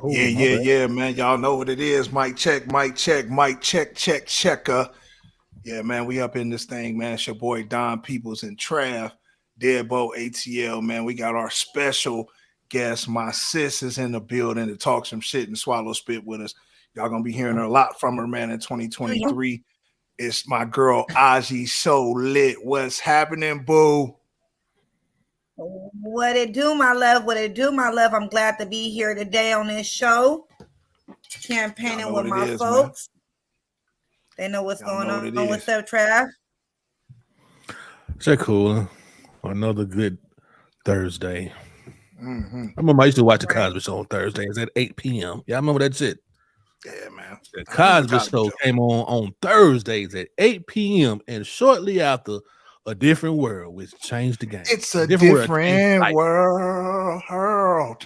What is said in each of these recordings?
Oh, yeah, man. Y'all know what it is. Mic check, mic check, mic check, checker. Yeah, man, we up in this thing, man. It's your boy Don Peoplez and Trav, DeadBolt, ATL, man. We got our special guest. My sis is in the building to talk some shit and swallow spit with us. Y'all gonna be hearing a lot from her, man, in 2023. It's my girl Aji, so lit. What's happening, boo? What it do, my love? What it do, my love? I'm glad to be here today on this show, campaigning with my folks. Man. They know what's going on. What's up, Trav? So cool. Another good Thursday. I remember I used to watch the Cosby Show on Thursdays at 8 p.m. Yeah, I remember that shit. Yeah, man. The Cosby Show came on Thursdays at 8 p.m. and shortly after, A Different World, which changed the game. It's a different world.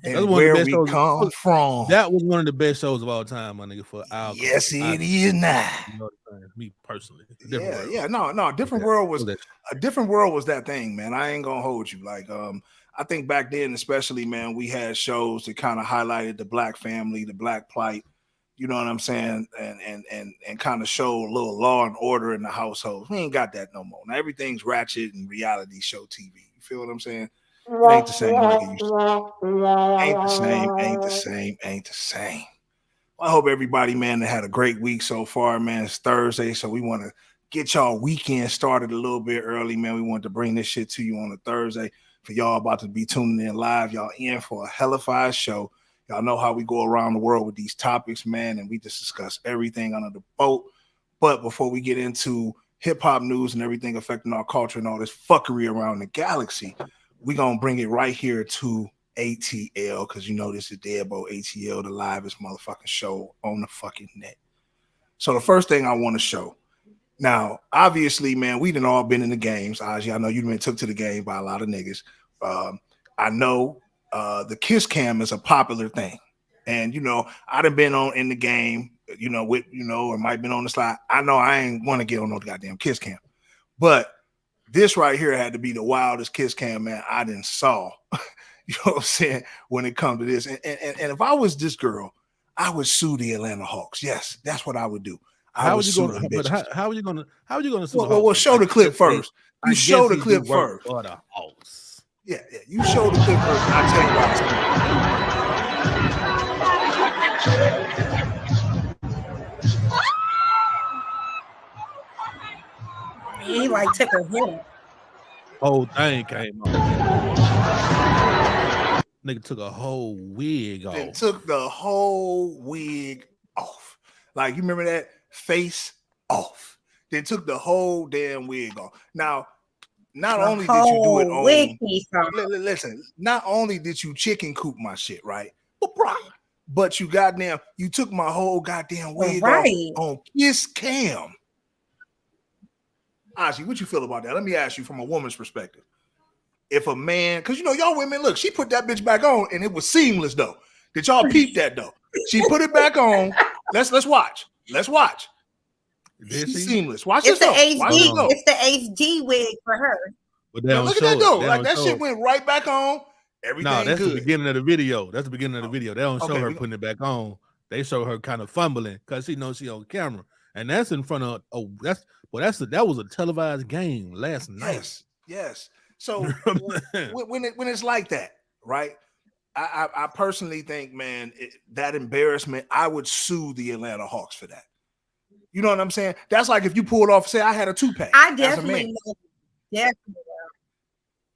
And where we come from. That was one of the best shows of all time, my nigga. For our yes, it is now. You know what I'm saying? Me personally. No. Different World was a different world was that thing, man. I ain't gonna hold you. Like, I think back then, especially, man, we had shows that kind of highlighted the black family, the black plight. You know what I'm saying? And kind of show a little law and order in the household. We ain't got that no more. Now everything's ratchet and reality show TV. You feel what I'm saying? It ain't the same like it used to be. Ain't the same. Well, I hope everybody, man, that had a great week so far, man. It's Thursday, so we want to get y'all weekend started a little bit early, man. We want to bring this shit to you on a Thursday. For y'all about to be tuning in live, y'all in for a hellified show. Y'all know how we go around the world with these topics, man, and we just discuss everything under the boat. But before we get into hip-hop news and everything affecting our culture and all this fuckery around the galaxy, we're going to bring it right here to ATL, because you know this is DeadBolt ATL, the livest motherfucking show on the fucking net. So the first thing I want to show. Now, obviously, man, we done all been in the games. Aji, I know you've been took to the game by a lot of niggas. I know the kiss cam is a popular thing. And, you know, I done been on in the game, you know, with, you know, or might been on the slide. I know I ain't want to get on no goddamn kiss cam. But this right here had to be the wildest kiss cam, man, I done saw. You know what I'm saying? When it comes to this. And if I was this girl, I would sue the Atlanta Hawks. Yes, that's what I would do. How are you going to sue? Well, show the clip first. You show the clip first. Yeah, you show the clip first. I'll tell you why. He like took a hit. Whole thing came off. Nigga took a whole wig off. Took the whole wig off. Like, you remember that? Face off. They took the whole damn wig off. Now, not only did you do it on, listen, not only did you chicken coop my shit, right? But you took my whole goddamn wig off on kiss cam. Aji, what you feel about that? Let me ask you from a woman's perspective. If a man, because you know, y'all women, look, she put that bitch back on and it was seamless though. Did y'all peep that though? She put it back on. Let's watch. She's seamless. Watch this though. It's the HD wig for her. But look at that though. Like that shit went right back on. Everything. No, that's good. The beginning of the video. That's the beginning of the video. They don't show her putting it back on. They show her kind of fumbling because she knows she on camera, and that's in front of. That was a televised game last night. Yes. So when it's like that, right? I personally think, man, that embarrassment, I would sue the Atlanta Hawks for that. You know what I'm saying? That's like if you pulled off, say I had a two-pack. I definitely know. Definitely.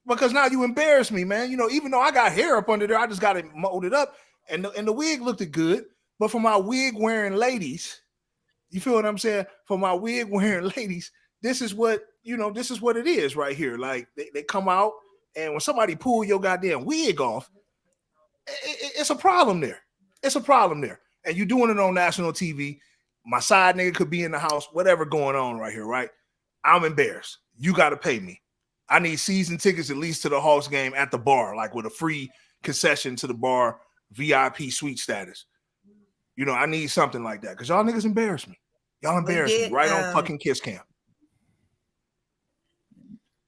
Because now you embarrass me, man. You know, even though I got hair up under there, I just got it molded up, and the wig looked good. But for my wig wearing ladies, you feel what I'm saying? For my wig wearing ladies, this is what it is right here. Like they come out, and when somebody pull your goddamn wig off, it's a problem there. It's a problem there. And you doing it on national TV. My side nigga could be in the house, whatever going on right here, right? I'm embarrassed. You got to pay me. I need season tickets at least to the Hawks game at the bar, like with a free concession to the bar, VIP suite status. You know, I need something like that because y'all niggas embarrass me. Y'all embarrass me right on fucking Kiss Cam.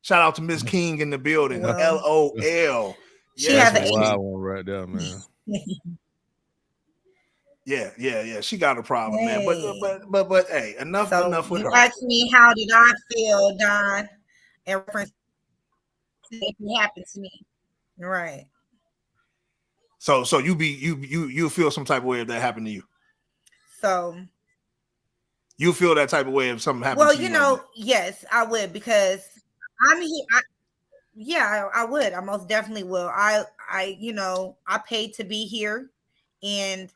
Shout out to Miss King in the building. LOL. She has a wild one right there, man. Yeah. She got a problem, man. But hey, enough with her. You asked me how did I feel, Don, in reference to if it happened to me. Right. So you feel some type of way if that happened to you. So you feel that type of way if something happened to you. Well, you know, like yes, I would, because I'm here. I would. I most definitely will. I paid to be here and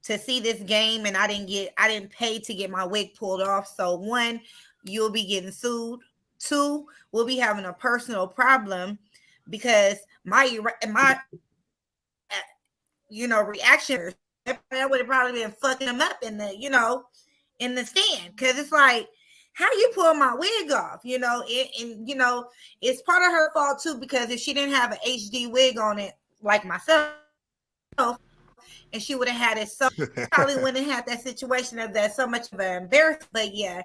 to see this game, and I didn't pay to get my wig pulled off. So 1, you'll be getting sued. 2, we'll be having a personal problem because my reaction, that would have probably been fucking them up in the stand, because it's like, how you pull my wig off, and it's part of her fault too, because if she didn't have an HD wig on it like myself, and she would have had it, so probably wouldn't have had that situation of that so much of an embarrassment. But yeah,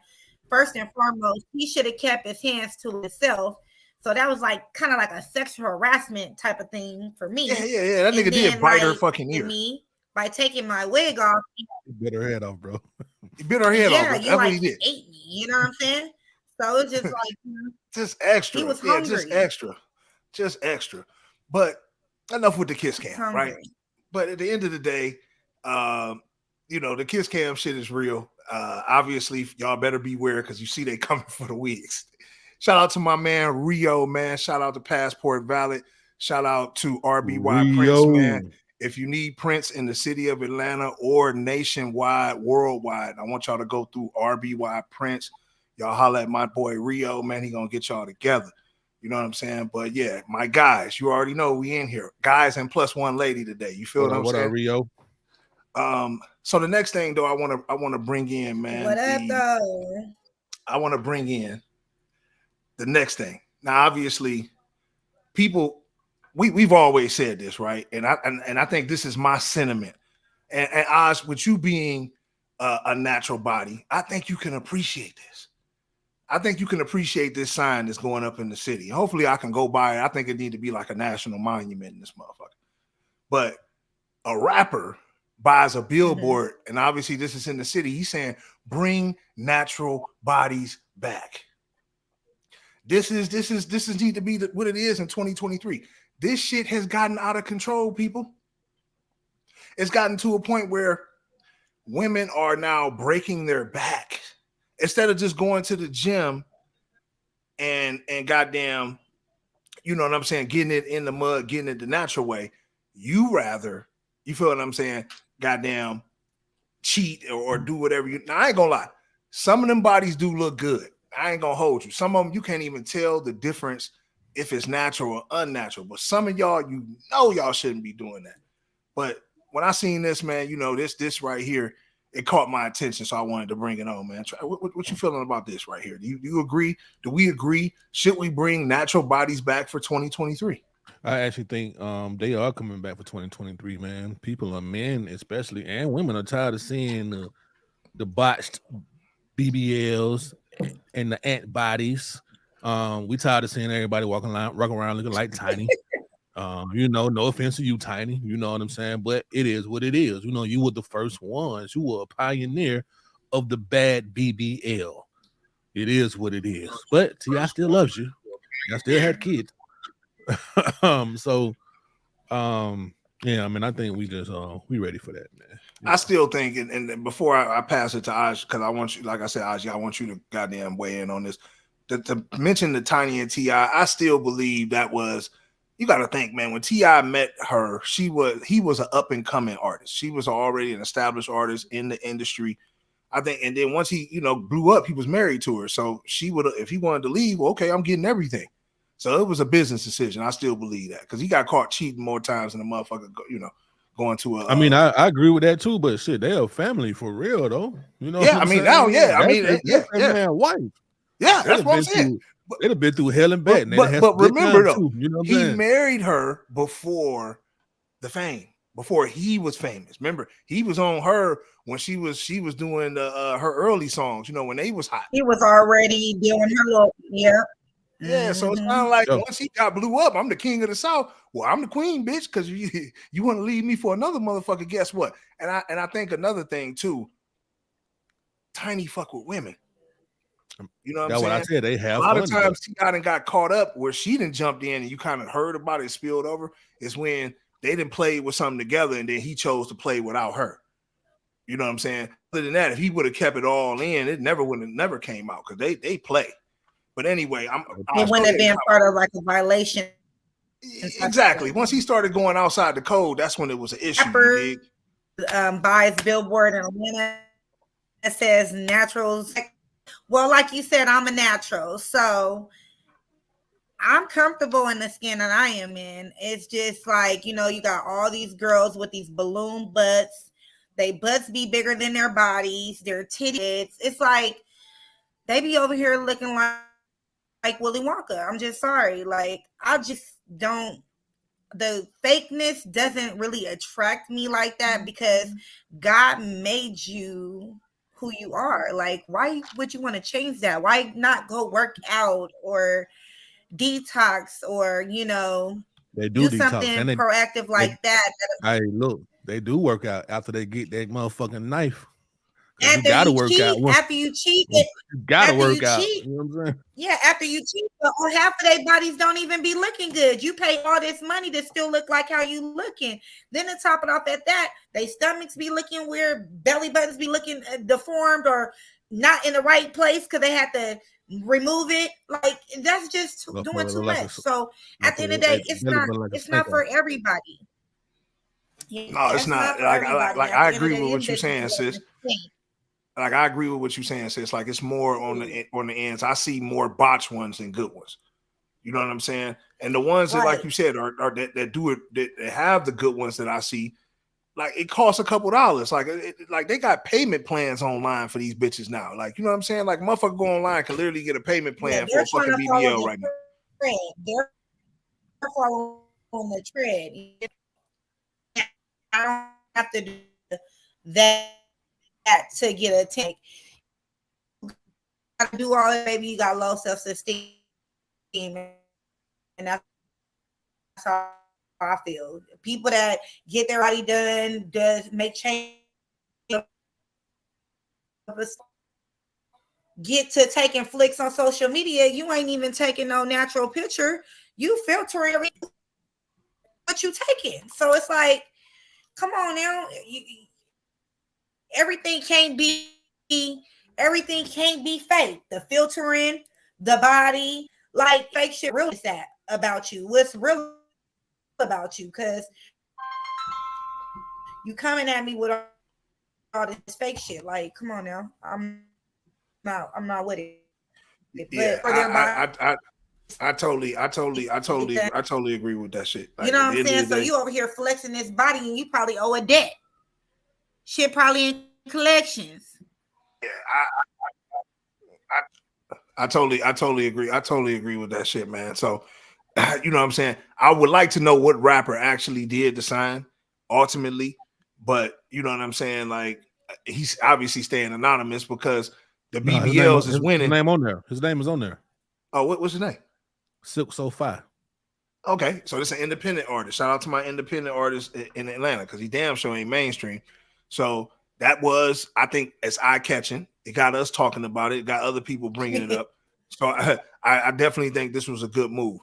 first and foremost, he should have kept his hands to himself. So that was like kind of like a sexual harassment type of thing for me. Yeah. That nigga did bite her fucking ear. Me, by taking my wig off. He bit her head off, bro. He bit her head off. Yeah, you like ate me. You know what I'm saying? So it's just like just extra. He was hungry. Just extra. But enough with the kiss cam, right? But at the end of the day, the kiss cam shit is real. Obviously, y'all better beware, because you see they coming for the wigs. Shout out to my man Rio, man. Shout out to Passport Valid. Shout out to RBY Prince, man. If you need Prince in the city of Atlanta or nationwide, worldwide, I want y'all to go through RBY Prince. Y'all holler at my boy Rio, man. He gonna get y'all together. You know what I'm saying? But yeah, my guys, you already know we in here. Guys and plus one lady today. You feel what I'm saying? What up, Rio? So the next thing though, I want to bring in, man. What up, though? I want to bring in the next thing. Now, obviously, people, we've always said this, right? And I think this is my sentiment. And Oz, with you being a natural body, I think you can appreciate this. I think you can appreciate this sign that's going up in the city. Hopefully, I can go by it. I think it need to be like a national monument in this motherfucker. But a rapper buys a billboard, and obviously this is in the city. He's saying, "Bring natural bodies back." This is need to be what it is in 2023. This shit has gotten out of control, people. It's gotten to a point where women are now breaking their back instead of just going to the gym and goddamn, you know what I'm saying, getting it in the mud, getting it the natural way. You feel what I'm saying, goddamn, cheat or do whatever you. Now I ain't gonna lie, some of them bodies do look good. I ain't gonna hold you. Some of them you can't even tell the difference if it's natural or unnatural. But some of y'all, y'all shouldn't be doing that. But when I seen this, man, this right here, it caught my attention, so I wanted to bring it on, man. What you feeling about this right here? Do you agree? Do we agree? Should we bring natural bodies back for 2023? I actually think they are coming back for 2023, man. People, men especially, and women, are tired of seeing the botched BBLs and the ant bodies. We tired of seeing everybody walking around looking like Tiny. No offense to you, Tiny. You know what I'm saying? But it is what it is. You were the first ones. You were a pioneer of the bad BBL. It is what it is. But T.I. still loves you. I still had kids. Yeah, I mean, I think we just we ready for that, man. I still think, and before I pass it to Aj, because I want you, like I said, Aj, I want you to goddamn weigh in on this. To mention the Tiny and T.I., I still believe that was, you got to think, man, when T.I. met her, he was an up and coming artist. She was already an established artist in the industry, I think. And then once he, blew up, he was married to her. So she would, if he wanted to leave, well, okay, I'm getting everything. So it was a business decision. I still believe that, because he got caught cheating more times than a motherfucker, going to a. I mean, I agree with that too, but shit, they're a family for real though. Yeah, I mean, now, yeah, I mean, yeah, man, wife. Yeah, that's what I'm saying. They'd have been through hell and back. But remember though, he married her before the fame, before he was famous. Remember, he was on her when she was doing her early songs. When they was hot. He was already doing her little, yeah. Yeah, so it's kind of like once he got blew up, I'm the king of the South. Well, I'm the queen, bitch, because you want to leave me for another motherfucker. Guess what? And I think another thing too. Tiny fuck with women. You know what I'm saying? What I said. They have a lot of times he got caught up where she didn't jumped in and you kind of heard about it, spilled over. Is when they didn't play with something together and then he chose to play without her. You know what I'm saying? Other than that, if he would have kept it all in, it never came out because they play. But anyway, it wouldn't have been part of like a violation. Exactly. Once he started going outside the code, that's when it was an issue. Buys billboard in Atlanta that says naturals. Well, like you said, I'm a natural, so I'm comfortable in the skin that I am in. It's just like, you got all these girls with these balloon butts. They butts be bigger than their bodies, their titties. It's like they be over here looking like Willy Wonka. I'm just sorry. Like, I just don't. The fakeness doesn't really attract me like that because God made you who you are. Like, why would you want to change that? Why not go work out or detox or, they do something proactive like that? Look, they do work out after they get that motherfucking knife. After you gotta work out. After you cheat, you gotta work out. You know what I'm saying? Yeah, after you cheat, but half of their bodies don't even be looking good. You pay all this money to still look like how you looking. Then to top it off at that, they stomachs be looking weird, belly buttons be looking deformed or not in the right place because they had to remove it. Like, that's just doing too much. So at the end of the day, it's not for everybody. No, it's not. Like I agree with what you're saying, sis. Like I agree with what you're saying, sis. Like it's more on the ends. I see more botched ones than good ones. You know what I'm saying? And the ones that, like you said, are that do it, that have the good ones that I see. Like it costs a couple dollars. Like like they got payment plans online for these bitches now. Like, you know what I'm saying? Like motherfucker go online can literally get a payment plan for a fucking BBL right now. They're following the trend. I don't have to do that to get a tank. I do all that, maybe you got low self-esteem, and that's how I feel. People that get their body done, make change, get to taking flicks on social media. You ain't even taking no natural picture. You filtering what you taking. So it's like, come on now. Everything can't be fake. The filtering, the body, like fake shit. Real is that about you? What's real about you? Because you coming at me with all this fake shit. Like, come on now. I'm not with it. Yeah, I totally agree with that shit. Like, you know what I'm saying? So you over here flexing this body and you probably owe a debt. Shit probably in collections. Yeah, I totally agree. I totally agree with that shit, man. So, you know what I'm saying? I would like to know what rapper actually did the sign ultimately, but you know what I'm saying? Like, he's obviously staying anonymous because the BBLs is winning. His name on there. His name is on there. Oh, what's his name? Silk So-Fi. Okay, so this is an independent artist. Shout out to my independent artist in Atlanta because he damn sure ain't mainstream. So that was, I think, as eye-catching. It got us talking about it. It got other people bringing it up. So I definitely think this was a good move.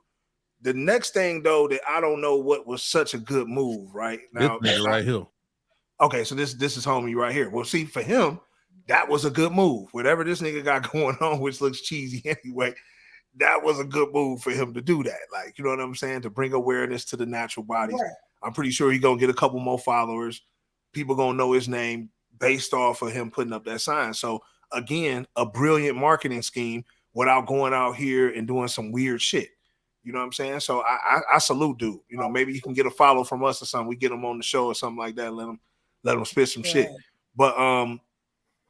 The next thing, though, that I don't know what was such a good move right now. This nigga right here. Okay, so this is homie right here. Well, see, for him, that was a good move. Whatever this nigga got going on, which looks cheesy anyway, that was a good move for him to do that. Like, you know what I'm saying? To bring awareness to the natural bodies. Right. I'm pretty sure he's gonna get a couple more followers. People gonna know his name based off of him putting up that sign. So again, a brilliant marketing scheme without going out here and doing some weird shit. You know what I'm saying? So I salute dude. You know, maybe you can get a follow from us or something. We get him on the show or something like that. Let him spit some shit. But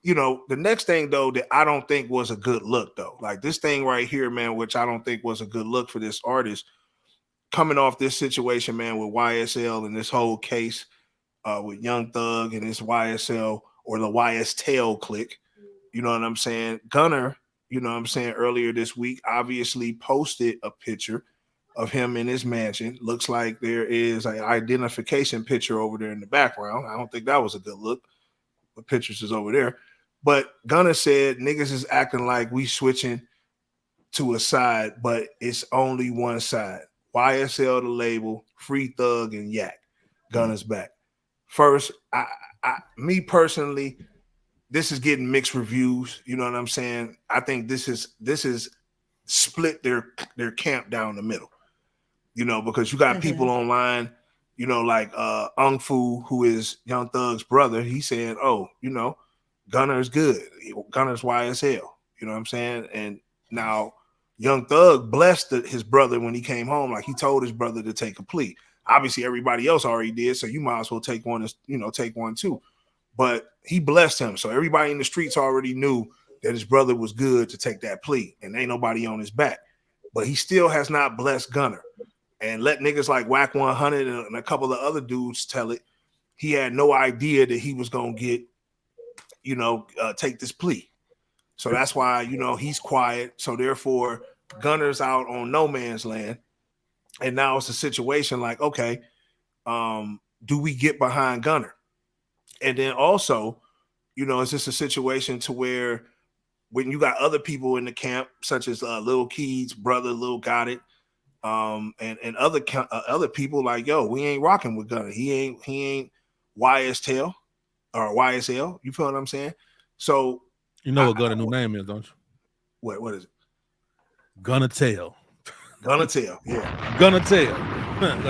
you know, the next thing though that I don't think was a good look though, like this thing right here, man, which I don't think was a good look for this artist coming off this situation, man, with YSL and this whole case with Young Thug and his YSL or the YSTL clique. You know what I'm saying? Gunner you know what I'm saying, earlier this week, obviously posted a picture of him in his mansion. Looks like there is an identification picture over there in the background. I don't think that was a good look, but pictures is over there. But Gunna said niggas is acting like we switching to a side, but it's only one side. YSL the label, Free Thug and Yak. Gunna's back. First, me personally, this is getting mixed reviews. You know what I'm saying? I think this is split their camp down the middle. You know, because you got people online, you know, like Ung Fu, who is Young Thug's brother. He said, "Oh, you know, Gunna is good. Gunna's YSL." You know what I'm saying? And now Young Thug blessed his brother when he came home. Like he told his brother to take a plea. Obviously, everybody else already did, so you might as well take one. You know, take one too. But he blessed him, so everybody in the streets already knew that his brother was good to take that plea, and ain't nobody on his back. But he still has not blessed Gunna, and let niggas like Whack 100 and a couple of other dudes tell it. He had no idea that he was gonna get, you know, take this plea. So that's why, you know, he's quiet. So therefore, Gunna's out on no man's land. And now it's a situation like, okay, do we get behind Gunna? And then also, you know, it's just a situation to where when you got other people in the camp, such as Lil Keys' brother, Lil Got It, and other people like, yo, we ain't rocking with Gunna. He ain't YSL or YSL. You feel what I'm saying? So you know what Gunna new name is, don't you? What is it? Gunna Tell. Gunna Tell, yeah. Gunna Tell.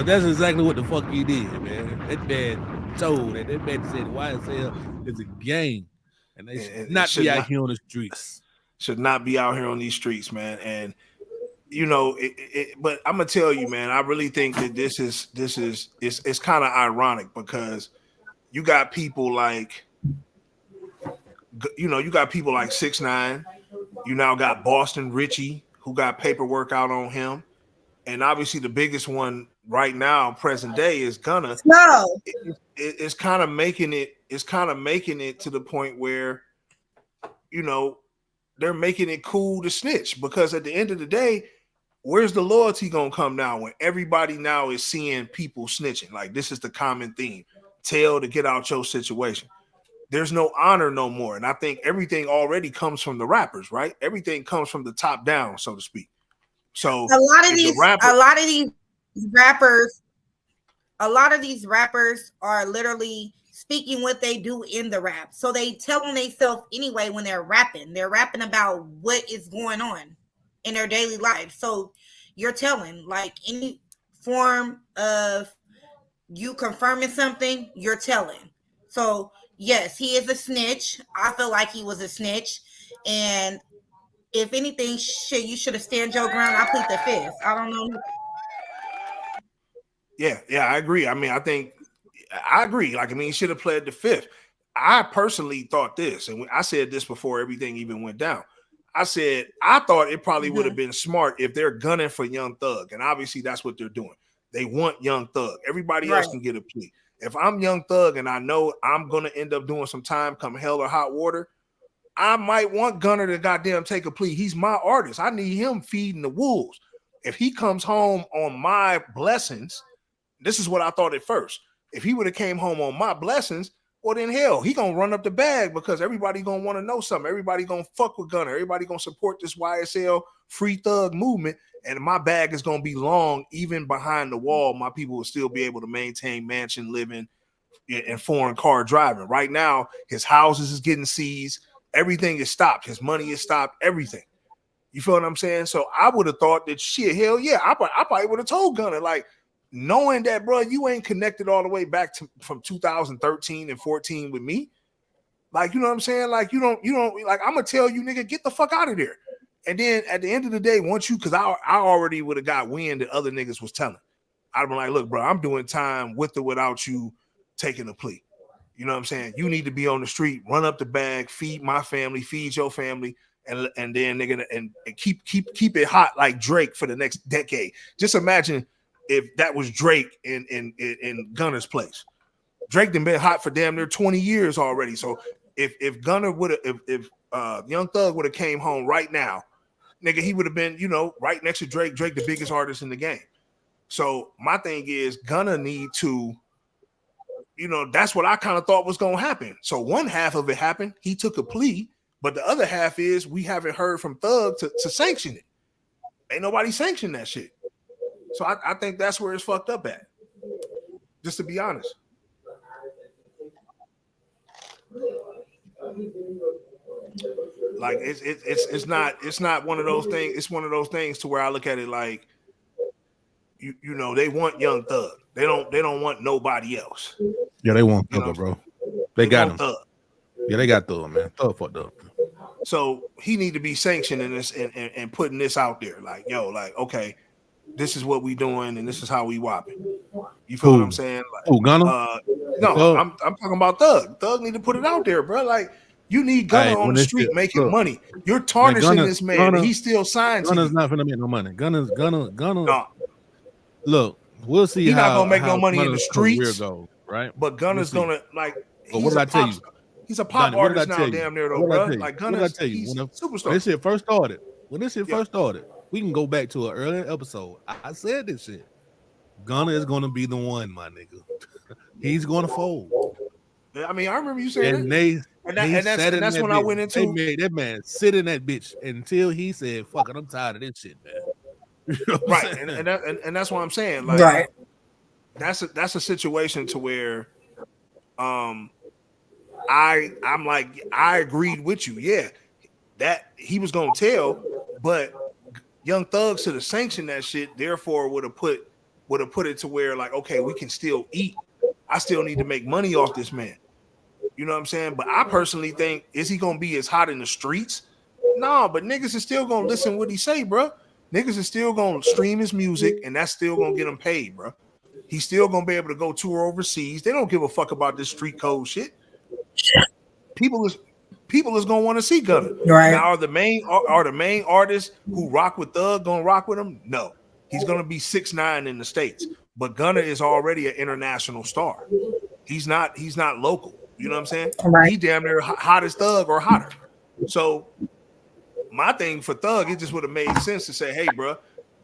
That's exactly what the fuck he did, man. That man told that man said YSL is a gang, and they should not be out here on the streets. Should not be out here on these streets, man. And you know, but I'm gonna tell you, man, I really think that this is it's kind of ironic because you got people like, you know, you got people like 6ix9ine. You now got Boston Richie, who got paperwork out on him, and obviously the biggest one right now, present day, is Gunna. No, it's kind of making it. It's kind of making it to the point where, you know, they're making it cool to snitch, because at the end of the day, where's the loyalty gonna come now when everybody now is seeing people snitching? Like, this is the common theme: tell to get out your situation. There's no honor no more. And I think everything already comes from the rappers, right? Everything comes from the top down, so to speak. So a lot of these rappers are literally speaking what they do in the rap. So they telling themselves anyway when they're rapping. They're rapping about what is going on in their daily life. So you're telling, like, any form of you confirming something, you're telling. So yes, he is a snitch. I feel like he was a snitch. And if anything, shit, you should have stand your ground. I plead the fifth. I don't know. Yeah, I agree. I mean, I agree. Like, I mean, he should have pled the fifth. I personally thought this, and I said this before everything even went down. I said, I thought it probably would have been smart if they're gunning for Young Thug. And obviously that's what they're doing. They want Young Thug. Everybody else can get a plea. If I'm Young Thug and I know I'm going to end up doing some time come hell or hot water, I might want Gunna to goddamn take a plea. He's my artist. I need him feeding the wolves. If he comes home on my blessings, this is what I thought at first. If he would have came home on my blessings, well, then hell, he gonna run up the bag, because everybody gonna want to know something. Everybody gonna fuck with Gunna. Everybody gonna support this YSL Free Thug movement, and my bag is gonna be long. Even behind the wall, my people will still be able to maintain mansion living and foreign car driving. Right now, his houses is getting seized. Everything is stopped. His money is stopped. Everything. You feel what I'm saying? So I would have thought that shit. Hell yeah, I probably would have told Gunna, like, knowing that, bro, you ain't connected all the way back to from 2013 and 14 with me. Like, you know what I'm saying? Like, you don't like, I'm gonna tell you, nigga, get the fuck out of there. And then at the end of the day, once you, because I already would have got wind that other niggas was telling. I'd been like, look, bro, I'm doing time with or without you taking a plea. You know what I'm saying? You need to be on the street, run up the bag, feed my family, feed your family, and then nigga, and keep it hot like Drake for the next decade. Just imagine if that was Drake in Gunna's place. Drake done been hot for damn near 20 years already. So if Gunna would have, if Young Thug would have came home right now, nigga, he would have been, right next to Drake. Drake, the biggest artist in the game. So my thing is, gonna need to, that's what I kind of thought was gonna happen. So one half of it happened. He took a plea, but the other half is we haven't heard from Thug to sanction it. Ain't nobody sanctioned that shit. So I think that's where it's fucked up at. Just to be honest. Like it's not one of those things. It's one of those things to where I look at it like, they want Young Thug. They don't want nobody else. Yeah, they want Thug, bro. They got him. Thug. Yeah, they got Thug, man. Thug fucked up. So he need to be sanctioning this and putting this out there. Like, okay, this is what we doing and this is how we whopping. You feel what I'm saying? Like, Gunna? No, I'm talking about Thug. Thug need to put it out there, bro. Like, you need Gunna on the street making money. You're tarnishing this man, and he still signed to you. Gunna's not finna make no money. Gunna. No. Look, we'll see. He's not gonna make no money in the streets, goes, right? But Gunna's gonna like. But what did I tell you? He's a pop artist now, damn near though, bro. Like Gunna's he's superstar. When this shit first started, we can go back to an earlier episode. I said this shit. Gunna is gonna be the one, my nigga. He's gonna fold. I mean, I remember you saying that. And that's when I went into. They made that man sit in that bitch until he said, "Fuck it, I'm tired of this shit, man." Right, and that's what I'm saying. Like, right. That's a situation to where, I'm like, I agreed with you. Yeah, that he was gonna tell, but Young Thug should have sanctioned that shit. Therefore, would have put it to where, like, okay, we can still eat. I still need to make money off this man. You know what I'm saying? But I personally think, is he gonna be as hot in the streets? No, but niggas is still gonna listen what he say, bro. Niggas is still gonna stream his music, and that's still gonna get him paid, bro. He's still gonna be able to go tour overseas. They don't give a fuck about this street code shit. People is gonna want to see Gunna. Right. Now, are the main artists who rock with Thug gonna rock with him? No. He's gonna be 6ix9ine in the States, but Gunna is already an international star. He's not local. You know what I'm saying? Right. He damn near hot as Thug or hotter. So my thing for Thug, it just would have made sense to say, hey, bro,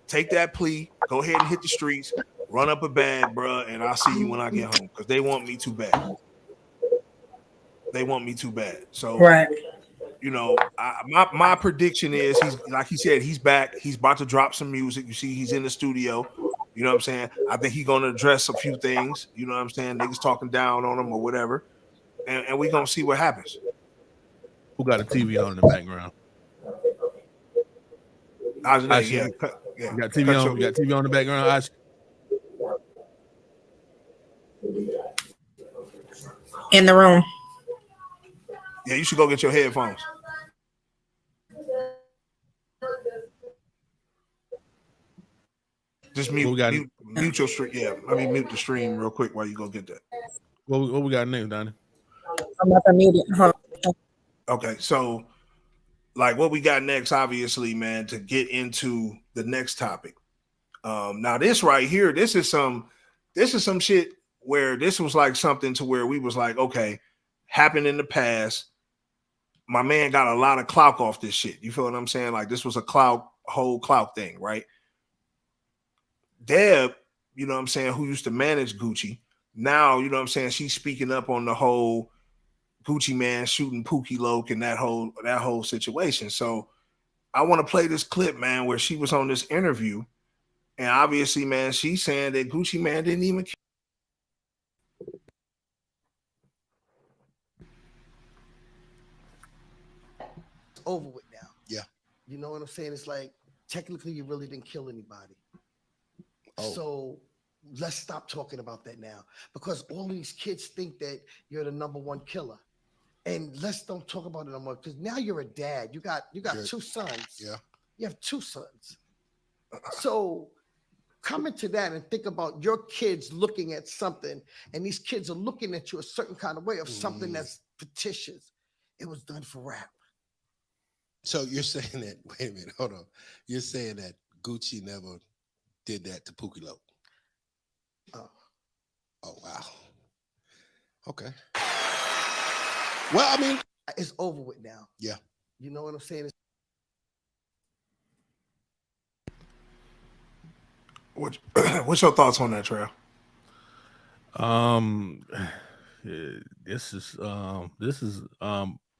take that plea, go ahead and hit the streets, run up a bag, bro, and I'll see you when I get home, because they want me too bad. So, right. My prediction is, he's, like he said, he's back. He's about to drop some music. You see, he's in the studio. You know what I'm saying? I think he's gonna address a few things. You know what I'm saying? Niggas talking down on him or whatever, and we gonna see what happens. Who got a TV on in the background? You got TV on. You got TV on the background. In the room. Yeah, you should go get your headphones. Just mute your stream. Yeah, let me mute the stream real quick while you go get that. What we got next, Donnie? I'm not gonna mute it. Okay, so like what we got next, obviously, man, to get into the next topic. Now this right here, this is some shit where this was like something to where we was like, okay, happened in the past. My man got a lot of clout off this shit. You feel what I'm saying? Like, this was a whole clout thing, right? Deb, you know what I'm saying, who used to manage Gucci, now, you know what I'm saying, she's speaking up on the whole Gucci man shooting Pookie Loke and that whole situation. So I want to play this clip, man, where she was on this interview, and obviously, man, she's saying that Gucci man didn't even care. Over with now. Yeah. You know what I'm saying? It's like, technically, you really didn't kill anybody. Oh. So let's stop talking about that now, because all these kids think that you're the number one killer. And let's don't talk about it no more, because now you're a dad. You got two sons. Yeah. You have two sons. So come into that and think about your kids looking at something, and these kids are looking at you a certain kind of way of something that's fictitious. It was done for rap. So you're saying that, wait a minute, hold on. You're saying that Gucci never did that to Pookie Loke? Oh, wow. Okay. Well, I mean, it's over with now. Yeah. You know what I'm saying? What's your thoughts on that, Trav? This is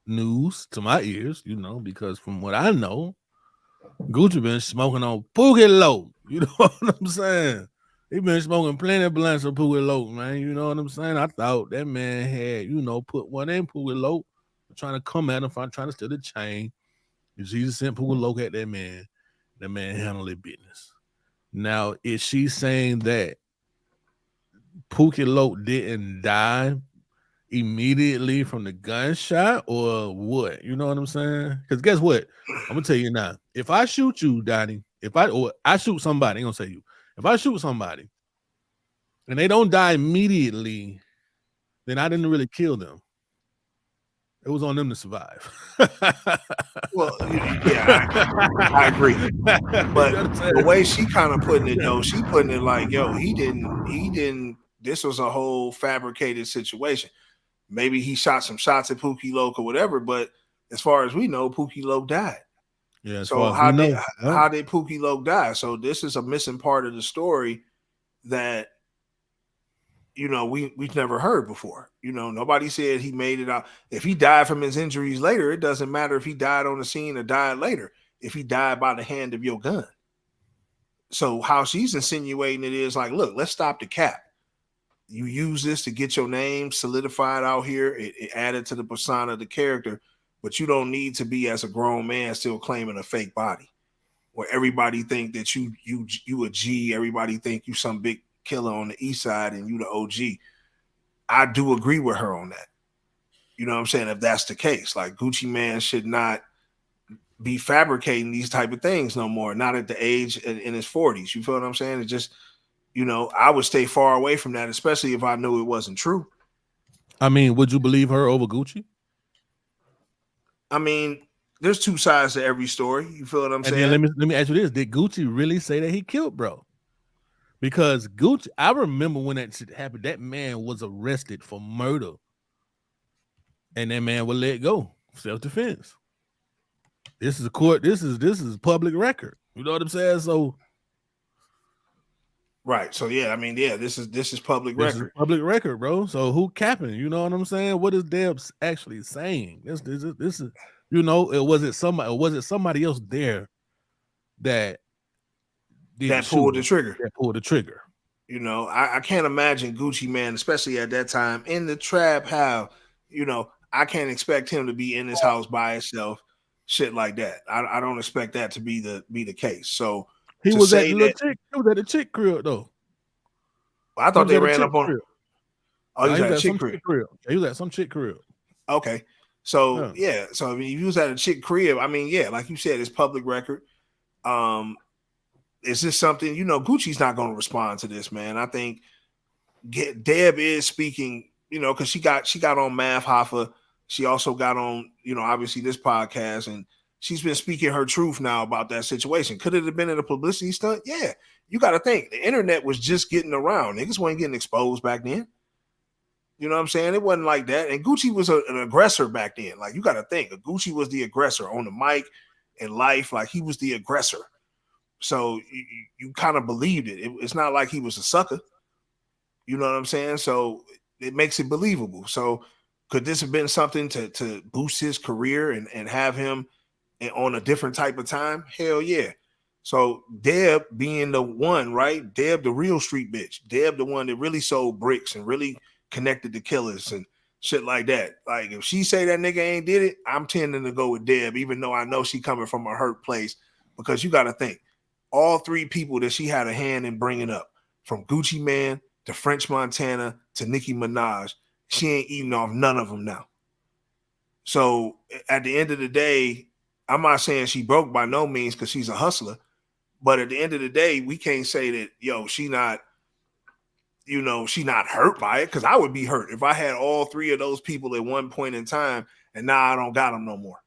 news to my ears, because from what I know, Gucci been smoking on Pookie Loc. You know what I'm saying? He been smoking plenty of blunts of Pookie Loc, man. You know what I'm saying? I thought that man had, put one in Pookie Loc, trying to come at him, trying to steal the chain. Jesus sent Pookie Loc at that man. That man handled his business. Now, is she saying that Pookie Loc didn't die immediately from the gunshot or what? You know what I'm saying? Because guess what? I'm gonna tell you now. If I shoot you, Donnie, or I shoot somebody, I ain't gonna say you. If I shoot somebody and they don't die immediately, then I didn't really kill them. It was on them to survive. Well, yeah, I agree. But the way she kind of putting it, though, she putting it like, yo, he didn't. This was a whole fabricated situation. Maybe he shot some shots at Pookie Loc or whatever, but as far as we know, Pookie Loc died. Yeah. So how did Pookie Loc die? So this is a missing part of the story that we've never heard before. Nobody said he made it out. If he died from his injuries later, it doesn't matter if he died on the scene or died later. If he died by the hand of your gun. So how she's insinuating it is like, look, let's stop the cap. You use this to get your name solidified out here. It added to the persona of the character, but you don't need to be as a grown man still claiming a fake body where everybody think that you a G. Everybody think you some big killer on the east side and you the OG. I do agree with her on that. You know what I'm saying? If that's the case, like Gucci Man should not be fabricating these type of things no more. Not at the age in his 40s. You feel what I'm saying? It's just, I would stay far away from that, especially if I knew it wasn't true. I mean, would you believe her over Gucci? I mean, there's two sides to every story. You feel what I'm saying? Then let me ask you this: did Gucci really say that he killed bro? Because Gucci, I remember when that shit happened. That man was arrested for murder, and that man was let go, self-defense. This is a court. This is public record. You know what I'm saying? So. Right. So yeah, I mean, yeah, this is public record. This is public record, bro. So who capping? You know what I'm saying? What is Debs actually saying? This is was it somebody else there that pulled the trigger? That pulled the trigger. I can't imagine Gucci Man, especially at that time in the trap, how I can't expect him to be in his house by himself, shit like that. I don't expect that to be the case. So. He was at the chick crib though. I thought they ran up on. Crib. Oh, he was at some chick crib. He was at some chick crib. Okay, so yeah. So I mean, if you was at a chick crib, I mean, yeah, like you said, it's public record. Is this something Gucci's not going to respond to this, man? I think Deb is speaking, because she got on Math Hoffa. She also got on, obviously this podcast and. She's been speaking her truth now about that situation. Could it have been in a publicity stunt? Yeah. You got to think. The internet was just getting around. Niggas weren't getting exposed back then. You know what I'm saying? It wasn't like that. And Gucci was an aggressor back then. Like, you got to think. Gucci was the aggressor on the mic in life. Like, he was the aggressor. So you kind of believed it. It's not like he was a sucker. You know what I'm saying? So it makes it believable. So could this have been something to boost his career and have him on a different type of time? Hell yeah. So Deb being the one, right? Deb, the real street bitch. Deb, the one that really sold bricks and really connected the killers and shit like that. Like if she say that nigga ain't did it, I'm tending to go with Deb, even though I know she coming from a hurt place, because you got to think all three people that she had a hand in bringing up, from Gucci Man to French Montana to Nicki Minaj, she ain't eating off none of them now. So at the end of the day, I'm not saying she broke by no means because she's a hustler, but at the end of the day, we can't say that, she not hurt by it, because I would be hurt if I had all three of those people at one point in time and now I don't got them no more.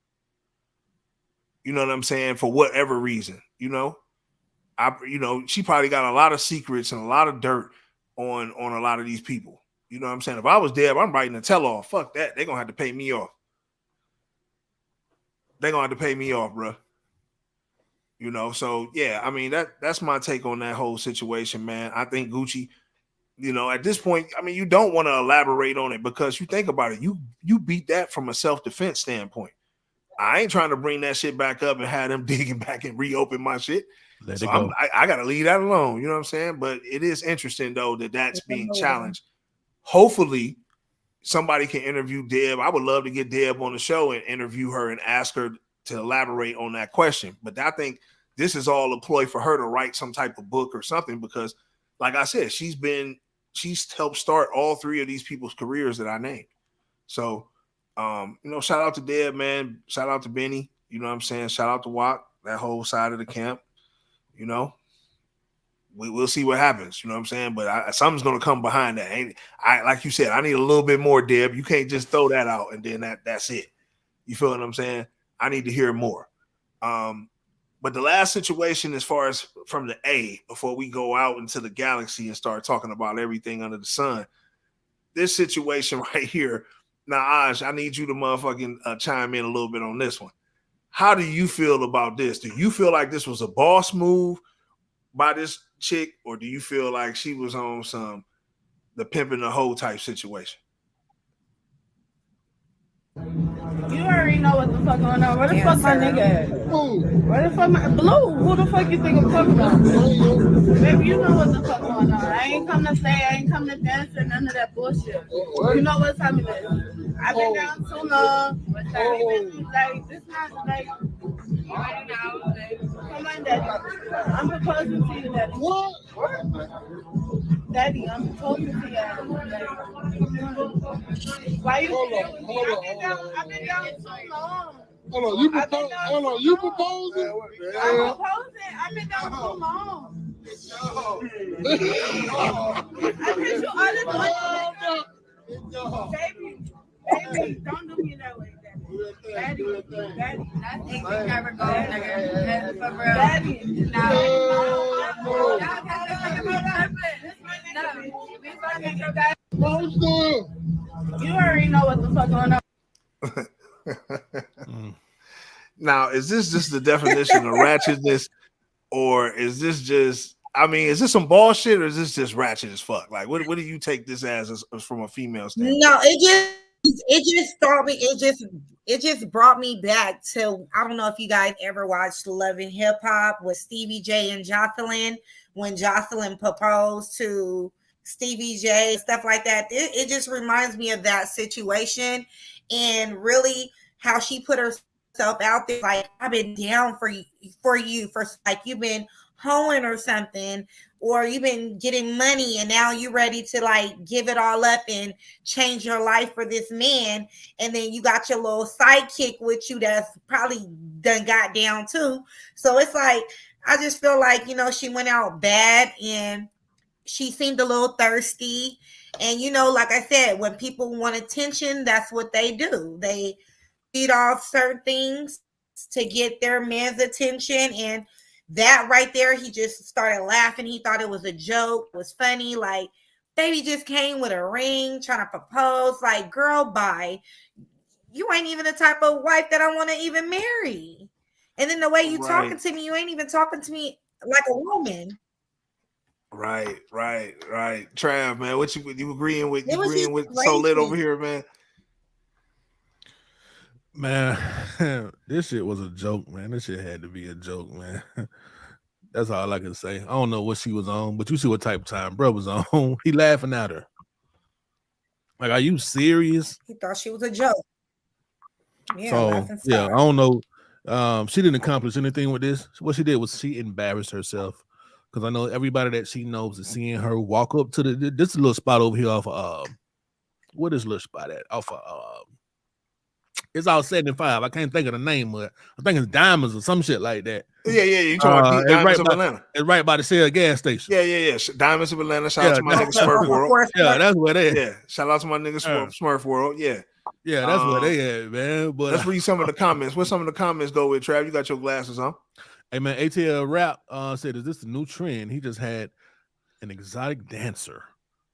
You know what I'm saying? For whatever reason, she probably got a lot of secrets and a lot of dirt on a lot of these people. You know what I'm saying? If I was Deb, I'm writing a tell-off. Fuck that. They're going to have to pay me off. they're gonna have to pay me off, bro. You know, so yeah, I mean that's my take on that whole situation, man. I think Gucci, you know, at this point, I mean, you don't want to elaborate on it because you think about it, you beat that from a self-defense standpoint. I ain't trying to bring that shit back up and have them digging back and reopen my shit. Let So it go. I got to leave that alone. You know what I'm saying? But it is interesting though that's being challenged. Hopefully, somebody can interview Deb. I would love to get Deb on the show and interview her and ask her to elaborate on that question. But I think this is all a ploy for her to write some type of book or something because, like I said, she's helped start all three of these people's careers that I named. So, you know, shout out to Deb, man. Shout out to Benny. You know what I'm saying? Shout out to Watt, that whole side of the camp. You know, we'll see what happens. You know what I'm saying? But something's gonna come behind that. Like you said, I need a little bit more, Deb. You can't just throw that out and then that's it. You feel what I'm saying? I need to hear more. But the last situation, as far as from the A, before we go out into the galaxy and start talking about everything under the sun, this situation right here. Now, Aj, I need you to motherfucking chime in a little bit on this one. How do you feel about this? Do you feel like this was a boss move by this chick, or do you feel like she was on the pimping the hoe type situation? You already know what the fuck going on. Where the fuck my nigga at? Where the fuck my Blue? Who the fuck you think I'm talking about? Baby, you know what the fuck going on. I ain't come to say, I ain't come to dance or none of that bullshit. You know what time it is. I've been down too long. Like, this not like, you already know. Like, come on, Daddy. I'm proposing to you, Daddy. What? Daddy, I'm proposing to you. Like, why you? I've been down too long. Hold on, you proposing? I'm proposing. I've been down too long. I miss you all the time. Baby, don't do me that way, Daddy. Daddy. I think we never go, nigga. Daddy. You already know what the fuck going on. Now, is this just the definition of ratchetness, or is this just? I mean, is this some bullshit, or is this just ratchet as fuck? Like, what do you take this as from a female standpoint? No, it just brought me back to, I don't know if you guys ever watched Love and Hip Hop with Stevie J and Jocelyn, when Jocelyn proposed to Stevie J, stuff like that. It just reminds me of that situation, and really how she put herself out there, like, I've been down for you for like, you've been hoeing or something, or you've been getting money and now you're ready to like give it all up and change your life for this man, and then you got your little sidekick with you that's probably done got down too. So it's like, I just feel like, you know, she went out bad and she seemed a little thirsty. And, you know, like I said, when people want attention, that's what they do. They feed off certain things to get their man's attention. And that right there, he just started laughing. He thought it was a joke. It was funny. Like, baby just came with a ring trying to propose. Like, girl, bye. You ain't even the type of wife that I want to even marry. And then the way you talking to me, you ain't even talking to me like a woman. Right. Trav, man, what you agreeing with So Lit over here, man? Man, this shit was a joke, man. This shit had to be a joke, man. That's all I can say. I don't know what she was on, but you see what type of time bro was on. He laughing at her. Like, are you serious? He thought she was a joke. Yeah, so, yeah, I don't know. She didn't accomplish anything with this. What she did was she embarrassed herself. Because I know everybody that she knows is seeing her walk up to this little spot over here off of what is little spot at? Off of it's all 75. I can't think of the name of it. I think it's Diamonds or some shit like that. Yeah. You talking about Diamonds of Atlanta? It's right by the Shell gas station. Yeah. Diamonds of Atlanta. Shout out to my nigga Smurf World. Yeah, that's where they at. Yeah, shout out to my nigga Smurf World. Yeah. Yeah, that's where they at, man. But let's read some of the comments. What some of the comments go with, Trav? You got your glasses on. Hey man, ATL Rap said, "Is this the new trend? He just had an exotic dancer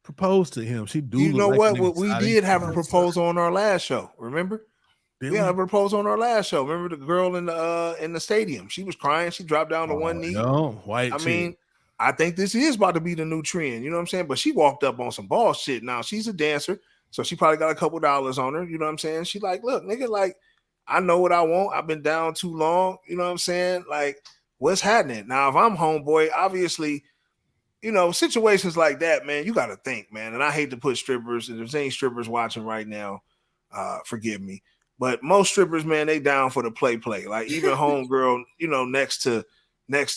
propose to him. She do. You know like what? We did have a proposal on our last show. Remember? We had her propose on our last show. Remember the girl in the stadium? She was crying. She dropped down to one knee. No, white. I mean, I think this is about to be the new trend. You know what I'm saying? But she walked up on some ball shit. Now she's a dancer, so she probably got a couple dollars on her. You know what I'm saying? She like, look, nigga, like I know what I want. I've been down too long. You know what I'm saying? Like, what's happening now? If I'm homeboy, obviously. You know, situations like that, man, you got to think, man. And I hate to put strippers, and if there's any strippers watching right now, forgive me. But most strippers, man, they down for the play. Like even homegirl, you know, next to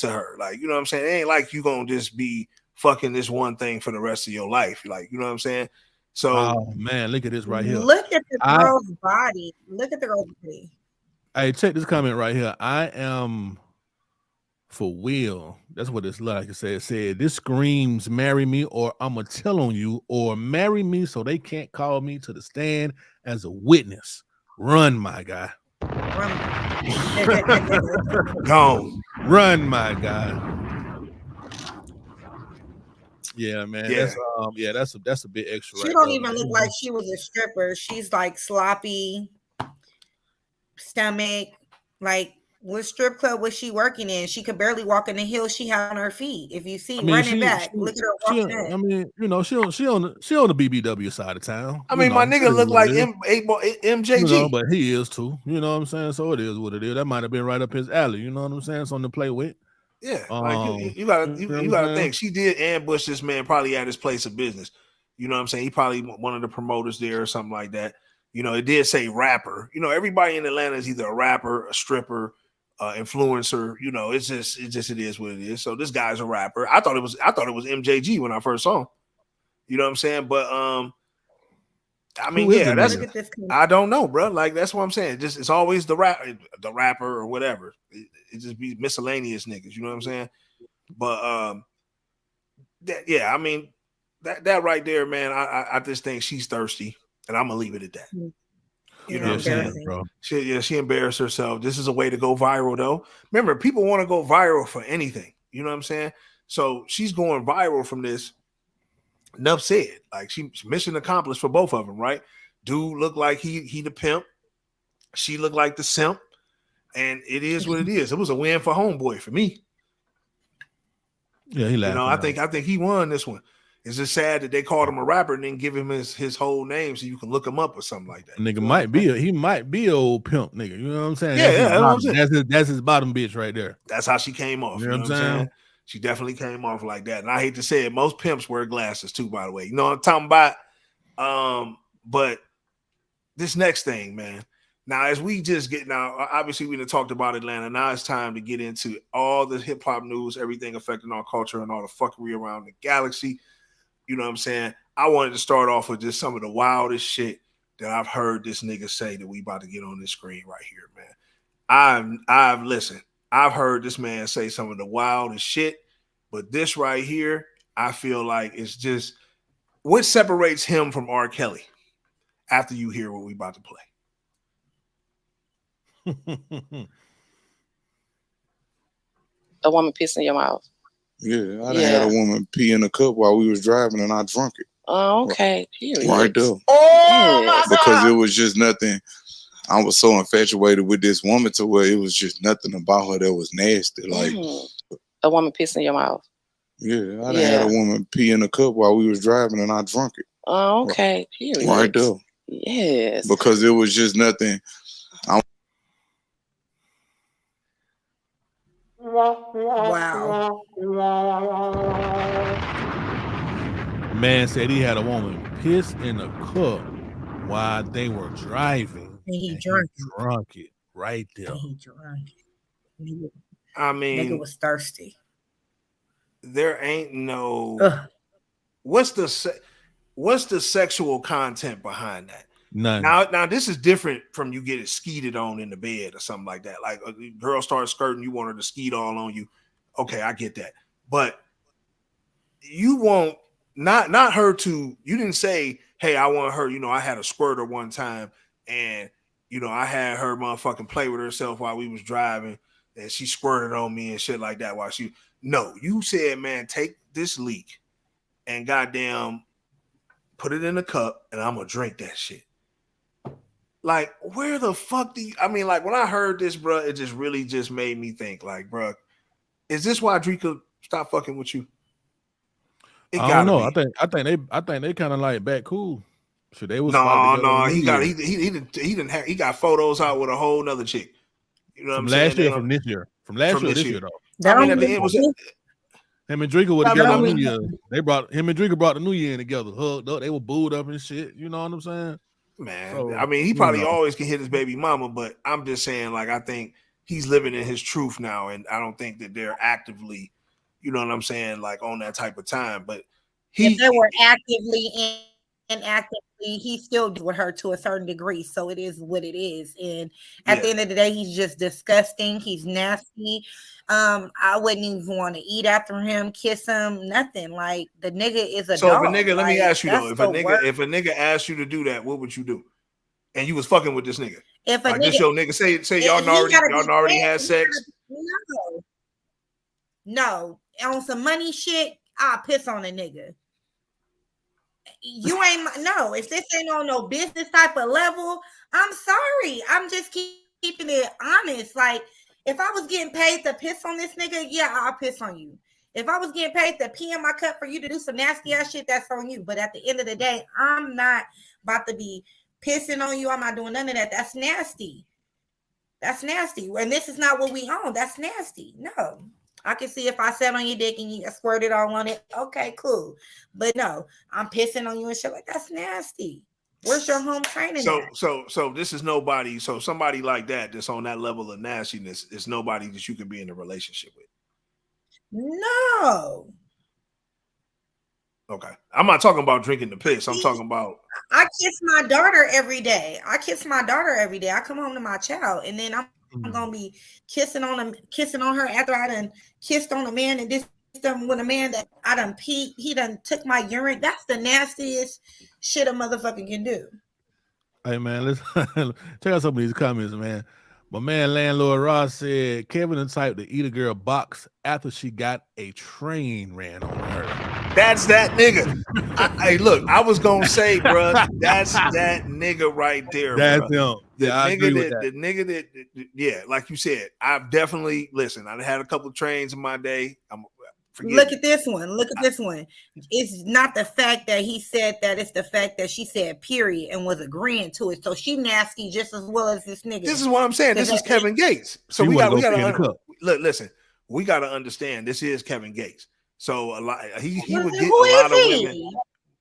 her. Like, you know what I'm saying? It ain't like you gonna just be fucking this one thing for the rest of your life. Like, you know what I'm saying? So oh man, look at this right here. Look at the girl's body. Look at the girl's body. Hey, check this comment right here. I am for Will. That's what it's like. It said, this screams marry me or I'ma tell on you, or marry me so they can't call me to the stand as a witness. Run, my guy. Gone. Run, my guy. Yeah, man. Yeah. That's a bit extra. She don't even look like she was a stripper. She's like sloppy stomach. Like, what strip club was she working in? She could barely walk in the hill she had on her feet. If you see running back, look at her walking back. I mean, you know, she on the BBW side of town. I mean, my nigga look like MJG. You know, but he is too. You know what I'm saying? So it is what it is. That might have been right up his alley. You know what I'm saying? Something to play with. Yeah, like you gotta think she did ambush this man probably at his place of business. You know what I'm saying? He probably one of the promoters there or something like that. You know, it did say rapper. You know, everybody in Atlanta is either a rapper, a stripper, influencer. You know, it is what it is. So this guy's a rapper. I thought it was MJG when I first saw him. You know what I'm saying? But I mean, yeah, I don't know, bro. Like that's what I'm saying. It's always the rapper or whatever. It just be miscellaneous niggas. You know what I'm saying? But I mean that right there, man. I just think she's thirsty, and I'm gonna leave it at that. You know what I'm saying, bro? She embarrassed herself. This is a way to go viral, though. Remember, people want to go viral for anything. You know what I'm saying? So she's going viral from this. Enough said. Like she's mission accomplished for both of them, right? Dude looked like he the pimp. She looked like the simp. And it is what it is. It was a win for homeboy for me. Yeah, he laughed. You know, I think he won this one. It's just sad that they called him a rapper and didn't give him his whole name so you can look him up or something like that. Nigga might be an old pimp nigga. You know what I'm saying? That's his bottom bitch right there. That's how she came off. You know what I'm saying? She definitely came off like that. And I hate to say it, most pimps wear glasses too, by the way. You know what I'm talking about? But this next thing, man. Now, as we just get obviously we done talked about Atlanta. Now it's time to get into all the hip hop news, everything affecting our culture and all the fuckery around the galaxy. You know what I'm saying? I wanted to start off with just some of the wildest shit that I've heard this nigga say that we about to get on this screen right here, man. I've heard this man say some of the wildest shit, but this right here, I feel like it's just what separates him from R. Kelly after you hear what we about to play. A woman pissing in your mouth. Yeah, I had a woman pee in a cup while we was driving and I drunk it. Oh, okay. Period. Right there. Oh, my God. Because it was just nothing. I was so infatuated with this woman to where it was just nothing about her that was nasty. Like a woman pissing in your mouth. Yeah, I had a woman pee in a cup while we was driving and I drunk it. Oh, okay. Period. Right there. Yes. Because it was just nothing. Wow. Man said he had a woman piss in a cup while they were driving. And he drunk it right there. And he drank it. I mean, nigga was thirsty. There ain't no. What's the sexual content behind that? None. Now this is different from you getting skeeted on in the bed or something like that. Like a girl starts skirting, you want her to skeet all on you. Okay, I get that. But you want not her to. You didn't say, "Hey, I want her." You know, I had a squirter one time, and you know, I had her motherfucking play with herself while we was driving, and she squirted on me and shit like that. While she, no, you said, "Man, take this leak and goddamn put it in a cup, and I'm gonna drink that shit." like, where the fuck do you? I mean, like when I heard this, bro, it just really just made me think, like, bro, is this why Drika stopped fucking with you? I don't know. I think they kind of like back cool. So they was no. He got photos out with a whole nother chick. You know what I'm saying? Last year, from this year, from last year, this year though. I mean, at the end was it. Him and Drika were together on New Year. They brought him and Drika brought the New Year in together, hugged up. They were booed up and shit. You know what I'm saying? Man, so, I mean, he probably always can hit his baby mama, but I'm just saying, like, I think he's living in his truth now, and I don't think that they're actively, you know what I'm saying, like on that type of time. But if they were actively inactively, he still did with her to a certain degree. So it is what it is. And at the end of the day, he's just disgusting. He's nasty. I wouldn't even want to eat after him, kiss him, nothing. Like the nigga is a dog. So if a nigga, let me ask you though, if a nigga asked you to do that, what would you do? And you was fucking with this nigga. If a like this your nigga say y'all already had sex. No, on some money shit, I'll piss on a nigga. You ain't if this ain't on no business type of level, I'm sorry. I'm just keeping it honest. Like if I was getting paid to piss on this nigga, yeah, I'll piss on you. If I was getting paid to pee in my cup for you to do some nasty ass shit, that's on you. But at the end of the day, I'm not about to be pissing on you. I'm not doing none of that. That's nasty. That's nasty. And this is not what we own. That's nasty. No. I can see if I sat on your dick and you squirted all on it. Okay, cool. But no, I'm pissing on you and shit like that's nasty. Where's your home training? So this is nobody. So somebody like that's on that level of nastiness is nobody that you can be in a relationship with. No. Okay. I'm not talking about drinking the piss. I'm talking about I kiss my daughter every day. I come home to my child, and then I'm gonna be kissing on her after I done kissed on a man and this with a man that I done peed. He done took my urine. That's the nastiest shit a motherfucker can do. Hey man, let's check out some of these comments, man. My man landlord Ross said Kevin the type to eat a girl box after she got a train ran on her. That's that nigga. Hey, look, I was gonna say, bro, that's that nigga right there. That's bro. him. Yeah, I agree with that. The nigga that, yeah, like you said, I've definitely I've had a couple of trains in my day. Look at this one. Look at this one. It's not the fact that he said that, it's the fact that she said period and was agreeing to it. So she nasty just as well as this nigga. This is what I'm saying. This is Kevin Gates. So we gotta look, listen, we gotta understand this is Kevin Gates. So a lot he would get a lot of women.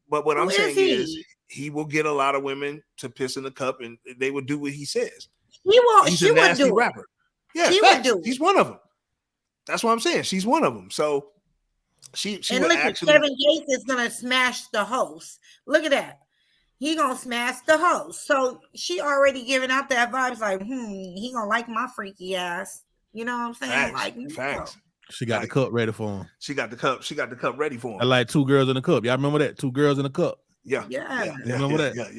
But what I'm saying is he will get a lot of women to piss in the cup and they will do what he says. He's a nasty rapper. Yeah, he's one of them. That's what I'm saying. She's one of them. So she and look at Kevin Gates is gonna smash the host. Look at that. He gonna smash the host. So she already giving out that vibes like, he gonna like my freaky ass. You know what I'm saying? Facts. She got the cup ready for him. She got the cup ready for him. I like 2 girls in a cup. Y'all remember that? 2 girls in a cup. Yeah. Remember that?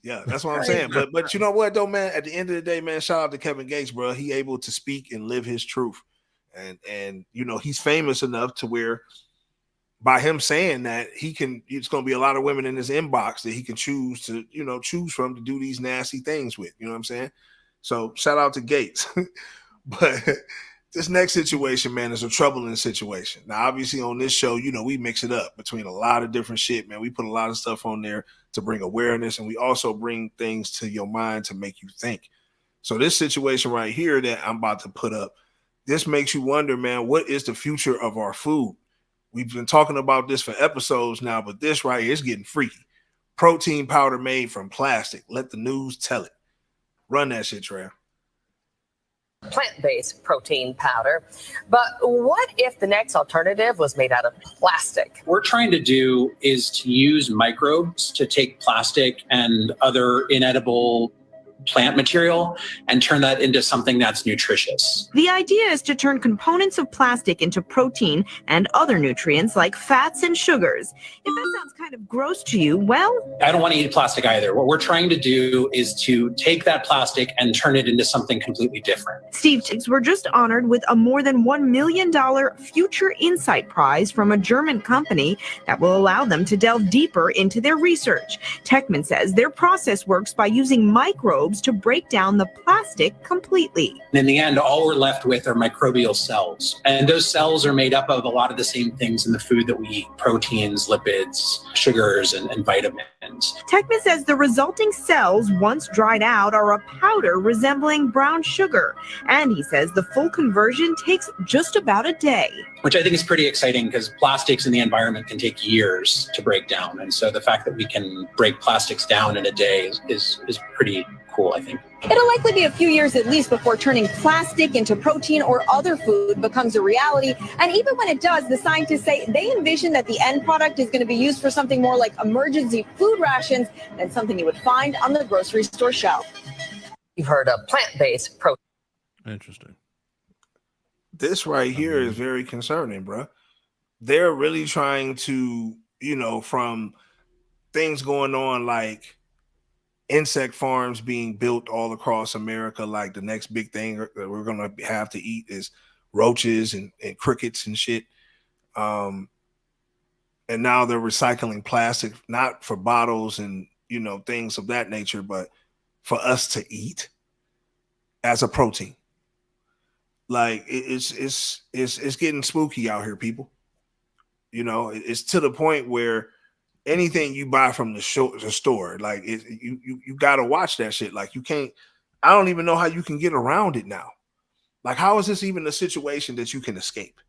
Yeah. That's what I'm saying. But you know what though, man? At the end of the day, man, shout out to Kevin Gates, bro. He able to speak and live his truth. And you know, he's famous enough to where by him saying that it's gonna be a lot of women in his inbox that he can choose from to do these nasty things with. You know what I'm saying? So shout out to Gates. But this next situation, man, is a troubling situation. Now, obviously, on this show, you know, we mix it up between a lot of different shit, man. We put a lot of stuff on there to bring awareness, and we also bring things to your mind to make you think. So this situation right here that I'm about to put up, this makes you wonder, man, what is the future of our food? We've been talking about this for episodes now, but this right here is getting freaky. Protein powder made from plastic. Let the news tell it. Run that shit, Trav. Plant-based protein powder. But what if the next alternative was made out of plastic? What we're trying to do is to use microbes to take plastic and other inedible plant material and turn that into something that's nutritious. The idea is to turn components of plastic into protein and other nutrients like fats and sugars. If that sounds kind of gross to you, well, I don't want to eat plastic either. What we're trying to do is to take that plastic and turn it into something completely different. Steve were just honored with a more than $1 million Future Insight Prize from a German company that will allow them to delve deeper into their research. Techman says their process works by using microbes to break down the plastic completely. In the end, all we're left with are microbial cells. And those cells are made up of a lot of the same things in the food that we eat: proteins, lipids, sugars, and vitamins. Techman says the resulting cells, once dried out, are a powder resembling brown sugar. And he says the full conversion takes just about a day. Which I think is pretty exciting because plastics in the environment can take years to break down. And so the fact that we can break plastics down in a day is pretty cool, I think. It'll likely be a few years at least before turning plastic into protein or other food becomes a reality. And even when it does, the scientists say they envision that the end product is going to be used for something more like emergency food rations than something you would find on the grocery store shelf. You've heard of plant-based protein. Interesting. This right here is very concerning, bro. They're really trying to, from things going on like insect farms being built all across America, like the next big thing that we're gonna have to eat is roaches and crickets and shit. And now they're recycling plastic, not for bottles and things of that nature, but for us to eat as a protein. Like it's getting spooky out here, people. It's to the point where anything you buy from the store, like you got to watch that shit. Like you can't. I don't even know how you can get around it now. Like how is this even a situation that you can escape?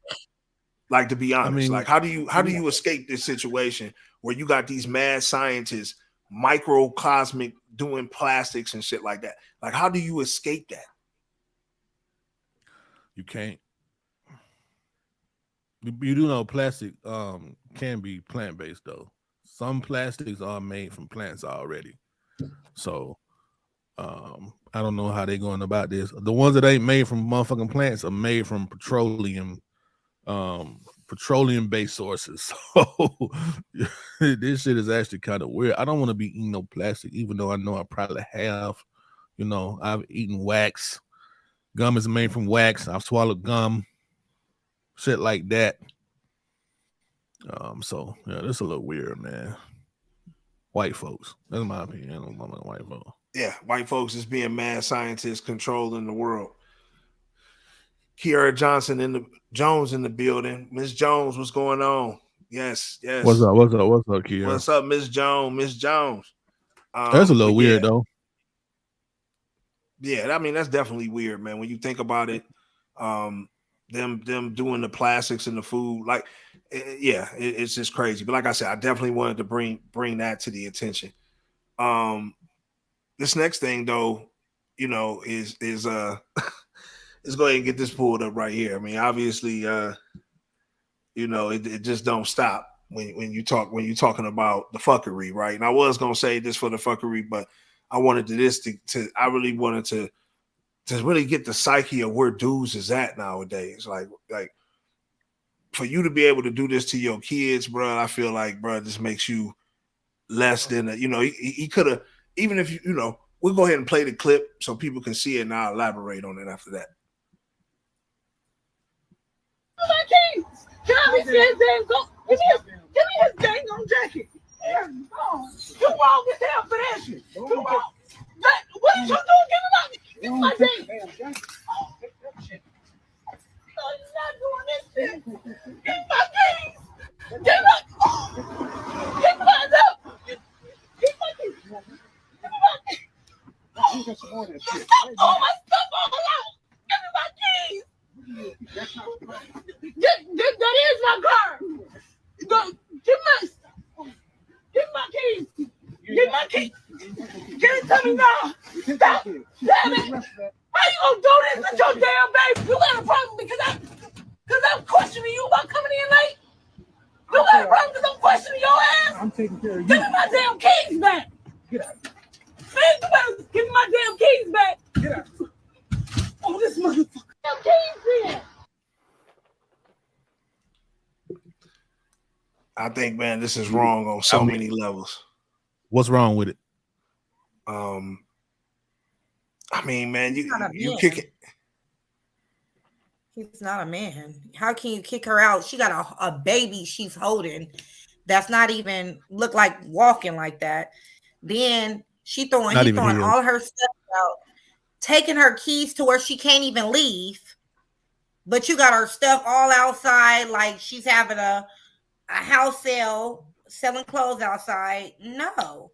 Like to be honest, like how do you escape this situation where you got these mad scientists, microcosmic doing plastics and shit like that? Like how do you escape that? You can't. You do know plastic can be plant-based though. Some plastics are made from plants already. So I don't know how they're going about this. The ones that ain't made from motherfucking plants are made from petroleum-based sources. So this shit is actually kind of weird. I don't want to be eating no plastic, even though I know I probably have. I've eaten wax. Gum is made from wax. I've swallowed gum, shit like that. So yeah, that's a little weird, man. White folks. That's my opinion. I don't know white folks. Yeah, white folks is being mad scientists controlling the world. Kiara Jones in the building. Miss Jones, what's going on? Yes. What's up, Kiara? What's up, Miss Jones? That's a little weird though. Yeah, I mean that's definitely weird, man. When you think about it, them doing the plastics in the food, like, it's just crazy. But like I said, I definitely wanted to bring that to the attention. This next thing though, is let's go ahead and get this pulled up right here. I mean, obviously, it just don't stop when you're talking about the fuckery, right? And I was gonna say this for the fuckery, but I wanted I really wanted to really get the psyche of where dudes is at nowadays. Like for you to be able to do this to your kids, bro, I feel like, bro, this makes you less than he could have, even if we'll go ahead and play the clip so people can see it and I'll elaborate on it after that. Can I be scared? Give me his dang on jacket. You wrong as hell for that shit. You wrong. What is you doing? Give me my thing. Oh, shit. No, you're not doing this shit. Give me my things. Give me my up. Give me my things. Give me my things. All my stuff all out. Give me my keys. That is my car. Give my stuff. Give my keys. Give my keys. Give it to me now. Stop. Damn it. How you gonna do this with your damn baby? You got a problem because I'm questioning you about coming in late? You got a problem because I'm questioning your ass? I'm taking care of you. Give me my damn keys back. Get out. Man, you better give me my damn your keys back. Get out. Oh, this motherfucker. Your keys in. I think, man, this is wrong on so many levels. What's wrong with it? I mean, man, you kick it. He's not a man. How can you kick her out? She got a baby she's holding that's not even look like walking like that. Then he throwing all her stuff out, taking her keys to where she can't even leave. But you got her stuff all outside, like she's having a house sale, selling clothes outside. No,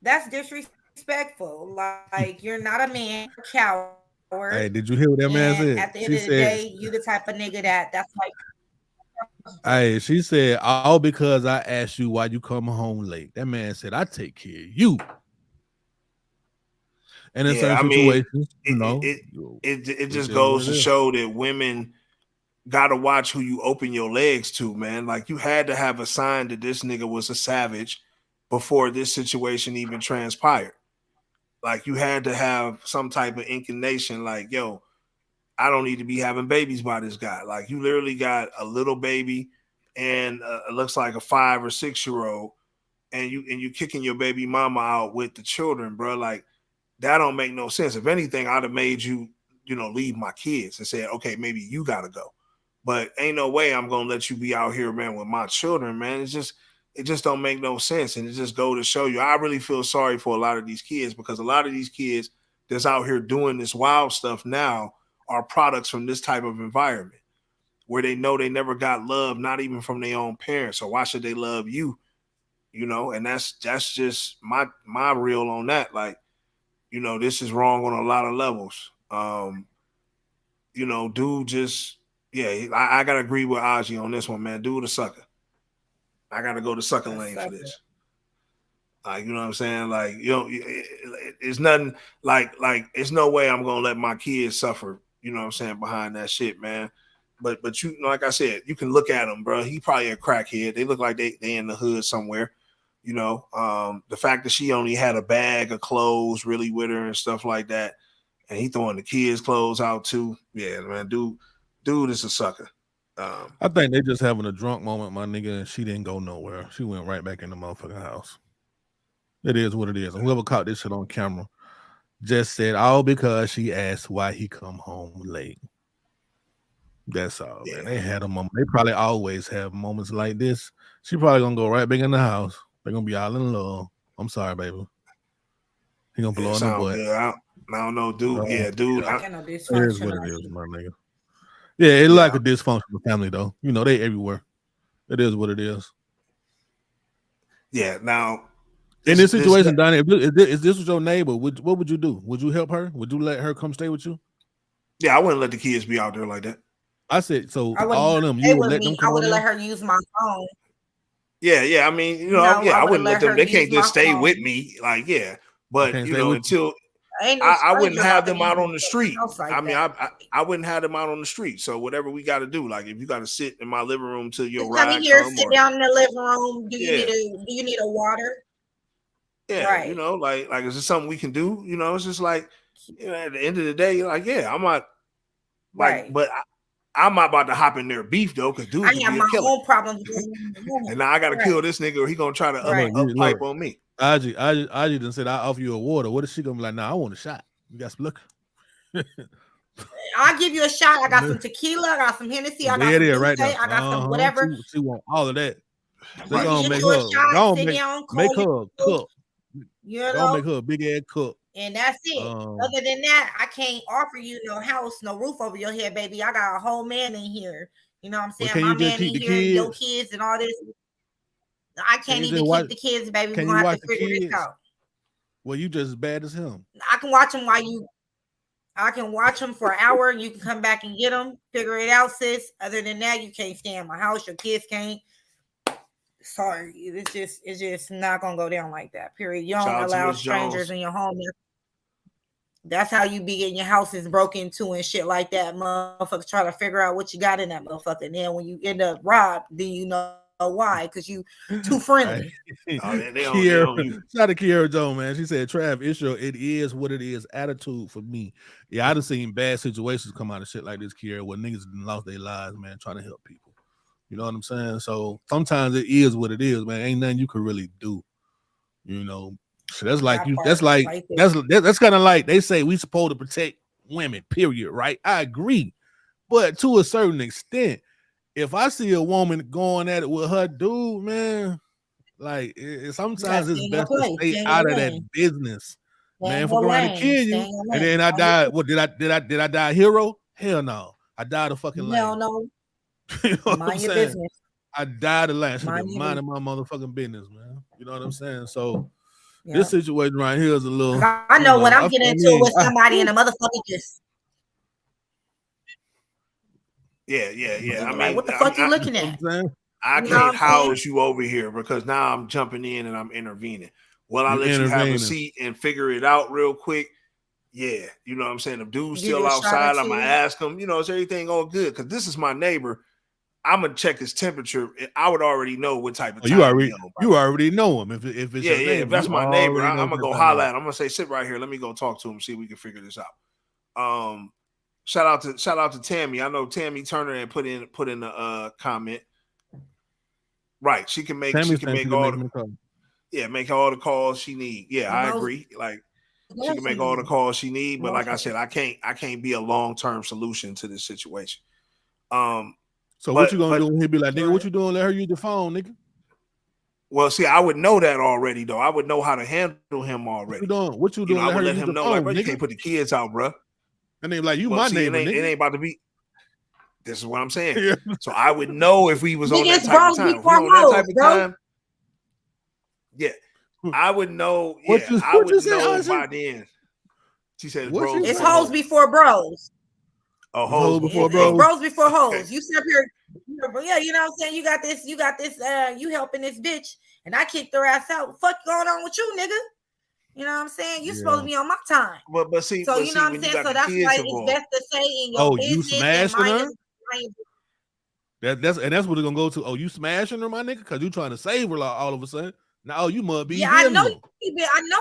that's disrespectful. Like you're not a man, you're a coward. Hey, did you hear what that man said? At the end of the day, you the type of nigga that's like. Hey, she said, all because I asked you why you come home late. That man said, I take care of you. And in certain situations, it just goes to show that women gotta watch who you open your legs to, man. Like you had to have a sign that this nigga was a savage before this situation even transpired. Like you had to have some type of inclination, like, yo, I don't need to be having babies by this guy. Like you literally got a little baby and it looks like a 5 or 6 year old, and you kicking your baby mama out with the children, bro. Like that don't make no sense. If anything, I'd have made you, leave my kids and said, okay, maybe you gotta go. But ain't no way I'm gonna let you be out here, man, with my children, man. It just don't make no sense. And it just go to show you, I really feel sorry for a lot of these kids, because a lot of these kids that's out here doing this wild stuff now are products from this type of environment where they know they never got love, not even from their own parents. So why should they love you? And that's just my reel on that. Like, this is wrong on a lot of levels. Dude just, I gotta agree with Aji on this one, man. Dude a sucker. I gotta go to sucker lane for this. Like, you know what I'm saying? Like, it's nothing like it's no way I'm gonna let my kids suffer, you know what I'm saying, behind that shit, man. But like I said, you can look at him, bro. He probably a crackhead. They look like they in the hood somewhere, The fact that she only had a bag of clothes really with her and stuff like that, and he throwing the kids' clothes out too. Yeah, man, dude is a sucker. I think they just having a drunk moment, my nigga, and she didn't go nowhere. She went right back in the motherfucking house. It is what it is. And whoever caught this shit on camera just said, all because she asked why he come home late. That's all, man. They had a moment. They probably always have moments like this. She probably gonna go right back in the house. They're gonna be all in love. I'm sorry, baby. He gonna blow in the butt. I don't know, dude. Dude. It is what it is, my nigga. Yeah, it's like a dysfunctional family, though. They everywhere. It is what it is. Yeah. Now, in this situation, Donnie, if this was your neighbor, what would you do? Would you help her? Would you let her come stay with you? Yeah, I wouldn't let the kids be out there like that. I said, so all of them, you would let them come. I would have let her use my phone. Yeah. I mean, I wouldn't let them. They can't just stay with me, like, But until I wouldn't have them out on the street. I wouldn't have them out on the street. So whatever we got to do, like if you got to sit in my living room till your ride come here, sit down in the living room. Do you need a water? Yeah, right. Like is this something we can do? It's just like, at the end of the day, you're like, I'm not like, right. But I'm not about to hop in their beef though, because dude, I have my own problems. And now I got to kill this nigga, or he gonna try to up pipe on me. Aji done said, I offer you a water. What is she gonna be like? Nah, I want a shot. You got some liquor. I'll give you a shot. I got some tequila. I got some Hennessy. I got some right I got some whatever. She want all of that. They're gonna make her cook. Don't make her a big ass cook. And that's it. Other than that, I can't offer you no house, no roof over your head, baby. I got a whole man in here. You know what I'm saying? My man in here, your kids and all this. I can't even keep the kids, baby. We're gonna have to figure this out. Well, you just as bad as him. I can watch him I can watch him for an hour. You can come back and get him. Figure it out, sis. Other than that, you can't stay in my house. Your kids can't. Sorry, it's just not gonna go down like that. Period. You don't allow strangers in your home. That's how you be getting your houses broken into and shit like that. Motherfuckers try to figure out what you got in that motherfucker. And then when you end up robbed, then you know why? Because you too friendly. They don't shout out to Kiara Jones, man. She said, Trav, it is what it is attitude for me. Yeah, I done seen bad situations come out of shit like this, Kiara, where niggas lost their lives, man, trying to help people. You know what I'm saying? So sometimes it is what it is, man. Ain't nothing you can really do. You know, so that's like that's kind of like they say we supposed to protect women, period, right? I agree. But to a certain extent, if I see a woman going at it with her dude, man, like sometimes it's best to stay out of that business, man. Fuck around and kill you, and then I died. What did I die a hero? Hell no, I died a fucking lame. No. You know Mind your business. I died a lame. Should be minding my motherfucking business, man. You know what I'm saying? So this situation right here is a little. I know when I'm getting into it with somebody and a motherfucker just. Yeah. I mean, what the fuck you looking at? I can't house you over here because now I'm jumping in and I'm intervening. Well, I let you have a seat and figure it out real quick. Yeah, you know what I'm saying? If dude's still outside, I'm gonna ask him, you know, is everything all good? Because this is my neighbor. I'm gonna check his temperature. I would already know what type of time you already know him. If it's if that's my neighbor, I'm gonna go holler at him. I'm gonna say, sit right here. Let me go talk to him. See if we can figure this out. Shout out to Tammy. I know Tammy Turner and put in the comment. Right, she can make all the calls she need. Yeah, I agree. Like she can make all the calls she need, but like I said, I can't be a long-term solution to this situation. So what you gonna do when he be like, nigga, what you doing? Let her use the phone, nigga. Well, see, I would know that already, though. I would know how to handle him already. What you doing? I would let him know, like, bro, you can't put the kids out, bro. And they like, my neighbor, it ain't about to be. This is what I'm saying. Yeah. So I would know if we was on that type of time. If we on that type of time, yeah, I would know. Yeah, I would know by then. She said, "Bros, it's hoes before bros." Oh, hoes before bros. Bros before hoes. Okay. You sit up here, yeah, you know what I'm saying? You got this, you helping this bitch, and I kicked her ass out. What the fuck going on with you, nigga? You know what I'm saying? You supposed to be on my time. But see, so you know what I'm saying? So that's why it's best to say in your business. You smashing her? That's what it's gonna go to. Oh, you smashing her, my nigga? Because you trying to save her all of a sudden. Now you must be. Yeah, I know.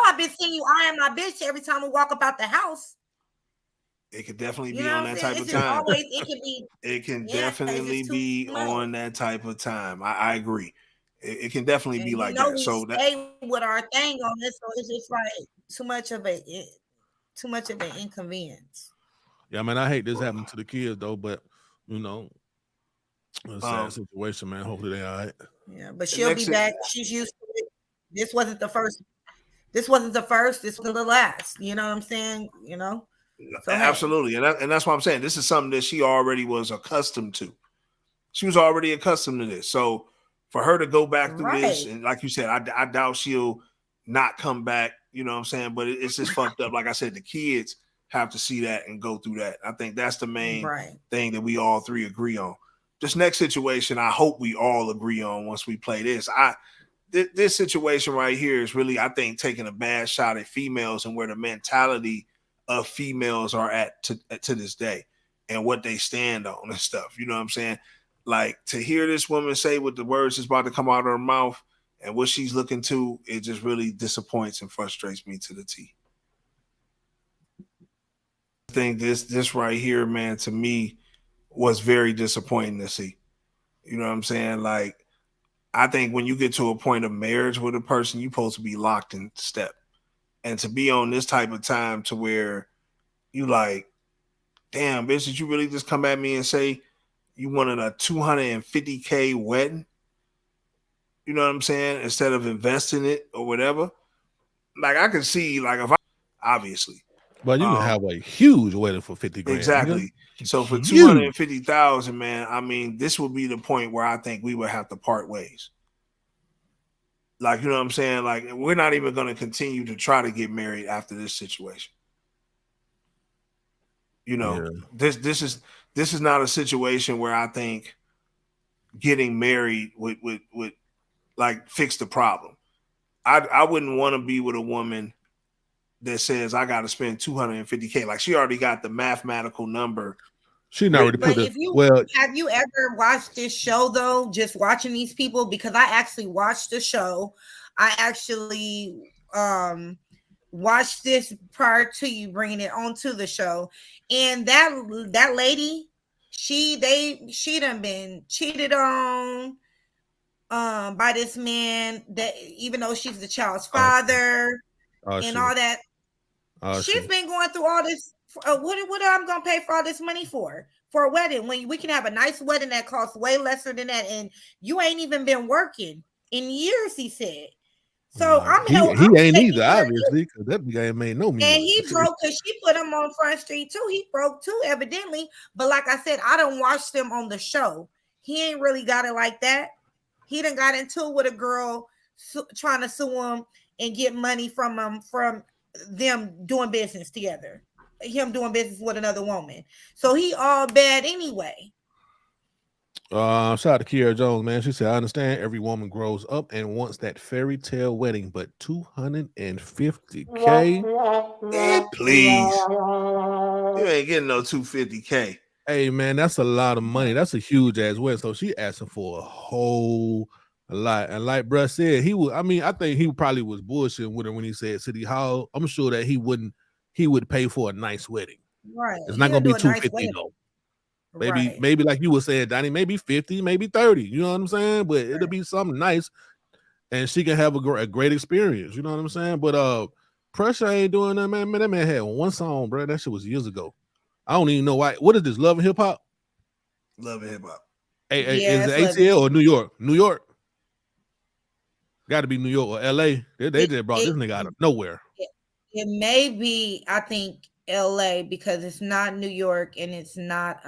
I've been seeing you eyeing my bitch every time we walk up out the house. It could definitely be on that type of time. It can definitely be on that type of time. I agree. It can definitely be like that. So that with our thing on this, so it's just like too much of an inconvenience. Yeah, man, I hate this happening to the kids though, but you know, it's a sad situation, man. Hopefully they all right. Yeah, but she'll be back. She's used to it. This wasn't the first. This wasn't the last. You know what I'm saying? You know. So, absolutely, and that's what I'm saying. This is something that she already was accustomed to. She was already accustomed to this. So for her to go back through this, and like you said, I doubt she'll not come back. You know what I'm saying? But it's just fucked up. Like I said, the kids have to see that and go through that. I think that's the main thing that we all three agree on. This next situation, I hope we all agree on once we play this. This situation right here is really, I think, taking a bad shot at females and where the mentality of females are at to this day and what they stand on and stuff. You know what I'm saying? Like to hear this woman say what the words is about to come out of her mouth and what she's looking to, it just really disappoints and frustrates me to the T. I think this right here, man, to me was very disappointing to see. You know what I'm saying? Like, I think when you get to a point of marriage with a person, you're supposed to be locked in step. And to be on this type of time to where you like, damn, bitch, did you really just come at me and say you wanted a $250K wedding? You know what I'm saying? Instead of investing it or whatever. Like I can see, like if I obviously. But you can have a huge wedding for 50 grand. Exactly. So for 250,000, man, I mean, this would be the point where I think we would have to part ways. Like, you know what I'm saying? Like, we're not even going to continue to try to get married after this situation. You know, this is not a situation where I think getting married would like fix the problem. I wouldn't want to be with a woman that says I got to spend $250K. Like she already got the mathematical number She not already But put if you well. have you ever watched this show though? Just watching these people, because I actually watched the show. I actually watched this prior to you bringing it onto the show, and that lady, she done been cheated on by this man, that even though she's the child's father and all that. She's been going through all this. What I'm gonna pay for all this money for a wedding when we can have a nice wedding that costs way lesser than that, and you ain't even been working in years, he said. So he ain't either, obviously, because that guy ain't made no music. And he broke because she put him on Front Street too. He broke too, evidently. But like I said, I don't watch them on the show. He ain't really got it like that. He done got into it with a girl trying to sue him and get money from him from them doing business together. Him doing business with another woman. So he all bad anyway. Shout out to Kiara Jones, man. She said, I understand every woman grows up and wants that fairy tale wedding, but $250K? Man, please. You ain't getting no $250K. Hey, man, that's a lot of money. That's a huge ass wedding. So she asking for a whole lot. And like bruh said, I think he probably was bullshitting with her when he said City Hall. I'm sure that he would pay for a nice wedding. Right. It's not gonna be $250 though. Maybe like you were saying, Donnie, maybe 50, maybe 30. You know what I'm saying? But it'll be something nice, and she can have a great experience. You know what I'm saying? But Pressure ain't doing that, man. That man had one song, bro. That shit was years ago. I don't even know why. What is this? Love and Hip Hop? Love and Hip Hop. Hey, is it ATL or New York? New York. Got to be New York or LA. They just brought this nigga out of nowhere. It may be, I think, LA, because it's not New York and it's not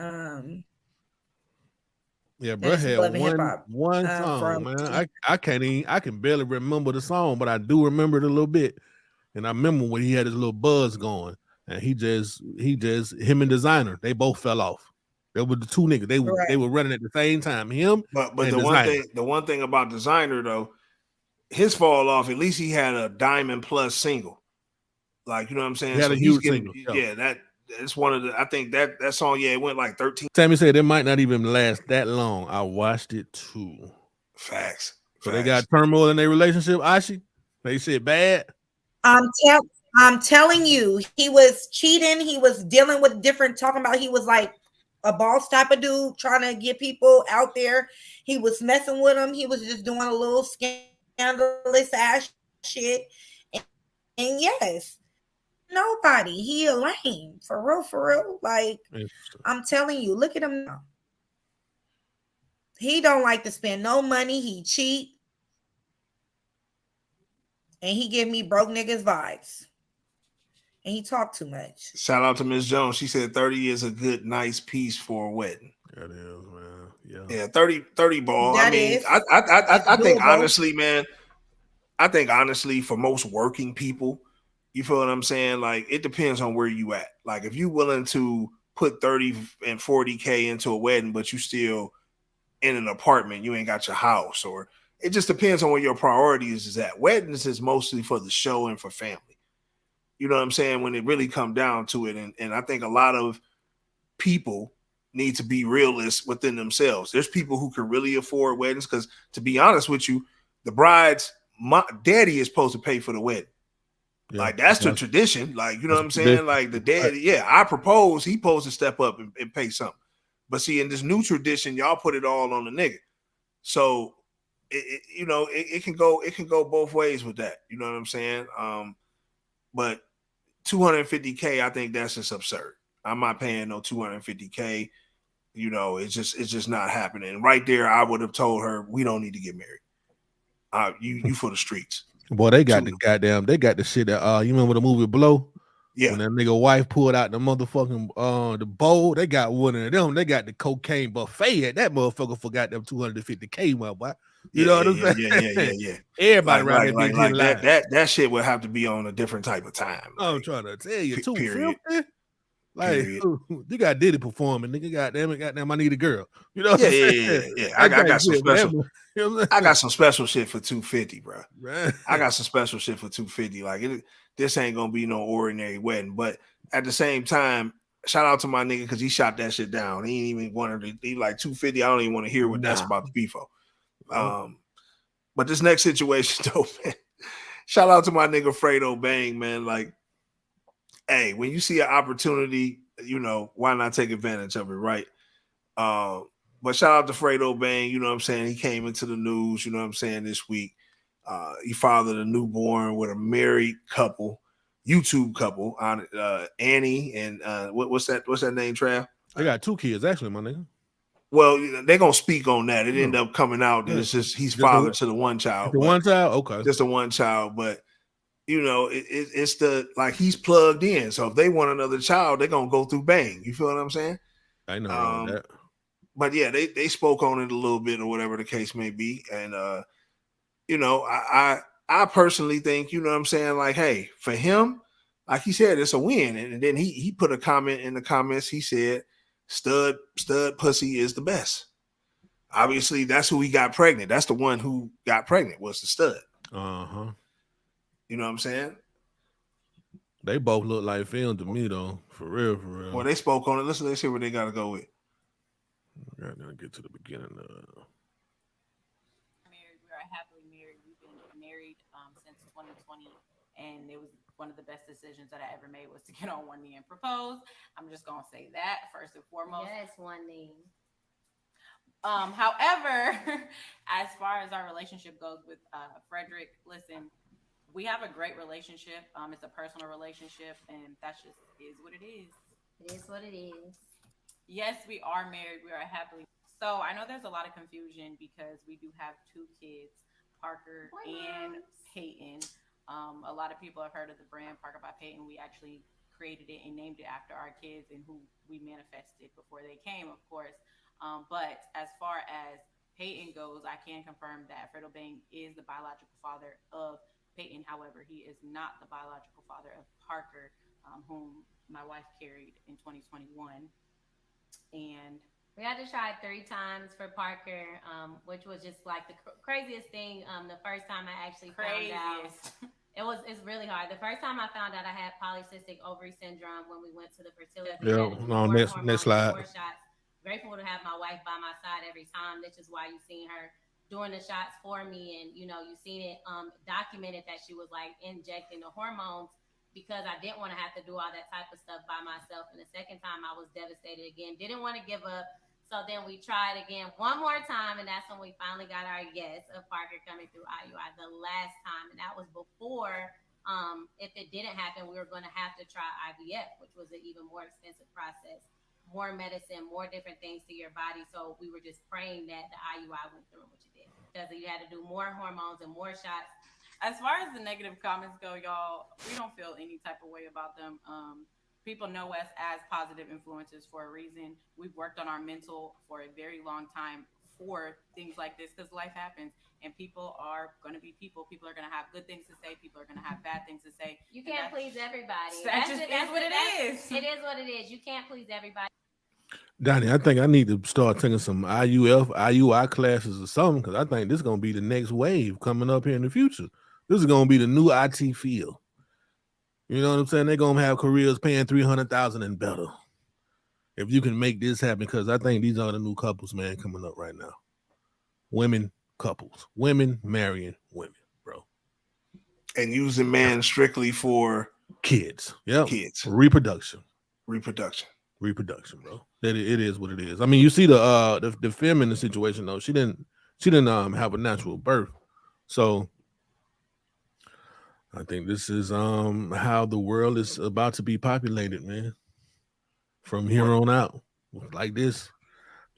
yeah, bro had one song, man. I can barely remember the song, but I do remember it a little bit. And I remember when he had his little buzz going, and him and Designer, they both fell off. They were the two niggas. They were running at the same time. But the one thing about Designer though, his fall off, at least he had a Diamond Plus single. Like, you know what I'm saying? He had a huge single. Yeah, that's one of the. I think that song, it went like 13. Tammy said it might not even last that long. I watched it too. Facts. So they got turmoil in their relationship. Ashi, they said bad. I'm telling you, he was cheating. He was dealing with talking about he was like a boss type of dude, trying to get people out there. He was messing with them. He was just doing a little scandalous ass shit. And yes, nobody. He a lame. For real. Like, I'm telling you, look at him now. He don't like to spend no money. He cheat. And he give me broke niggas vibes. And he talk too much. Shout out to Miss Jones. She said 30 is a good, nice piece for a wedding. That is, man. Yeah, 30 ball. That I mean, is. I think honestly, man, for most working people, you feel what I'm saying? Like, it depends on where you at. Like, if you willing to put 30 and 40K into a wedding, but you still in an apartment, you ain't got your house, or it just depends on where your priorities is at. Weddings is mostly for the show and for family. You know what I'm saying? When it really come down to it. And I think a lot of people need to be realists within themselves. There's people who can really afford weddings, because to be honest with you, the bride's daddy is supposed to pay for the wedding. Yeah, like, that's the tradition. Like, you know what I'm saying? Like, the daddy, I propose, he supposed to step up and pay something. But see, in this new tradition, y'all put it all on the nigga. So it can go both ways with that. You know what I'm saying? But $250K, I think that's just absurd. I'm not paying no $250K. You know, it's just not happening. Right there, I would have told her, we don't need to get married. You for the streets. Boy, they got the shit that you remember the movie Blow? Yeah. When that nigga wife pulled out the motherfucking the bowl, they got one of them. They got the cocaine buffet at that motherfucker forgot them $250K, my boy. You know what I'm saying? Yeah. Everybody around there like that shit would have to be on a different type of time. I'm trying to tell you, $250. Like, you got Diddy performing, nigga. Goddamn, I need a girl. You know what I'm saying? Yeah. I got some special. I got some special shit for $250, bro. Right. I got some special shit for $250. Like, this ain't gonna be no ordinary wedding. But at the same time, shout out to my nigga because he shot that shit down. He ain't even wanted to. He like 250. I don't even want to hear what that's about to be for. But this next situation, though, man. Shout out to my nigga Fredo Bang, man. Like, hey, when you see an opportunity, you know, why not take advantage of it, right? But shout out to Fredo Bang, you know what I'm saying? He came into the news, you know what I'm saying, this week. He fathered a newborn with a married couple, YouTube couple, on Annie and what's that name, Trav? They got 2 kids, actually, my nigga. Well, they're gonna speak on that. It ended up coming out that it's just he's father to the one child. The one child, okay, just the one child. But you know, it's the like he's plugged in. So if they want another child, they're gonna go through Bang. You feel what I'm saying? I know that. But yeah, they spoke on it a little bit or whatever the case may be, and you know, I personally think, you know what I'm saying, like, hey, for him, like he said, it's a win. And then he put a comment in the comments. He said, stud pussy is the best. Obviously, that's who he got pregnant. That's the one who got pregnant was the stud. You know what I'm saying? They both look like film to me, though. For real, for real. Well, they spoke on it. Let's see what they got to go with. Right now, get to the beginning. Married, we are happily married. We've been married since 2020, and it was one of the best decisions that I ever made was to get on one knee and propose. I'm just gonna say that first and foremost. Yes, one knee. However, as far as our relationship goes with Frederick, listen, we have a great relationship. It's a personal relationship, and that's just is what it is. It is what it is. Yes, we are married. We are happily. So I know there's a lot of confusion because we do have 2 kids, Parker and Peyton. A lot of people have heard of the brand Parker by Peyton. We actually created it and named it after our kids and who we manifested before they came, of course. But as far as Peyton goes, I can confirm that Fredo Bang is the biological father of Peyton. However, he is not the biological father of Parker, whom my wife carried in 2021. And we had to try 3 times for Parker, which was just like the craziest thing. The first time I actually found out, it's really hard. The first time I found out I had polycystic ovary syndrome when we went to the fertility. Next slide. Grateful to have my wife by my side every time. This is why you've seen her doing the shots for me, and you know you've seen it documented that she was like injecting the hormones. Because I didn't want to have to do all that type of stuff by myself. And the second time I was devastated again, didn't want to give up. So then we tried again one more time. And that's when we finally got our yes of Parker coming through IUI the last time. And that was before, if it didn't happen, we were going to have to try IVF, which was an even more expensive process, more medicine, more different things to your body. So we were just praying that the IUI went through, which it did. Because you had to do more hormones and more shots. As far as the negative comments go, y'all, we don't feel any type of way about them. People know us as positive influencers for a reason. We've worked on our mental for a very long time for things like this because life happens and people are going to be people. People are going to have good things to say. People are going to have bad things to say. You can't please everybody. That's what it is. It is what it is. You can't please everybody. Donnie, I think I need to start taking some IUI classes or something because I think this is going to be the next wave coming up here in the future. This is going to be the new IT field. You know what I'm saying? They're going to have careers paying $300,000 and better. If you can make this happen, because I think these are the new couples, man, coming up right now. Women couples. Women marrying women, bro. And using men strictly for kids. Yeah. Kids. Reproduction, bro. It is what it is. I mean, you see the feminine situation, though. She didn't have a natural birth. So I think this is how the world is about to be populated, man. From here on out, like this,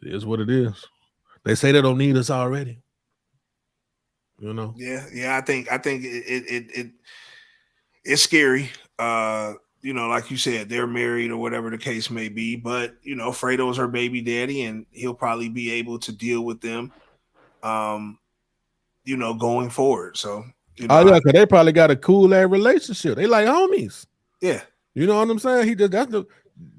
it is what it is. They say they don't need us already. You know? Yeah. I think it's scary. You know, like you said, they're married or whatever the case may be. But you know, Fredo's her baby daddy, and he'll probably be able to deal with them. You know, going forward. So. You know, because they probably got a cool ass relationship. They like homies. Yeah. You know what I'm saying?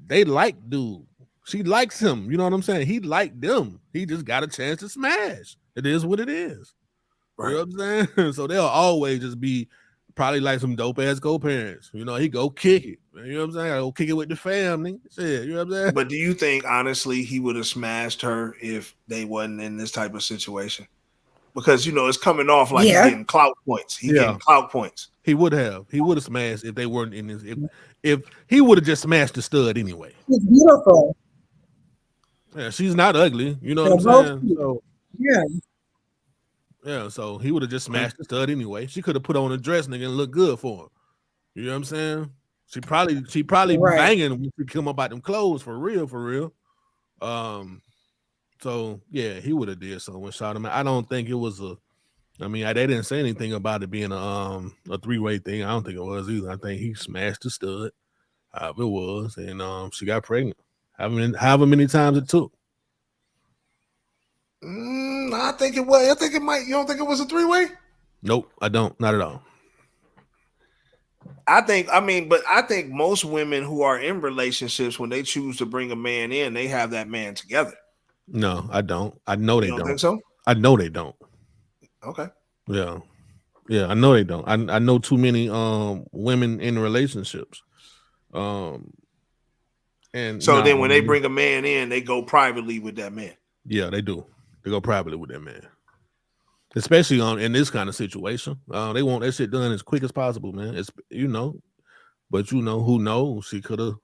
They like dude. She likes him. You know what I'm saying? He liked them. He just got a chance to smash. It is what it is. Right. You know what I'm saying? So they'll always just be probably like some dope ass co-parents. You know, he go kick it. You know what I'm saying? Go kick it with the family. Shit, you know what I'm saying? But do you think honestly he would have smashed her if they wasn't in this type of situation? Because you know it's coming off like he's getting clout points. He's getting clout points. He would have smashed if they weren't in this. If he would have just smashed the stud anyway. It's beautiful. Yeah, she's not ugly. You know what I'm saying? So yeah, so he would have just smashed the stud anyway. She could have put on a dress, nigga, and look good for him. You know what I'm saying? She probably banging when she come about them clothes for real. So yeah, he would have did something with shot him. I don't think it was they didn't say anything about it being a three-way thing. I don't think it was either. I think he smashed the stud, however it was, and she got pregnant. However many times it took. I think it was. I think it might. You don't think it was a three-way? Nope, I don't. Not at all. I think most women who are in relationships, when they choose to bring a man in, they have that man together. No, I don't. I know they don't. Think so? I know they don't. Okay. Yeah, I know they don't. I know too many women in relationships. And so then when they bring a man in, they go privately with that man. Yeah, they do. They go privately with that man. Especially in this kind of situation. They want that shit done as quick as possible, man. It's but who knows? She could have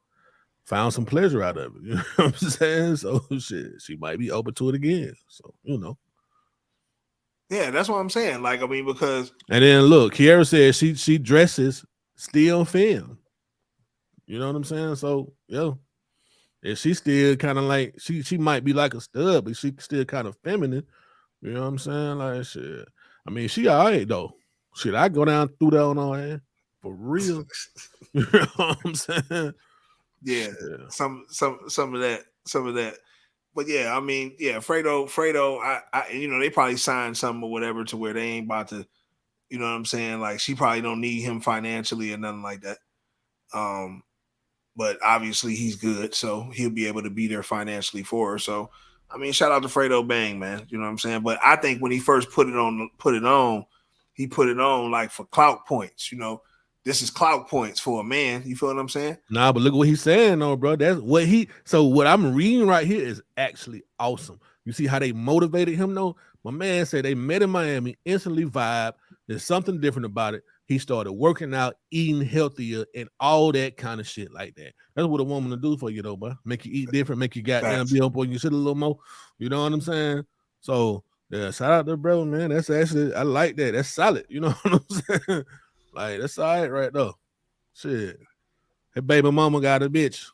found some pleasure out of it. You know what I'm saying? So shit, she might be open to it again. So Yeah, that's what I'm saying. Because and then look, Kiara said she dresses still film. You know what I'm saying? So if she still kind of like she might be like a stud, but she still kind of feminine. You know what I'm saying? Like shit. I mean, she all right though. Shit, I go down through that on her for real. You know what I'm saying? Yeah, some of that. But yeah, I mean, yeah, Fredo, I they probably signed something or whatever to where they ain't about to, you know what I'm saying? Like she probably don't need him financially or nothing like that. But obviously he's good, so he'll be able to be there financially for her. So I mean, shout out to Fredo Bang, man. You know what I'm saying? But I think when he first put it on, he put it on like for clout points. You know, this is clout points for a man. You feel what I'm saying? Nah, but look what he's saying, though, bro. That's what what I'm reading right here is actually awesome. You see how they motivated him, though? My man said they met in Miami, instantly vibe. There's something different about it. He started working out, eating healthier, and all that kind of shit like that. That's what a woman will do for you, though, bro. Make you eat different, make you goddamn be up on your shit a little more. You know what I'm saying? So, yeah, shout out to bro, man. That's actually, I like that. That's solid. You know what I'm saying? Like, that's all right right there. Shit. Her baby mama got a bitch.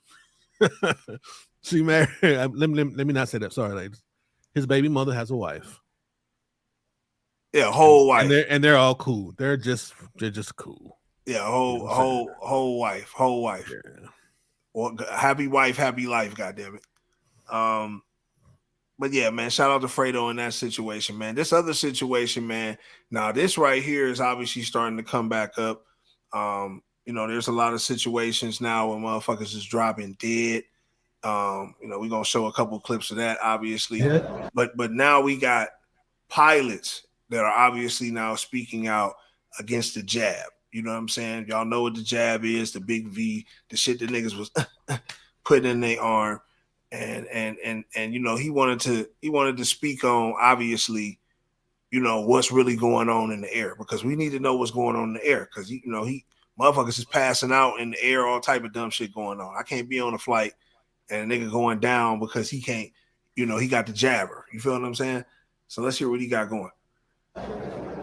She married. Let me not say that. Sorry, ladies. His baby mother has a wife. Yeah, whole wife. And they're all cool. They're just cool. Yeah, whole wife. Yeah. Well, happy wife, happy life, goddammit. But yeah, man, shout out to Fredo in that situation, man. This other situation, man. Now, this right here is obviously starting to come back up. There's a lot of situations now where motherfuckers is dropping dead. We're gonna show a couple clips of that, obviously. Yeah. But now we got pilots that are obviously now speaking out against the jab. You know what I'm saying? Y'all know what the jab is, the big V, the shit that niggas was putting in their arm. And he wanted to speak on, obviously, what's really going on in the air, because we need to know what's going on in the air, because motherfuckers is passing out in the air, all type of dumb shit going on. I can't be on a flight and a nigga going down because he can't, he got the jabber. You feel what I'm saying? So let's hear what he got going.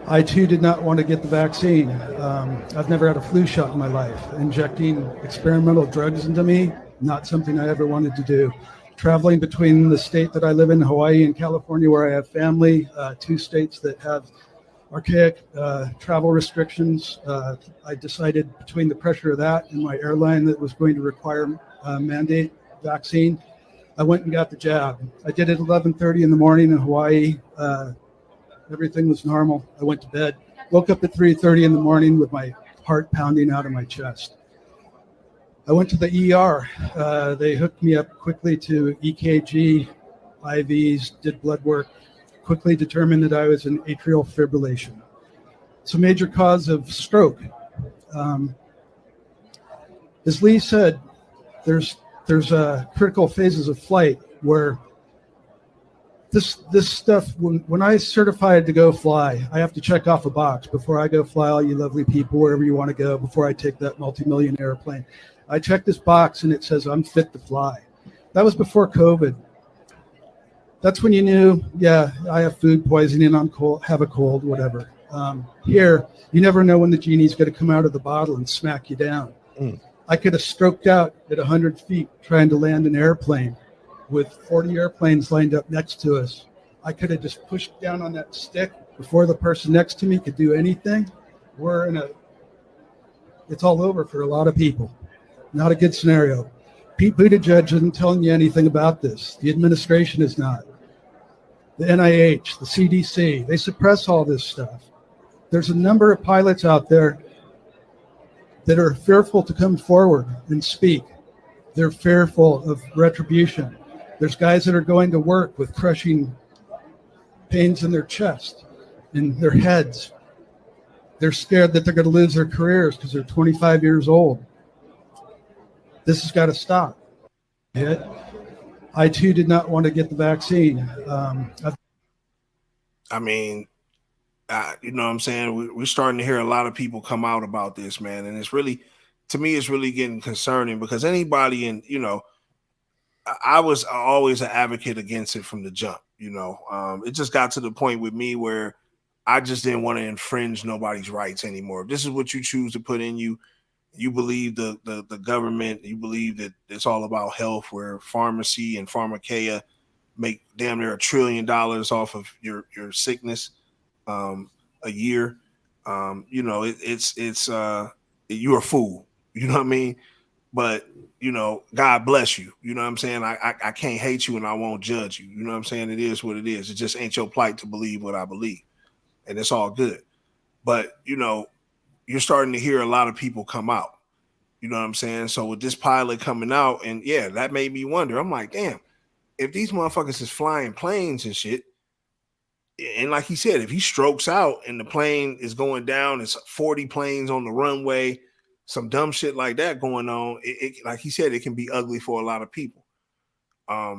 I too did not want to get the vaccine. I've never had a flu shot in my life. Injecting experimental drugs into me, not something I ever wanted to do. Traveling between the state that I live in, Hawaii, and California, where I have family, two states that have archaic travel restrictions. I decided between the pressure of that and my airline that was going to require mandate vaccine, I went and got the jab. I did it at 11:30 in the morning in Hawaii. Everything was normal. I went to bed, woke up at 3:30 in the morning with my heart pounding out of my chest. I went to the ER. They hooked me up quickly to EKG, IVs, did blood work, quickly determined that I was in atrial fibrillation. It's a major cause of stroke. As Lee said, there's critical phases of flight where this stuff, when I certified to go fly, I have to check off a box before I go fly all you lovely people wherever you want to go, before I take that multi-million airplane. I check this box and it says I'm fit to fly. That was before COVID. That's when you knew, yeah, I have food poisoning, I'm cold, have a cold, whatever. Here, you never know when the genie's going to come out of the bottle and smack you down. I could have stroked out at 100 feet trying to land an airplane with 40 airplanes lined up next to us. I could have just pushed down on that stick before the person next to me could do anything. It's all over for a lot of people. Not a good scenario. Pete Buttigieg isn't telling you anything about this. The administration is not. The NIH, the CDC, they suppress all this stuff. There's a number of pilots out there that are fearful to come forward and speak. They're fearful of retribution. There's guys that are going to work with crushing pains in their chest, in their heads. They're scared that they're going to lose their careers because they're 25 years old. This has got to stop. I too did not want to get the vaccine. I mean, you know what I'm saying? We're starting to hear a lot of people come out about this, man. And it's really, to me, it's really getting concerning because anybody I was always an advocate against it from the jump. It just got to the point with me where I just didn't want to infringe nobody's rights anymore. If this is what you choose to put in you, you believe the government, you believe that it's all about health, where pharmacy and pharmakeia make damn near $1 trillion off of your sickness a year. It's you're a fool. You know what I mean? But God bless you. You know what I'm saying? I can't hate you and I won't judge you. You know what I'm saying? It is what it is. It just ain't your plight to believe what I believe. And it's all good. But you're starting to hear a lot of people come out. You know what I'm saying? So with this pilot coming out, and yeah, that made me wonder. I'm like, damn, if these motherfuckers is flying planes and shit, and like he said, if he strokes out and the plane is going down, it's 40 planes on the runway, some dumb shit like that going on, it like he said, it can be ugly for a lot of people. I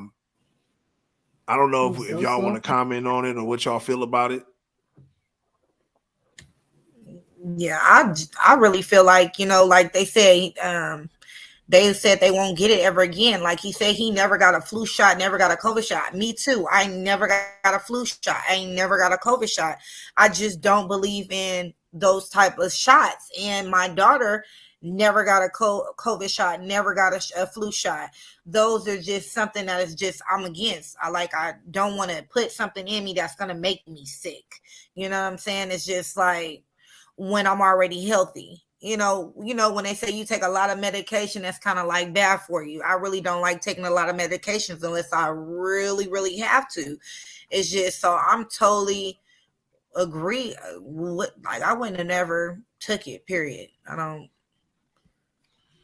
don't know if y'all want to comment on it or what y'all feel about it. Yeah, I really feel like, like they say, they said they won't get it ever again. Like he said, he never got a flu shot, never got a COVID shot. Me too. I never got a flu shot. I ain't never got a COVID shot. I just don't believe in those type of shots. And my daughter never got a COVID shot, never got a flu shot. Those are just something that is just, I'm against. I don't want to put something in me that's going to make me sick. You know what I'm saying? It's just like, when I'm already healthy, when they say you take a lot of medication, that's kind of like bad for you. I really don't like taking a lot of medications unless I really, really have to. It's just, so I'm totally agree. I wouldn't have never took it, period.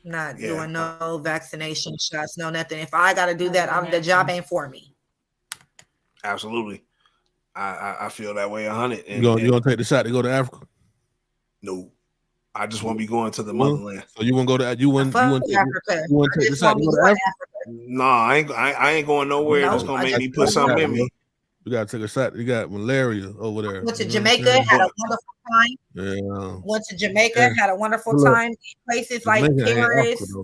Doing no vaccination shots, no nothing. If I got to do that, the job ain't for me. Absolutely. I feel that way 100. You gonna take the shot to go to Africa? No, I just want to be going to the motherland. So you want to go to you want take the shot to go to Africa? No, I ain't going nowhere that's gonna make me put something in me. You gotta take a shot. You got malaria over there. Went to Jamaica, had a wonderful time. Yeah. Went to Jamaica, had a wonderful time. Places like Paris.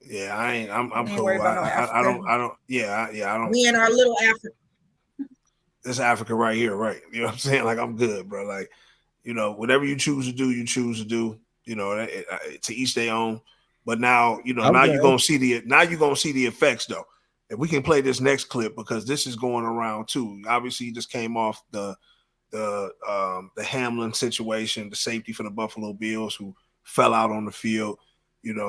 Yeah, I'm cool. I don't. Yeah, I don't. Me and our little Africa. This Africa right here, right? You know what I'm saying? Like, I'm good, bro. Like, whatever you choose to do, you choose to do. To each their own. But now, now you're gonna see the effects though. If we can play this next clip, because this is going around too. Obviously, you just came off the Hamlin situation, the safety for the Buffalo Bills who fell out on the field.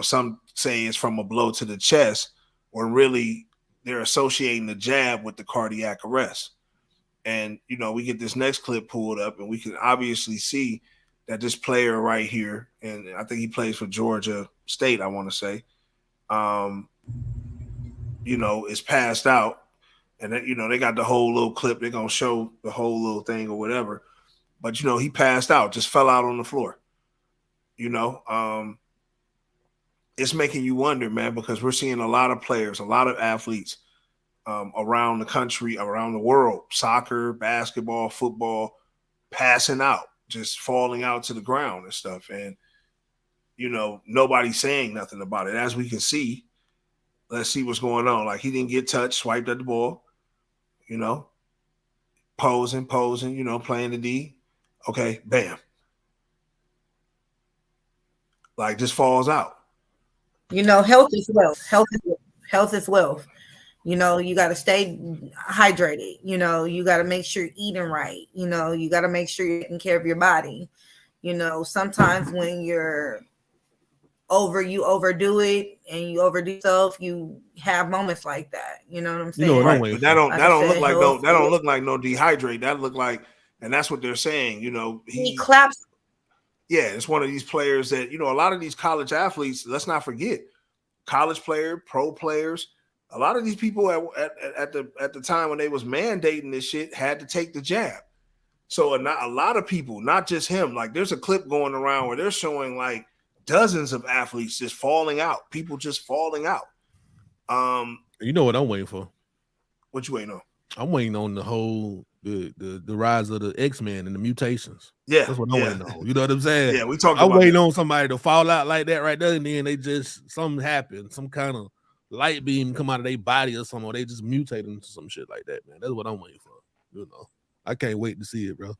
Some say it's from a blow to the chest, when really they're associating the jab with the cardiac arrest. And, we get this next clip pulled up and we can obviously see that this player right here, and I think he plays for Georgia State, I want to say, is passed out. And, they got the whole little clip. They're going to show the whole little thing or whatever. but you know, he passed out, just fell out on the floor. You know, it's making you wonder, man, because we're seeing a lot of players, a lot of athletes around the country, around the world, soccer, basketball, football, passing out, just falling out to the ground and stuff. And, you know, nobody's saying nothing about it. As we can see, let's see what's going on. Like, he didn't get touched, swiped at the ball, you know, posing, you know, playing the D. Okay, bam. Like, just falls out. You know, health is wealth. Health is wealth. You know, you got to stay hydrated. You know, you got to make sure you're eating right. You know, you got to make sure you're taking care of your body. You know, sometimes when you overdo it and you overdo yourself, you have moments like that. You know what I'm saying? You know what I'm Right, but that don't look like no health. dehydrate. That look like, and that's what they're saying. You know, He claps. Yeah, it's one of these players that, you know, a lot of these college athletes, let's not forget, college player, pro players, a lot of these people at the time when they was mandating this shit had to take the jab. So not a lot of people, not just him, like there's a clip going around where they're showing like dozens of athletes just falling out, people just falling out. You know what I'm waiting for? What you waiting on? I'm waiting on the whole the rise of the X-Men and the mutations. Yeah, that's what I'm waiting on. You know what I'm saying? Yeah, we talked I'm about waiting that. on somebody to fall out like that right there, and then they just something happen, some kind of light beam come out of their body or something, or they just mutate into some shit like that, man. That's what I'm waiting for. You know, I can't wait to see it, bro.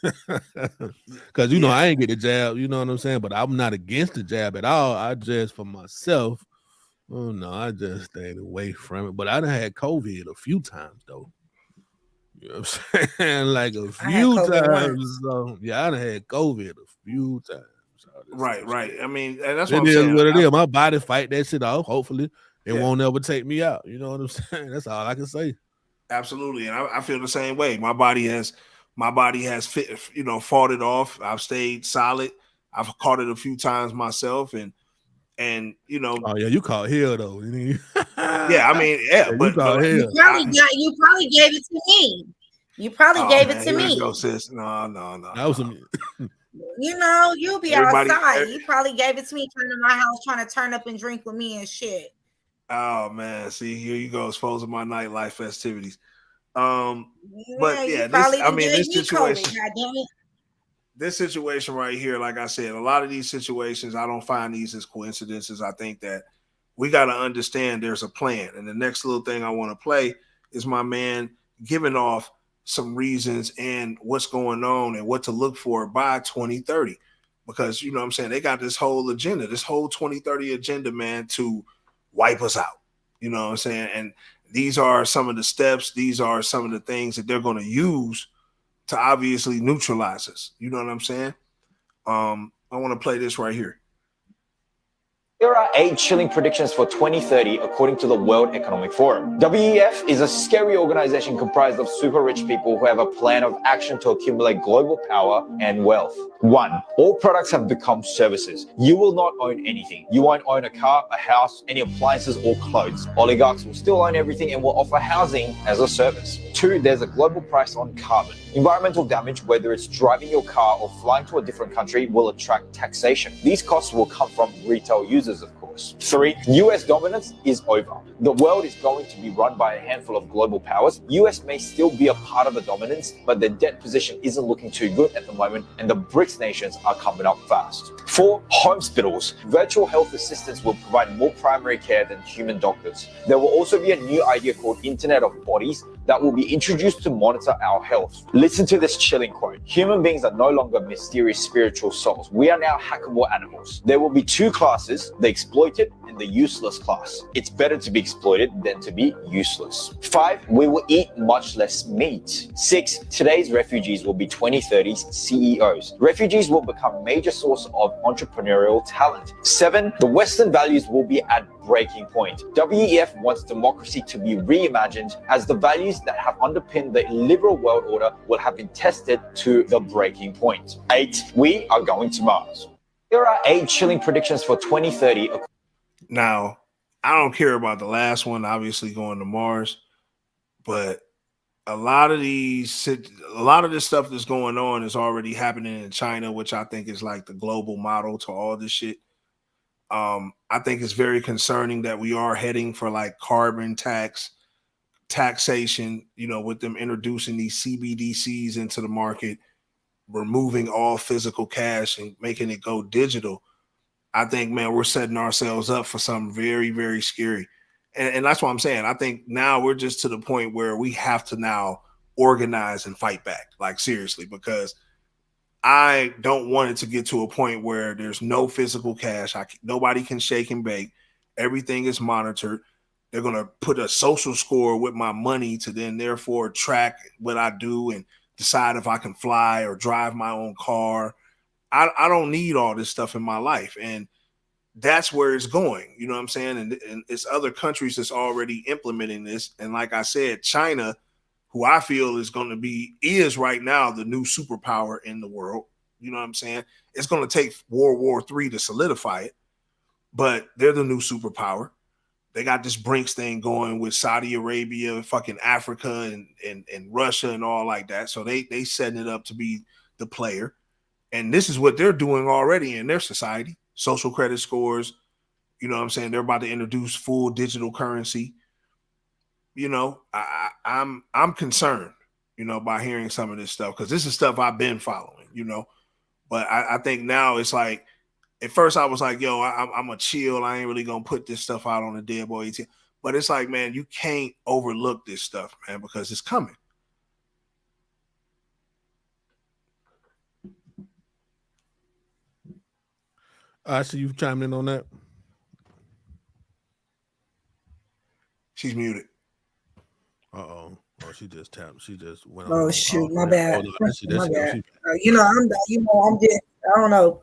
Because you know I ain't get the jab, you know what I'm saying? But I'm not against the jab at all. I just for myself. Oh no, I just stayed away from it. But I done had COVID a few times though. You know what I'm saying? Like a few times. So, yeah, I done had COVID a few times. Right. I mean, and that's It what I'm is saying. what it is. My body fight that shit off. Hopefully, it won't ever take me out. You know what I'm saying? That's all I can say. Absolutely, and I feel the same way. My body has fought it off. I've stayed solid. I've caught it a few times myself, and you know. Oh yeah, you caught hell though. Yeah, I mean, but you probably gave it to me. You probably gave it to me. No, sis. No. That was some. You know, you'll be Everybody- outside. You probably gave it to me, turn to my house, trying to turn up and drink with me and shit. Oh man, see, here you go, exposing my nightlife festivities. But yeah, this situation right here, like I said, a lot of these situations, I don't find these as coincidences. I think that we got to understand there's a plan. And the next little thing I want to play is my man giving off some reasons and what's going on and what to look for by 2030. Because, you know what I'm saying, they got this whole agenda, this whole 2030 agenda, man, to wipe us out. You know what I'm saying? And these are some of the steps. These are some of the things that they're going to use to obviously neutralize us. You know what I'm saying? I want to play this right here. Here are 8 chilling predictions for 2030 according to the World Economic Forum. WEF is a scary organization comprised of super rich people who have a plan of action to accumulate global power and wealth. 1. All products have become services. You will not own anything. You won't own a car, a house, any appliances or clothes. Oligarchs will still own everything and will offer housing as a service. 2. There's a global price on carbon. Environmental damage, whether it's driving your car or flying to a different country, will attract taxation. These costs will come from retail users, of course. 3. US dominance is over. The world is going to be run by a handful of global powers. US may still be a part of the dominance, but their debt position isn't looking too good at the moment, and the BRICS nations are coming up fast. 4. Hospitals. Virtual health assistants will provide more primary care than human doctors. There will also be a new idea called Internet of Bodies that will be introduced to monitor our health. Listen to this chilling quote. Human beings are no longer mysterious spiritual souls. We are now hackable animals. There will be 2 classes, the exploited and the useless class. It's better to be exploited than to be useless. 5. We will eat much less meat. 6. Today's refugees will be 2030's CEOs. Refugees will become a major source of entrepreneurial talent. 7. The Western values will be at breaking point. WEF wants democracy to be reimagined as the values that have underpinned the liberal world order will have been tested to the breaking point. 8. We are going to Mars. Here are 8 chilling predictions for 2030. Now, I don't care about the last one, obviously going to Mars, but a lot of this stuff that's going on is already happening in China, which I think is like the global model to all this shit. I think it's very concerning that we are heading for like carbon taxation, with them introducing these CBDCs into the market, removing all physical cash and making it go digital. I think, man, we're setting ourselves up for something very, very scary. And that's what I'm saying. I think now we're just to the point where we have to now organize and fight back, like seriously, because I don't want it to get to a point where there's no physical cash. Nobody can shake and bake. Everything is monitored. They're going to put a social score with my money to then therefore track what I do and decide if I can fly or drive my own car. I don't need all this stuff in my life. And that's where it's going. You know what I'm saying? And it's other countries that's already implementing this. And like I said, China, who I feel is right now the new superpower in the world. You know what I'm saying? It's going to take World War III to solidify it, but they're the new superpower. They got this Brinks thing going with Saudi Arabia, fucking Africa and Russia and all like that. So they setting it up to be the player. And this is what they're doing already in their society. Social credit scores. You know what I'm saying? They're about to introduce full digital currency. I'm concerned, by hearing some of this stuff, because this is stuff I've been following, but I think now it's like, at first I was like, yo, I'm a chill. I ain't really going to put this stuff out on the DeadBolt ATL. But it's like, man, you can't overlook this stuff, man, because it's coming. I see you chiming in on that. She's muted. Oh, she just tapped. She just went. Oh shoot, my bad. My bad. I'm just, I don't know,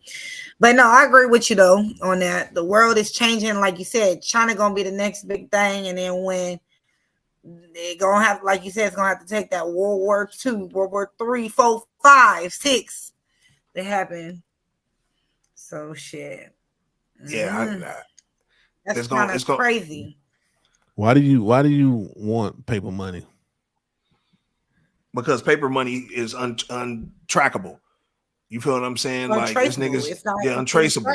but no, I agree with you though on that. The world is changing, like you said. China gonna be the next big thing, and then when they're gonna have, like you said, it's gonna have to take that World War II, World War III, 4, 5, 6 to happen. So shit. Yeah, that's kind of crazy. Why do you want paper money? Because paper money is untrackable. You feel what I'm saying? Like this niggas, they're untraceable.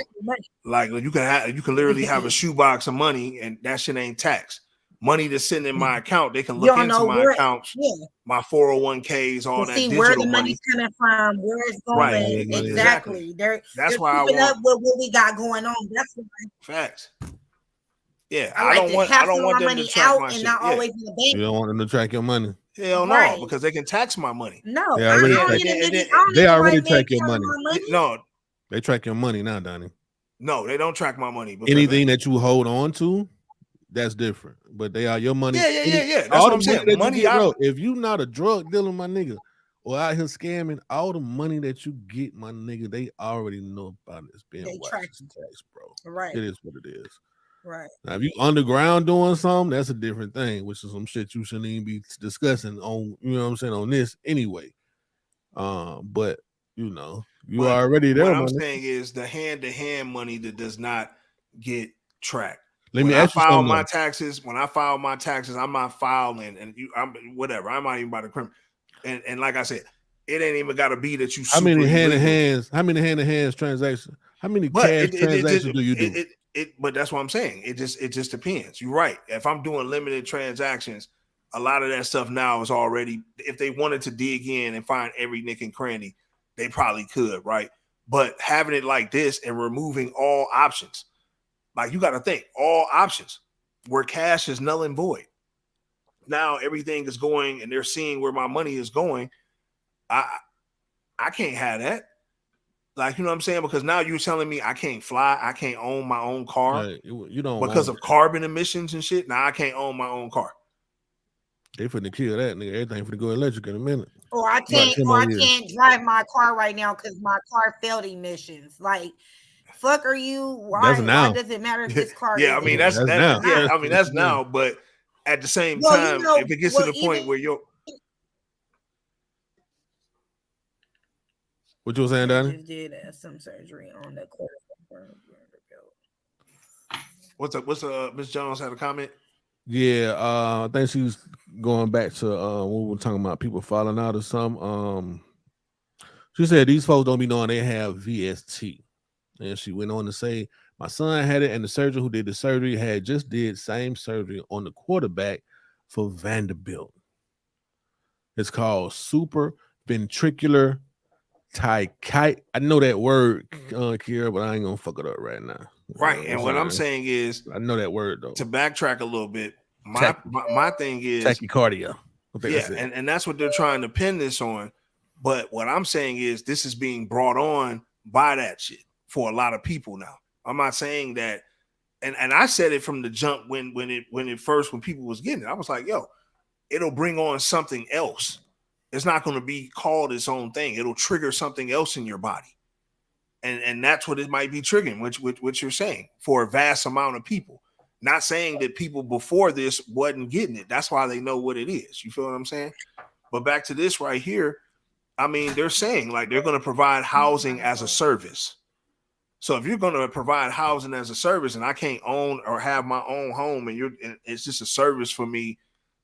Like you can literally have a shoebox of money and that shit ain't taxed. Money that's sitting in my account, they can look into my accounts, my 401ks, all that digital where the money. money's coming from, where it's going. Right. Exactly. That's why I want up with what we got going on. That's why. Facts. Yeah, I don't want them to track my and shit. not always in the bank. You don't want them to track your money. Hell no, because they can tax my money. No, they already track your money. No, they track your money now, Donnie. No, they don't track my money. Anything that you hold on to, that's different. But they are your money. Yeah. That's what I'm saying. Money, if you not a drug dealer, my nigga, or out here scamming, all the money that you get, my nigga, they already know about it. It's being watched and taxed, bro. Right. It is what it is. Right. Now, if you underground doing something, that's a different thing, which is some shit you shouldn't even be discussing on, you know what I'm saying, on this anyway. But you already there. What I'm saying is the hand-to-hand money that does not get tracked. When I file my taxes, I'm not filing, and I'm whatever. I'm not even by the criminal. And like I said, it ain't even got to be that you. How many hand-to-hands? How many hand-to-hands transactions? How many cash transactions do you do? But that's what I'm saying. It just depends. You're right. If I'm doing limited transactions, a lot of that stuff now is already. If they wanted to dig in and find every nick and cranny, they probably could, right? But having it like this and removing all options, like you got to think all options where cash is null and void. Now everything is going, and they're seeing where my money is going. I can't have that. Like, you know what I'm saying? Because now you're telling me I can't fly, I can't own my own car. You don't because of carbon emissions and shit. Now I can't own my own car. They finna kill that nigga. Everything finna go electric in a minute. Or I can't drive my car right now because my car failed emissions. Like, fuck are you? Why does it matter if this car? Yeah, I mean that's now. Yeah, I mean that's now. But at the same time, if it gets to the point where you're. What you were saying, Danny? Just did some surgery on the quarter. What's up? Miss Jones had a comment? Yeah, I think she was going back to what we were talking about, people falling out or something. She said these folks don't be knowing they have VST. And she went on to say, my son had it, and the surgeon who did the surgery had just did same surgery on the quarterback for Vanderbilt. It's called supraventricular tachycardia. I know that word, Kira, but I ain't gonna fuck it up right now. Right. And what I'm saying is, I know that word though. To backtrack a little bit, my thing is tachycardia. Yeah, and that's what they're trying to pin this on. But what I'm saying is this is being brought on by that shit for a lot of people now. I'm not saying that, and I said it from the jump when people was getting it. I was like, yo, it'll bring on something else. It's not going to be called its own thing. It'll trigger something else in your body. And that's what it might be triggering, which you're saying, for a vast amount of people. Not saying that people before this wasn't getting it. That's why they know what it is. You feel what I'm saying? But back to this right here, I mean, they're saying like they're going to provide housing as a service. So if you're going to provide housing as a service and I can't own or have my own home and it's just a service for me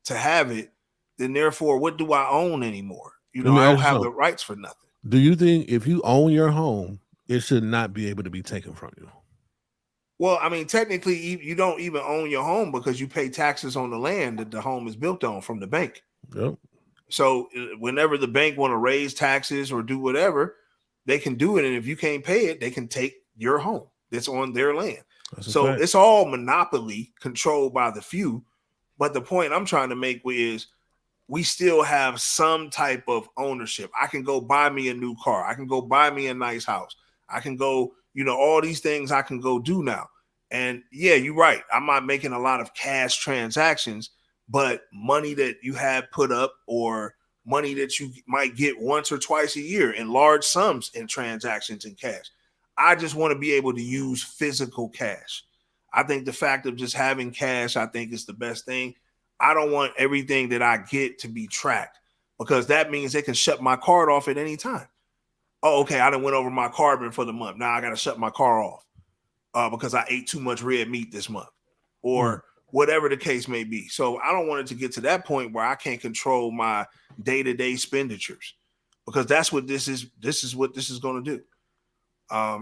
to have it, then therefore, what do I own anymore? You know, I don't have the rights for nothing. Do you think if you own your home, it should not be able to be taken from you? Well, I mean, technically, you don't even own your home because you pay taxes on the land that the home is built on from the bank. Yep. So whenever the bank want to raise taxes or do whatever, they can do it. And if you can't pay it, they can take your home that's on their land. So it's all monopoly controlled by the few. But the point I'm trying to make is we still have some type of ownership. I can go buy me a new car. I can go buy me a nice house. I can go, you know, all these things I can go do now. And yeah, you're right. I'm not making a lot of cash transactions, but money that you have put up or money that you might get once or twice a year in large sums in transactions in cash. I just want to be able to use physical cash. I think the fact of just having cash, I think is the best thing. I don't want everything that I get to be tracked because that means they can shut my card off at any time. Oh, okay, I done went over my carbon for the month. Now I got to shut my car off because I ate too much red meat this month or whatever the case may be. So I don't want it to get to that point where I can't control my day-to-day expenditures because that's what this is. This is what this is going to do.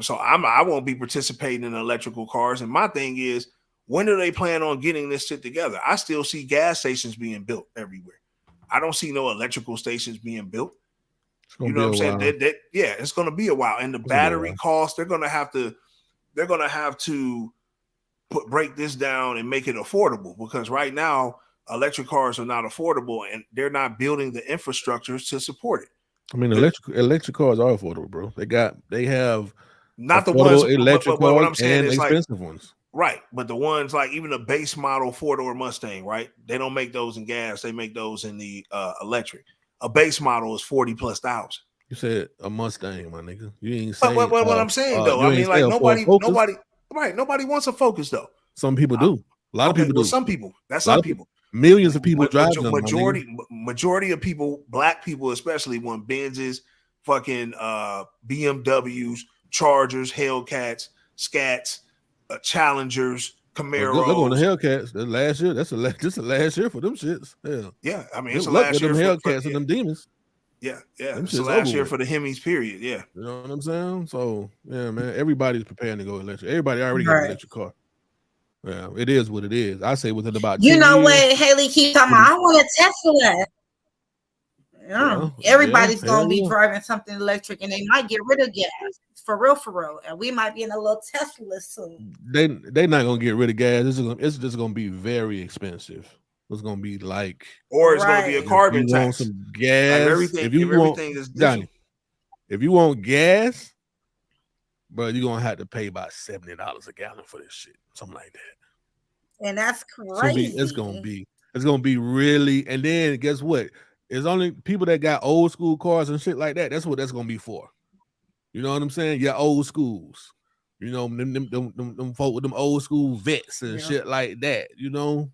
So I won't be participating in electrical cars. And my thing is, when do they plan on getting this shit together? I still see gas stations being built everywhere. I don't see no electrical stations being built. You know what I'm saying? Yeah, it's going to be a while. And the battery cost, they're going to have to break this down and make it affordable because right now electric cars are not affordable and they're not building the infrastructures to support it. I mean, electric cars are affordable, bro. They have not the ones electric but cars what I'm saying and is expensive like, ones. Right, but the ones like even a base model 4-door Mustang, right? They don't make those in gas; they make those in the electric. A base model is $40,000+. You said a Mustang, my nigga. You ain't saying. But what I'm saying though, I mean, like nobody wants a Focus though. Some people do. A lot of people do. Some people. That's some people. Millions of people drive them. Majority of people, black people especially, want Benzes, fucking BMWs, Chargers, Hellcats, Scats, Challengers, Camaros. Look on the Hellcats. That's last year. This is last year for them shits. Hell. Yeah, I mean it's the last year for them Hellcats and them demons. Yeah. It's the last year for the Hemis. Period. Yeah. You know what I'm saying? So yeah, man. Everybody's preparing to go electric. Everybody already got an electric car. Yeah, it is what it is. I say within about 10 know years, what Haley keeps talking about. I want a Tesla. Everybody's gonna be driving something electric, and they might get rid of gas for real, and we might be in a little Tesla soon. They're not gonna get rid of gas. It's just gonna be very expensive. It's gonna be like, or it's gonna be a carbon tax. Some gas. Like everything, if everything is Johnny, if you want gas, but you're gonna have to pay about $70 a gallon for this shit, something like that. And that's crazy. It's gonna be really. And then guess what? It's only people that got old school cars and shit like that. That's what that's gonna be for. You know what I'm saying? Your old schools. You know, them folk with them old school vets and shit like that. You know,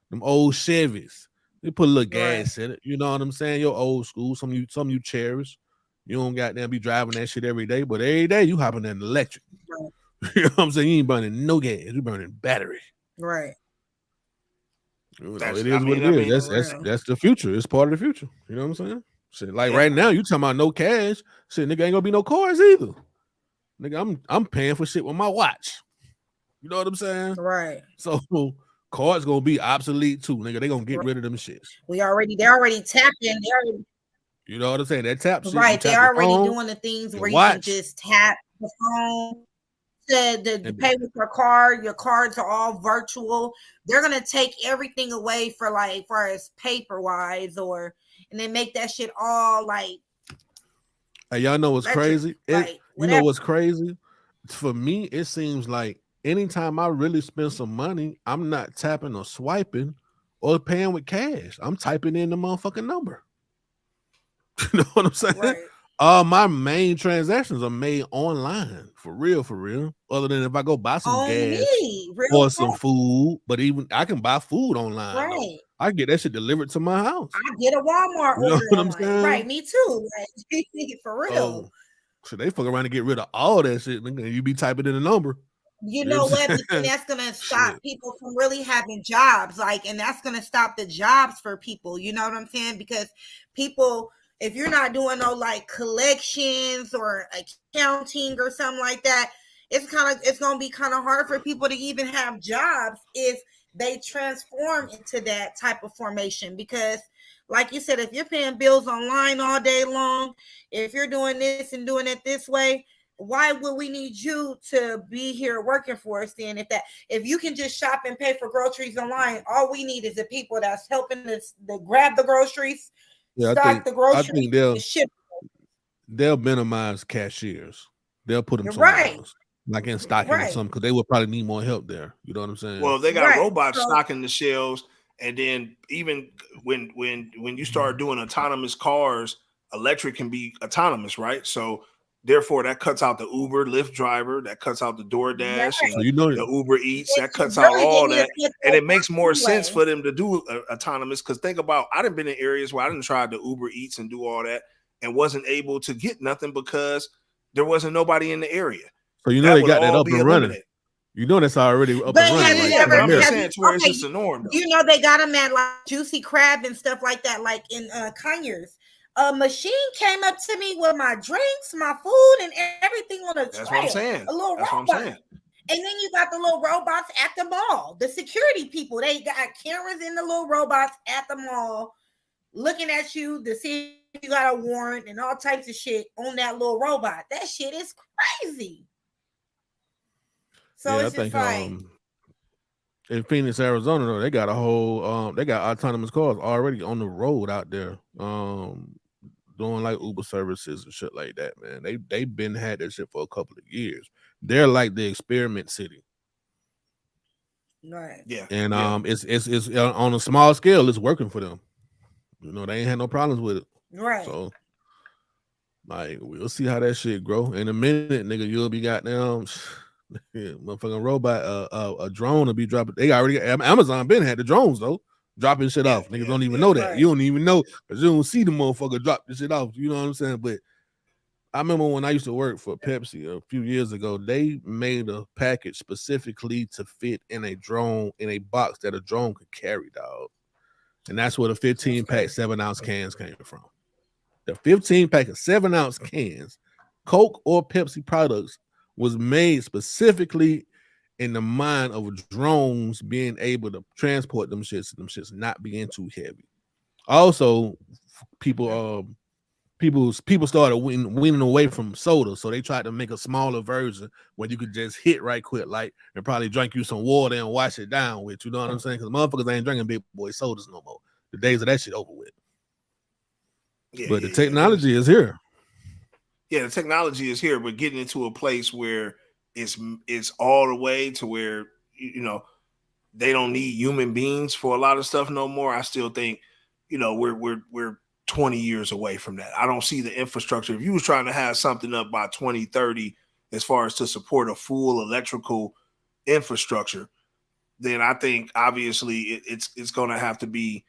them old Chevys. They put a little gas in it. You know what I'm saying? Your old school. Some you cherish. You don't got to be driving that shit every day, but every day you hopping in electric. Right. You know what I'm saying? You ain't burning no gas. You burning battery. Right. It is what it is. That's the future. It's part of the future. You know what I'm saying? Shit, like right now, you talking about no cash. Shit, nigga ain't gonna be no cars either. Nigga, I'm paying for shit with my watch. You know what I'm saying? Right. So cards gonna be obsolete too, nigga. They gonna get rid of them shits. They're already tapping. You know what I'm saying? That tap shit. Right. They're already phone, doing the things where watch. you can just tap the phone to pay with your card. Your cards are all virtual. They're gonna take everything away for far as paper wise, and then make that shit all like. Hey, y'all know what's crazy? You know what's crazy? For me, it seems like anytime I really spend some money, I'm not tapping or swiping or paying with cash. I'm typing in the motherfucking number. You know what I'm saying? Right. My main transactions are made online, for real. Other than if I go buy some gas or some food, but even I can buy food online. Right. Though. I can get that shit delivered to my house. I get a Walmart You know order what I'm online. saying? Right, me too. Like, for real. So they fuck around and get rid of all that shit, nigga. You be typing in a number. You know what? But then that's gonna stop people from really having jobs, and that's gonna stop the jobs for people. You know what I'm saying? Because people, if you're not doing no collections or accounting or something like that, it's gonna be kind of hard for people to even have jobs if they transform into that type of formation. Because, like you said, if you're paying bills online all day long, if you're doing this and doing it this way, why would we need you to be here working for us then? If you can just shop and pay for groceries online, all we need is the people that's helping us to grab the groceries, stock the groceries, I think ship. They'll minimize cashiers. They'll put them You're somewhere right. else, like in stocking or something, because they would probably need more help there. You know what I'm saying? Well, they got robots stocking the shelves, and then even when you start doing autonomous cars, electric can be autonomous, right? So therefore, that cuts out the Uber, Lyft driver, that cuts out the DoorDash, and So you know the Uber Eats, that cuts out all that, and it makes more sense for them to do autonomous. Because think about, I done been in areas where I didn't try the Uber Eats and do all that, and wasn't able to get nothing because there wasn't nobody in the area. So you know they got that up and running. You know that's already up and running. I'm just saying to where it's just a norm. You know they got them at Juicy Crab and stuff like that, like in Conyers. A machine came up to me with my drinks, my food, and everything on a tray. That's what I'm saying. A little That's robot. what I'm saying. And then you got the little robots at the mall. The security people, they got cameras in the little robots at the mall looking at you to see if you got a warrant and all types of shit on that little robot. That shit is crazy. So it's just in Phoenix, Arizona, though, they got a whole they got autonomous cars already on the road out there, doing like Uber services and shit like that, man. They've been had that shit for a couple of years. They're like the experiment city. Right. Yeah. And it's on a small scale, it's working for them. You know, they ain't had no problems with it. Right. So like we'll see how that shit grow. In a minute, nigga, you'll be goddamn motherfucking robot, a drone will be dropping. They already Amazon been had the drones though, dropping shit off. Niggas don't even know that. Right. You don't even know because you don't see the motherfucker drop the shit off. You know what I'm saying? But I remember when I used to work for Pepsi a few years ago, they made a package specifically to fit in a drone, in a box that a drone could carry, dog. And that's where the 15-pack 7-ounce cans came from. The 15-pack of 7-ounce cans, Coke or Pepsi products, was made specifically in the mind of drones being able to transport them shits not being too heavy. Also, people started weaning away from soda, so they tried to make a smaller version where you could just hit right quick, like, and probably drink you some water and wash it down with. You know what I'm saying? Because motherfuckers ain't drinking big boy sodas no more. The days of that shit over with. But the technology is here. Yeah, the technology is here, but getting into a place where it's all the way to where you know they don't need human beings for a lot of stuff no more. I still think we're 20 years away from that. I don't see the infrastructure. If you was trying to have something up by 2030 as far as to support a full electrical infrastructure, then I think obviously it's going to have to be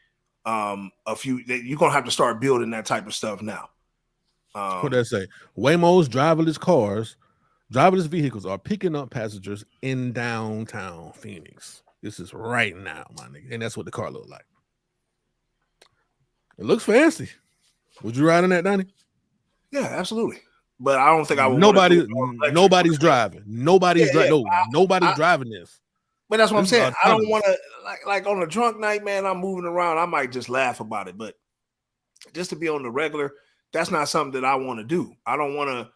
you're going to have to start building that type of stuff now. What did I say? Waymo's driverless vehicles are picking up passengers in downtown Phoenix. This is right now, my nigga. And that's what the car looked like. It looks fancy. Would you ride in that, Donnie? Yeah, absolutely. But I don't think I would. Nobody's driving. Nobody's driving. Nobody's driving this. But that's what I'm saying. I don't want to like on a drunk night, man. I'm moving around. I might just laugh about it, but just to be on the regular, that's not something that I want to do. I don't want to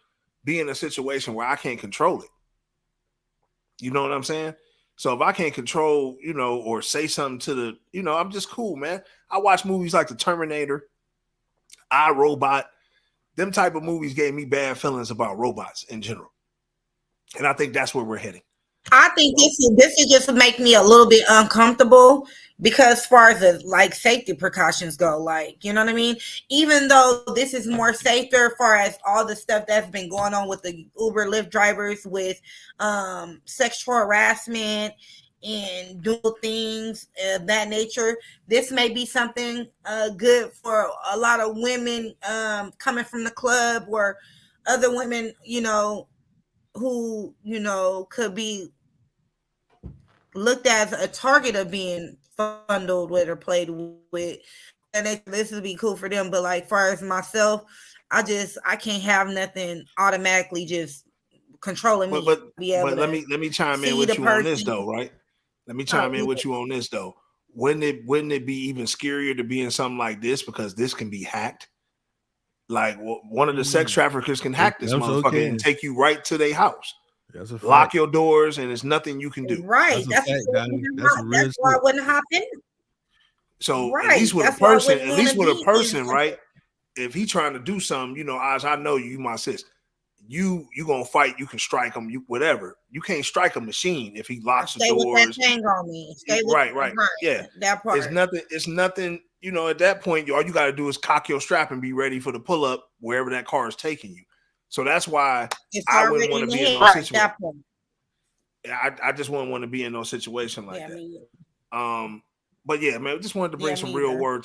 be in a situation where I can't control it. You know what I'm saying? So if I can't control, or say something to the, I'm just cool, man. I watch movies like The Terminator, I, Robot. Them type of movies gave me bad feelings about robots in general. And I think that's where we're heading. I think this is just make me a little bit uncomfortable because as far as the safety precautions go, you know what I mean? Even though this is more safer as far as all the stuff that's been going on with the Uber Lyft drivers with sexual harassment and dual things of that nature, this may be something good for a lot of women coming from the club or other women, who, could be looked as a target of being fondled with or played with. And this would be cool for them. But far as myself, I can't have nothing automatically just controlling me. But let me chime in with you on this though, right? Let me chime in with you on this though. Wouldn't it be even scarier to be in something like this because this can be hacked? One of the sex traffickers can hack this motherfucker and take you right to their house. Lock your doors, and there's nothing you can do. Right. That's why I wouldn't hop in. So at least with a person, right? If he trying to do something, Oz, I know you, my sis. You gonna fight? You can strike him. You whatever. You can't strike a machine if he locks the doors. With that thing on me. Right. Yeah. That part. It's nothing. At that point, all you got to do is cock your strap and be ready for the pull up wherever that car is taking you. So that's why I wouldn't want to be in those situations. I just wouldn't want to be in no situation like that. But yeah, man, I just wanted to bring some real world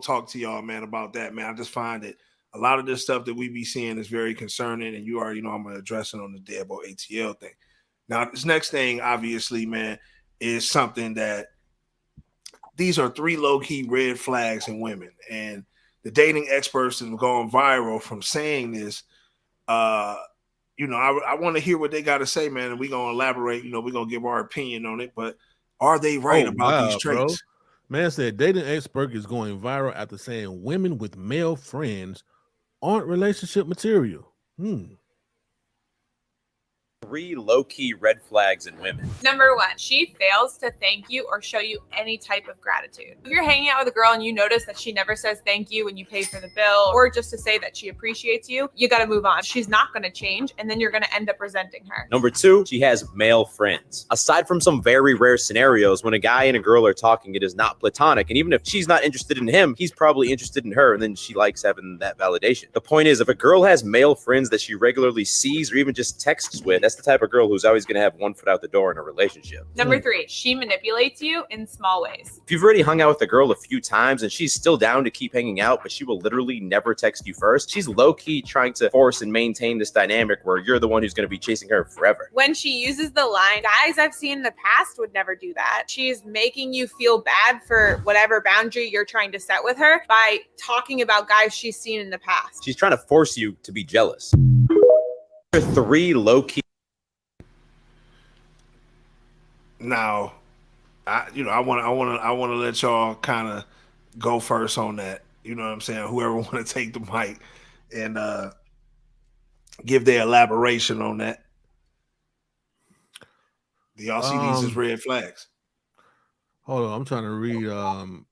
talk to y'all, man, about that, man. I just find that a lot of this stuff that we be seeing is very concerning, and you already know I'm going to address it on the DeadBolt ATL thing. Now, this next thing, obviously, man, is something that these are 3 low-key red flags in women, and the dating experts have gone viral from saying this. I want to hear what they got to say, man, and we're going to elaborate. We're going to give our opinion on it, but are they right about these traits? Bro. Man said dating expert is going viral after saying women with male friends aren't relationship material. 3 low-key red flags in women. Number 1, she fails to thank you or show you any type of gratitude. If you're hanging out with a girl and you notice that she never says thank you when you pay for the bill, or just to say that she appreciates you, you got to move on. She's not going to change, and then you're going to end up resenting her. Number 2, she has male friends. Aside from some very rare scenarios, when a guy and a girl are talking, it is not platonic. And even if she's not interested in him, he's probably interested in her, and then she likes having that validation. The point is, if a girl has male friends that she regularly sees or even just texts with, that's the type of girl who's always going to have one foot out the door in a relationship. Number 3, she manipulates you in small ways. If you've already hung out with a girl a few times and she's still down to keep hanging out, but she will literally never text you first, she's low-key trying to force and maintain this dynamic where you're the one who's going to be chasing her forever. When she uses the line, guys I've seen in the past would never do that. She's making you feel bad for whatever boundary you're trying to set with her by talking about guys she's seen in the past. She's trying to force you to be jealous. 3 low-key. Now, I want to let y'all kind of go first on that. You know what I'm saying? Whoever want to take the mic and give their elaboration on that. Do y'all see these as red flags? Hold on, I'm trying to read.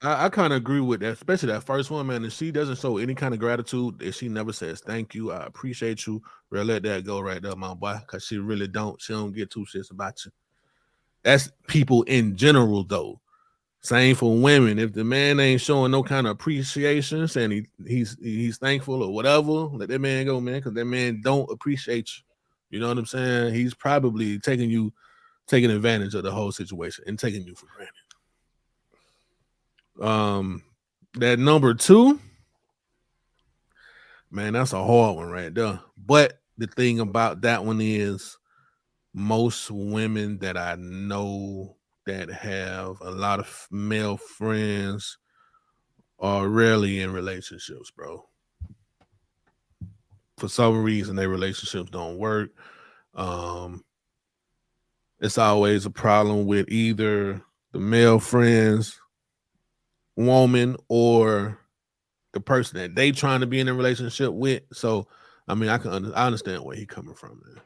I kind of agree with that, especially that first one, man. If she doesn't show any kind of gratitude, if she never says thank you, I appreciate you, we'll let that go right there, my boy, because she really don't. She don't get 2 shits about you. That's people in general, though. Same for women. If the man ain't showing no kind of appreciation, saying he's thankful or whatever, let that man go, man, because that man don't appreciate you. You know what I'm saying? He's probably taking advantage of the whole situation and taking you for granted. That number 2, man, that's a hard one right there. But the thing about that one is most women that I know that have a lot of male friends are rarely in relationships, bro. For some reason, their relationships don't work. It's always a problem with either the male friends, woman, or the person that they trying to be in a relationship with. So, I mean, I understand where he coming from, man.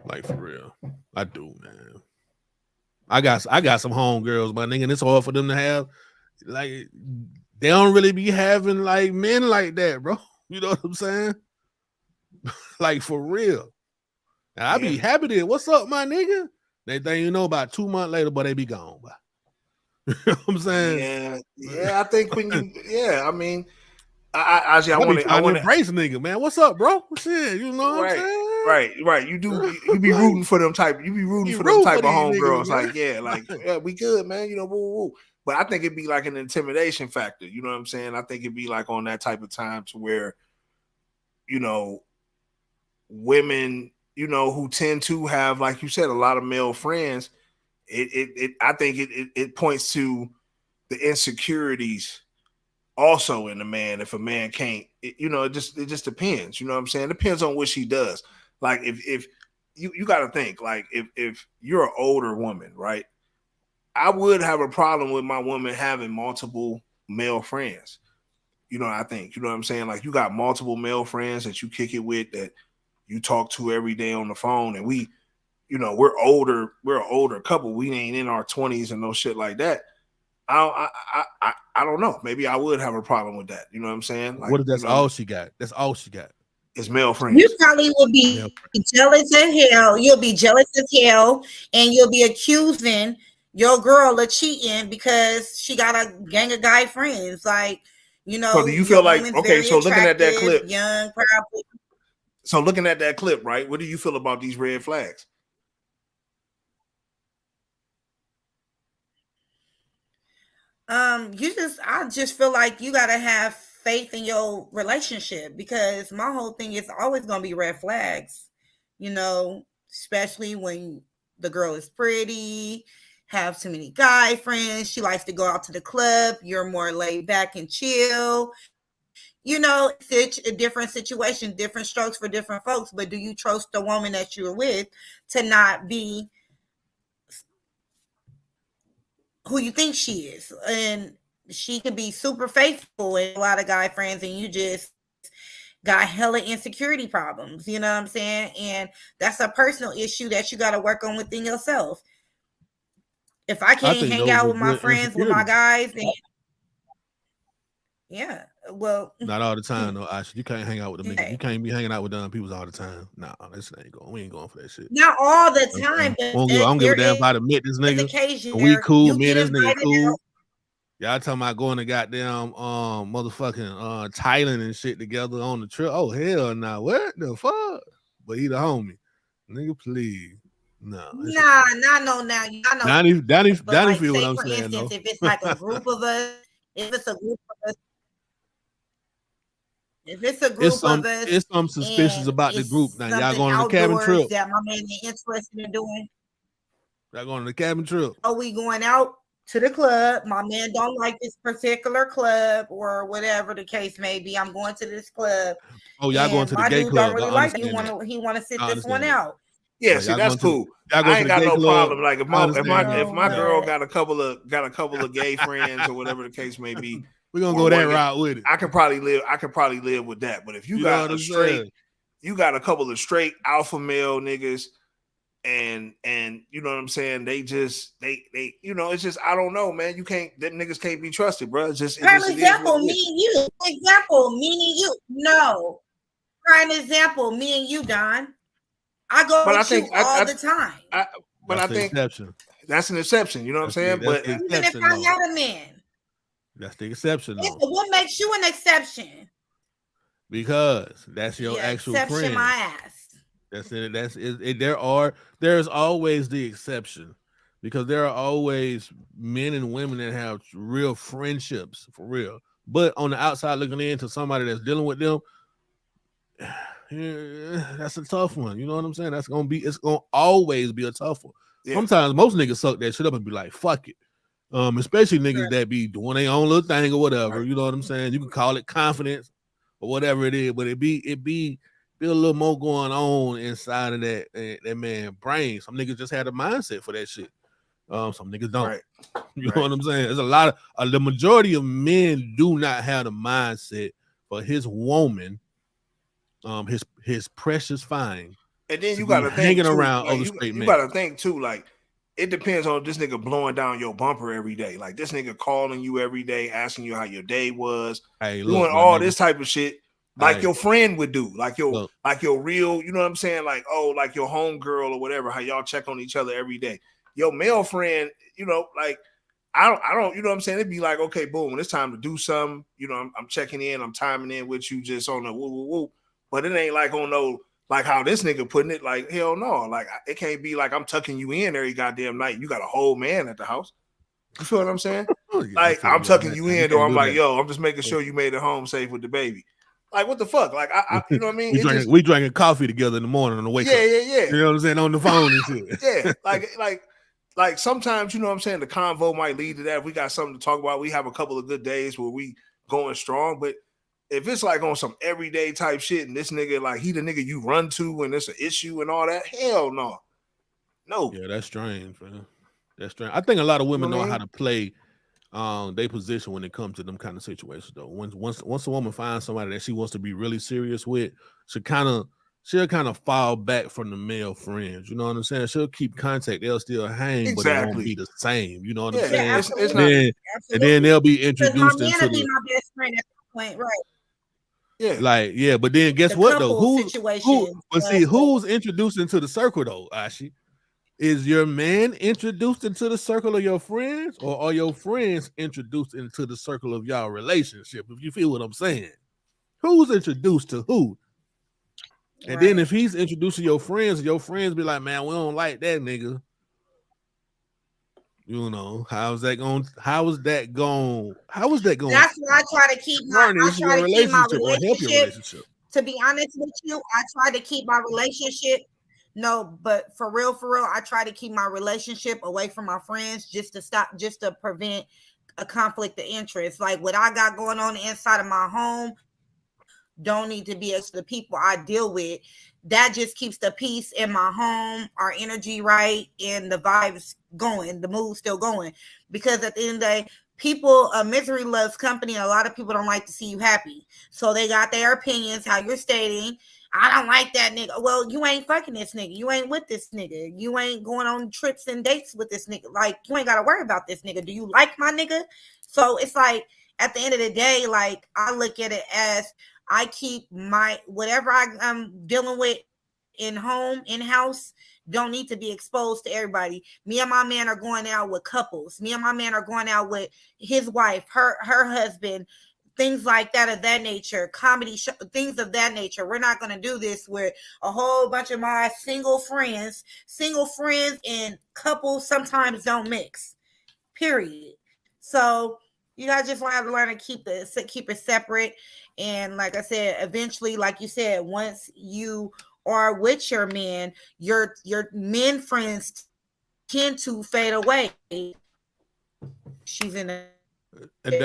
Like, for real, I do, man. I got some homegirls, my nigga, and it's hard for them to have, like, they don't really be having like men like that, bro. You know what I'm saying? Like, for real. And I be happy to, what's up, my nigga? They think, you know, about 2 months later, but they be gone, bro. You know what I'm saying? Yeah. I think when you, I mean, I want to embrace nigga, man. What's up, bro? Shit, you know what I'm saying? Right. You be rooting for them type. You be rooting for them type of homegirls. Like, we good, man. You know, woo. But I think it'd be like an intimidation factor. You know what I'm saying? I think it'd be like on that type of time to where, you know, women, you know, who tend to have, like you said, a lot of male friends. I think it points to the insecurities also in the man. If a man can't, you know, it just depends. You know what I'm saying? It depends on what she does. Like if you got to think, like if you're an older woman, right? I would have a problem with my woman having multiple male friends. You know, I think, you know what I'm saying? Like, you got multiple male friends that you kick it with, that you talk to every day on the phone, and we, you know, we're an older couple. We ain't in our 20s and no shit like that. I don't know. Maybe I would have a problem with that. You know what I'm saying? Like, what if that's all she got? That's all she got. It's male friends. You probably will be jealous as hell. You'll be jealous as hell, and you'll be accusing your girl of cheating because she got a gang of guy friends. Like, you know. So do you feel like, okay, so looking at that clip, young, probably. So looking at that clip, right? What do you feel about these red flags? I just feel like you gotta have faith in your relationship, because my whole thing is always gonna be red flags, you know, especially when the girl is pretty, have too many guy friends, she likes to go out to the club, you're more laid back and chill. You know, it's a different situation, different strokes for different folks, but do you trust the woman that you're with to not be who you think she is? And she could be super faithful and a lot of guy friends, and you just got hella insecurity problems, you know what I'm saying? And that's a personal issue that you got to work on within yourself. If I can't hang out with my friends, with my guys, then yeah, well, not all the time though. Ashley, you can't hang out with them niggas. You can't be hanging out with dumb people all the time. Nah, this ain't going. We ain't going for that shit. Not all the time. I don't give a damn if I admit this nigga. We cool, me and this nigga cool. Y'all talking about going to goddamn motherfucking Thailand and shit together on the trip. Oh hell nah. What the fuck? But he the homie. Nigga, please. No. Nah, no. Donnie feel what I'm for saying, instance, though. if it's like a group of us, if it's a group of us, it's some suspicious about the group. Now y'all going on the cabin trip. That my man is interested in doing. Y'all going on the cabin trip. Are we going out to the club? My man don't like this particular club, or whatever the case may be. I'm going to this club. Oh, y'all going to the gay club? Don't really like it. He want to sit this one out. Yeah, see, that's cool. I ain't got no problem. Like if my girl got a couple of gay friends or whatever the case may be, we're gonna go that route with it. I could probably live with that. But if you got you got a couple of straight alpha male niggas, and you know what I'm saying, they you know, it's just, I don't know, man. Them niggas can't be trusted, bro. It's just prime example, me and you. No. Prime example, me and you, Don. I go with you all the time. I think that's an exception. You know what I'm saying? But even if I had a man, that's the exception. What makes you an exception? Because that's your actual friend. My ass. That's it. That's it. There's always the exception, because there are always men and women that have real friendships for real. But on the outside looking in to somebody that's dealing with them, yeah, that's a tough one. You know what I'm saying? It's gonna always be a tough one. Sometimes most niggas suck that shit up and be like, fuck it. Especially niggas that be doing their own little thing or whatever. You know what I'm saying? You can call it confidence or whatever it is, but it be a little more going on inside of that man brain. Some niggas just had a mindset for that shit. Some niggas don't. You know what I'm saying? There's a lot of the majority of men do not have the mindset for his woman, his precious find. And then you gotta think hanging too, around like, other you straight men. gotta think too, like it depends on this nigga blowing down your bumper every day. Like this nigga calling you every day, asking you how your day was, doing all this type of shit, like your friend would do, like your real, you know what I'm saying? Like, like your home girl or whatever, how y'all check on each other every day. Your male friend, you know, like I don't, you know what I'm saying? It'd be like, okay, boom, when it's time to do something, you know, I'm checking in, I'm timing in with you just on the woo. But it ain't like on no, like how this nigga putting it, like, hell no. Like, it can't be like I'm tucking you in every goddamn night. You got a whole man at the house. You feel what I'm saying? Like, I'm tucking you in, or I'm like, yo, I'm just making sure you made it home safe with the baby. Like, what the fuck? Like, I you know what I mean? We drinking coffee together in the morning on the wake up. Yeah. You know what I'm saying? On the phone and shit. Yeah, like sometimes, you know what I'm saying, the convo might lead to that. If we got something to talk about, we have a couple of good days where we going strong. But if it's like on some everyday type shit and this nigga, like he the nigga you run to when there's an issue and all that, hell no. Yeah, that's strange, man. That's strange. I think a lot of women know how to play their position when it comes to them kind of situations though. Once a woman finds somebody that she wants to be really serious with, she'll kind of fall back from the male friends. You know what I'm saying? She'll keep contact. They'll still hang, but it won't be the same. You know what I'm saying? And then they'll be introduced into be my best friend at that point, right? Yeah. But then guess what though? Who's introduced into the circle though, Ashi? Is your man introduced into the circle of your friends, or are your friends introduced into the circle of y'all relationship? If you feel what I'm saying, who's introduced to who? And then if he's introducing your friends be like, man, we don't like that nigga. You know, how is that going? That's why I try to keep my relationship. To be honest with you, I try to keep my relationship. No, but for real, I try to keep my relationship away from my friends just to prevent a conflict of interest. Like what I got going on inside of my home don't need to be as the people I deal with. That just keeps the peace in my home, our energy right, and the vibes going, the mood still going. Because at the end of the day, misery loves company. A lot of people don't like to see you happy. So they got their opinions, how you're stating. I don't like that nigga. Well, you ain't fucking this nigga. You ain't with this nigga. You ain't going on trips and dates with this nigga. Like, you ain't got to worry about this nigga. Do you like my nigga? So it's like, at the end of the day, like, I look at it as I keep my, whatever I'm dealing with in-house, don't need to be exposed to everybody. Me and my man are going out with couples. Me and my man are going out with his wife, her husband, things like that of that nature, comedy show, things of that nature. We're not going to do this with a whole bunch of my single friends and couples sometimes don't mix, period. So you guys just have to learn to keep it separate. And like I said, eventually, like you said, once you are with your man, your men friends tend to fade away. She's in a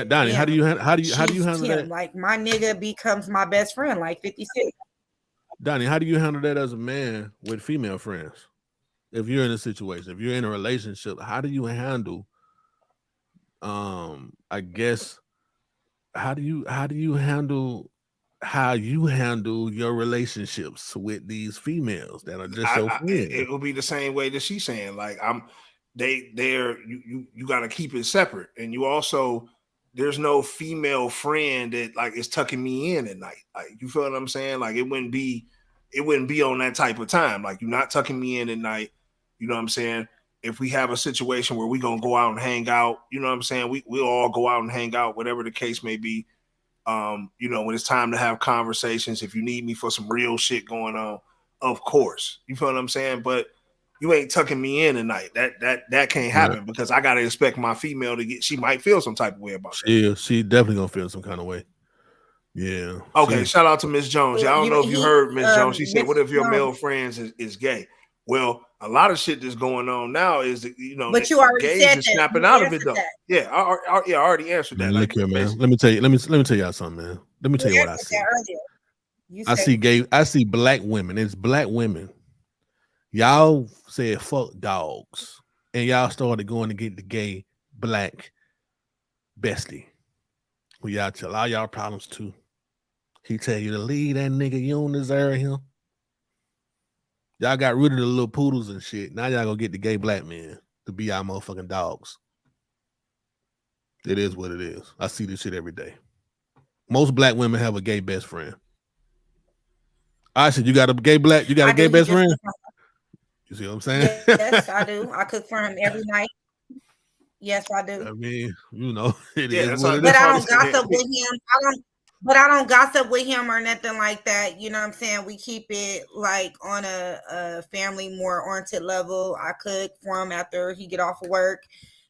Donnie, how do you handle that? Like my nigga becomes my best friend, like 56. Donnie, how do you handle that as a man with female friends? If you're in a situation, if you're in a relationship, how do you handle? I guess how do you handle your relationships with these females that are just so friends? It will be the same way that she's saying. Like you got to keep it separate, and you also there's no female friend that like is tucking me in at night. Like you feel what I'm saying? Like it wouldn't be on that type of time. Like you're not tucking me in at night. You know what I'm saying? If we have a situation where we gonna go out and hang out, you know what I'm saying? We'll all go out and hang out, whatever the case may be. You know, when it's time to have conversations, if you need me for some real shit going on, of course. You feel what I'm saying? But you ain't tucking me in tonight. That can't happen because I gotta expect my female to she might feel some type of way about it. Yeah, she definitely gonna feel some kind of way. Yeah. Okay, shout out to Miss Jones. I don't know if you heard Miss Jones. She said, what if your male friends is gay? Well, A lot of shit that's going on now is that, you know, but you already gays said are that. snapping You out of it answered though. that. Yeah, I already answered that. Man, Like, look here, man. Let me tell you. Let me tell y'all something, man. Let me tell you what I answered see. that earlier. You I said I see black women. It's black women. Y'all said fuck dogs, and y'all started going to get the gay black bestie. Well, y'all tell all y'all problems too. He tell you to leave that nigga. You don't deserve him. Y'all got rid of the little poodles and shit. Now y'all gonna get the gay black men to be our motherfucking dogs. It is what it is. I see this shit every day. Most black women have a gay best friend. I said, you got a gay black, you got a gay best friend? You see what I'm saying? Yes, I do. I cook for him every night. Yes, I do. I mean, you know, it Yeah, is that's what all- it But is. I don't gossip with him. I don't gossip with him or nothing like that. You know what I'm saying? We keep it like on a family more oriented level. I cook for him after he get off of work,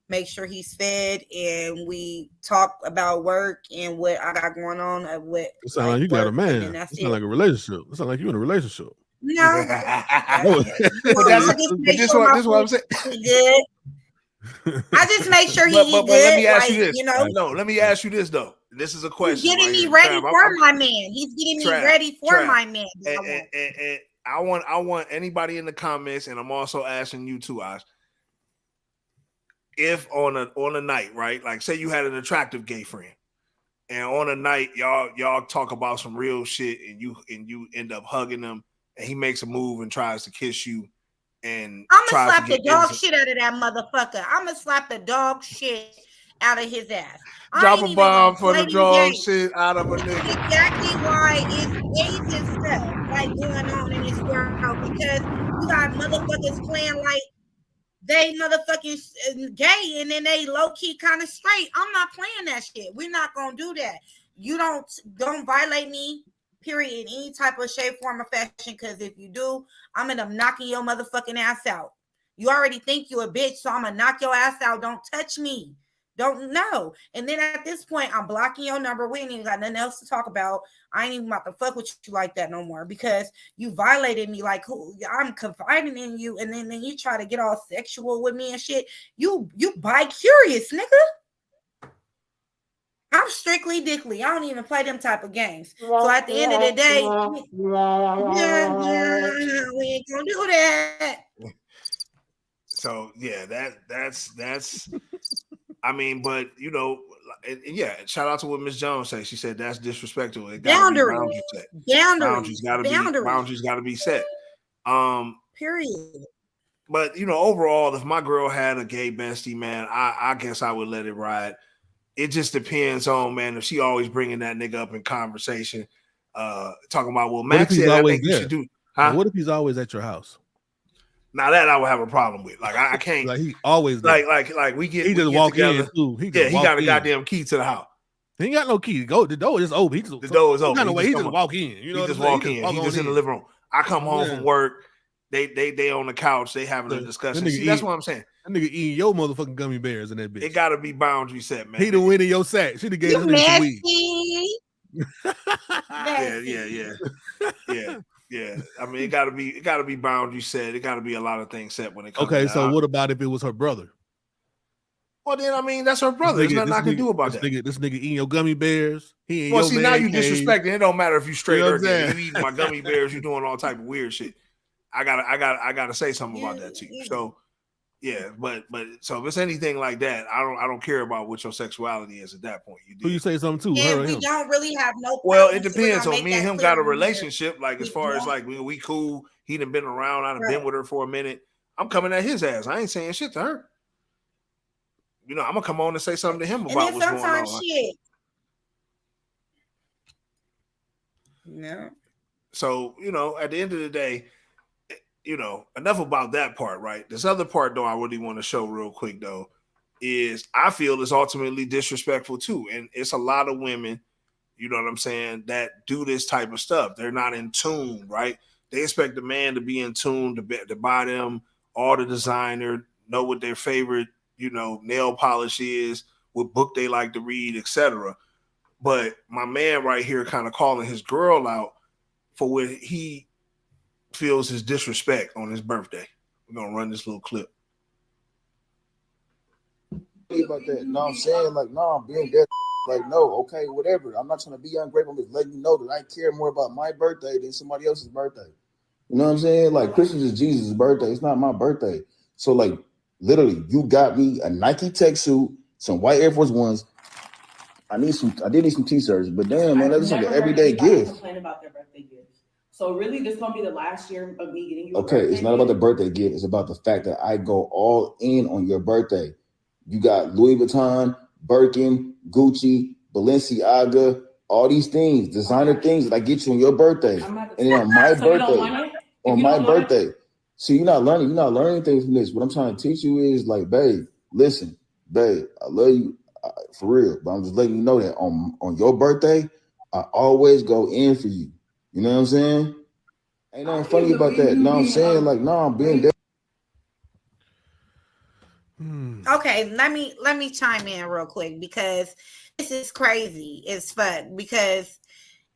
make sure he's fed, and we talk about work and what I got going on. What It sound like you got a work, and then man. that's It sound like a relationship. It sound like you in a relationship. No, No. But this what I'm saying. good. I just make sure he But eat let me good, ask like, you this. you know. No, let me ask you this though. This is a He's question. getting right me here. ready Trav, for my man. He's getting me ready for my man. And I want anybody in the comments, and I'm also asking you too, Ash. If on a night, right? Like say you had an attractive gay friend, and on a night y'all talk about some real shit, and you end up hugging him, and he makes a move and tries to kiss you, and I'm gonna tries slap to the get dog innocent. shit out of that motherfucker. I'm gonna slap the dog shit out of his ass. Drop I a ain't even bomb gonna for play the them dog games. shit out of a This is nigga. exactly why it's ways and stuff like going on in this world, because you got motherfuckers playing like they motherfucking gay, and then they low key kind of straight. I'm not playing that shit. We're not gonna do that. You don't violate me, period, in any type of shape, form, or fashion. Because if you do, I'm gonna knocking your motherfucking ass out. You already think you a bitch, so I'm gonna knock your ass out. Don't touch me. Don't know. And then at this point, I'm blocking your number. We ain't even got nothing else to talk about. I ain't even about to fuck with you like that no more, because you violated me. Like, I'm confiding in you, and then you try to get all sexual with me and shit. You bi-curious, nigga. I'm strictly dickly. I don't even play them type of games. So at the end of the day, yeah, we ain't gonna do that. So yeah, that's I mean, but you know, yeah, shout out to what Miss Jones said. She said that's disrespectful. It gotta be boundaries set. Boundaries gotta be set. Period. But you know, overall, if my girl had a gay bestie, man, I guess I would let it ride. It just depends on, man, if she always bringing that nigga up in conversation, talking about, well, What if Max he's said I always think you there? should do. Now, what if he's always at your house? Now that I would have a problem with. Like I can't. Like he always there. Like we get. He we just get walk together. in too. He got a goddamn key to the house. He ain't got no key. The door is open. The door is open. He just walk in. You know, he just walk in. He just in the living room. I come home from work. They on the couch. They having a discussion. See, that's what I'm saying. That nigga eating your motherfucking gummy bears in that bitch. It got to be boundary set, man. He the win in your sack. Should have gave this nigga some weed. Yeah. I mean, it gotta be boundary set. It gotta be a lot of things set when it comes. Okay, to so that. what about if it was her brother? Well, then I mean that's her brother. There's nothing I can do about that. This nigga eating your gummy bears. He ain't Well, your see, man now you cave. disrespecting. It don't matter if you straight or gay. saying? You eating my gummy bears. You doing all type of weird shit. I gotta say something about that to you. So yeah, but so if it's anything like that, I don't care about what your sexuality is at that point. Who you say something to? And Her or we him? don't really have no. Well, it problems, so depends we're gonna on me make and that him clear got a on here. relationship. Like as far as like we cool. He done been around. I done been with her for a minute. I'm coming at his ass. I ain't saying shit to her. You know, I'm gonna come on and say something to him And about then what's going on. sometimes shit. No. So, you know, at the end of the day, you know, enough about that part, right? This other part, though, I really want to show real quick, though, is I feel is ultimately disrespectful too. And it's a lot of women, you know what I'm saying, that do this type of stuff. They're not in tune, right? They expect the man to be in tune, to buy them all the designer, know what their favorite, you know, nail polish is, what book they like to read, etc. But my man right here kind of calling his girl out for what he feels is disrespect on his birthday. We're gonna run this little clip. About that. No, I'm saying like, no, I'm being dead. Like, no, okay, whatever. I'm not trying to be ungrateful. I'm just letting you know that I care more about my birthday than somebody else's birthday. You know what I'm saying? Like, Christmas is Jesus' birthday. It's not my birthday. So, like, literally, you got me a Nike tech suit, some white Air Force Ones. I did need some t-shirts, but damn, man, that's like an everyday gift. Complain about their birthday gifts. So really, this is gonna be the last year of me getting you. Okay, it's not about the birthday gift. It's about the fact that I go all in on your birthday. You got Louis Vuitton, Birkin, Gucci, Balenciaga, all these things, designer things that I get you on your birthday, and then on my birthday. So you're not learning things from this. What I'm trying to teach you is like, babe, listen, babe, I love you for real, but I'm just letting you know that on your birthday, I always go in for you. You know what I'm saying? Ain't nothing funny about that. No, I'm saying like, no, I'm being dead. Okay, let me chime in real quick because this is crazy as fuck because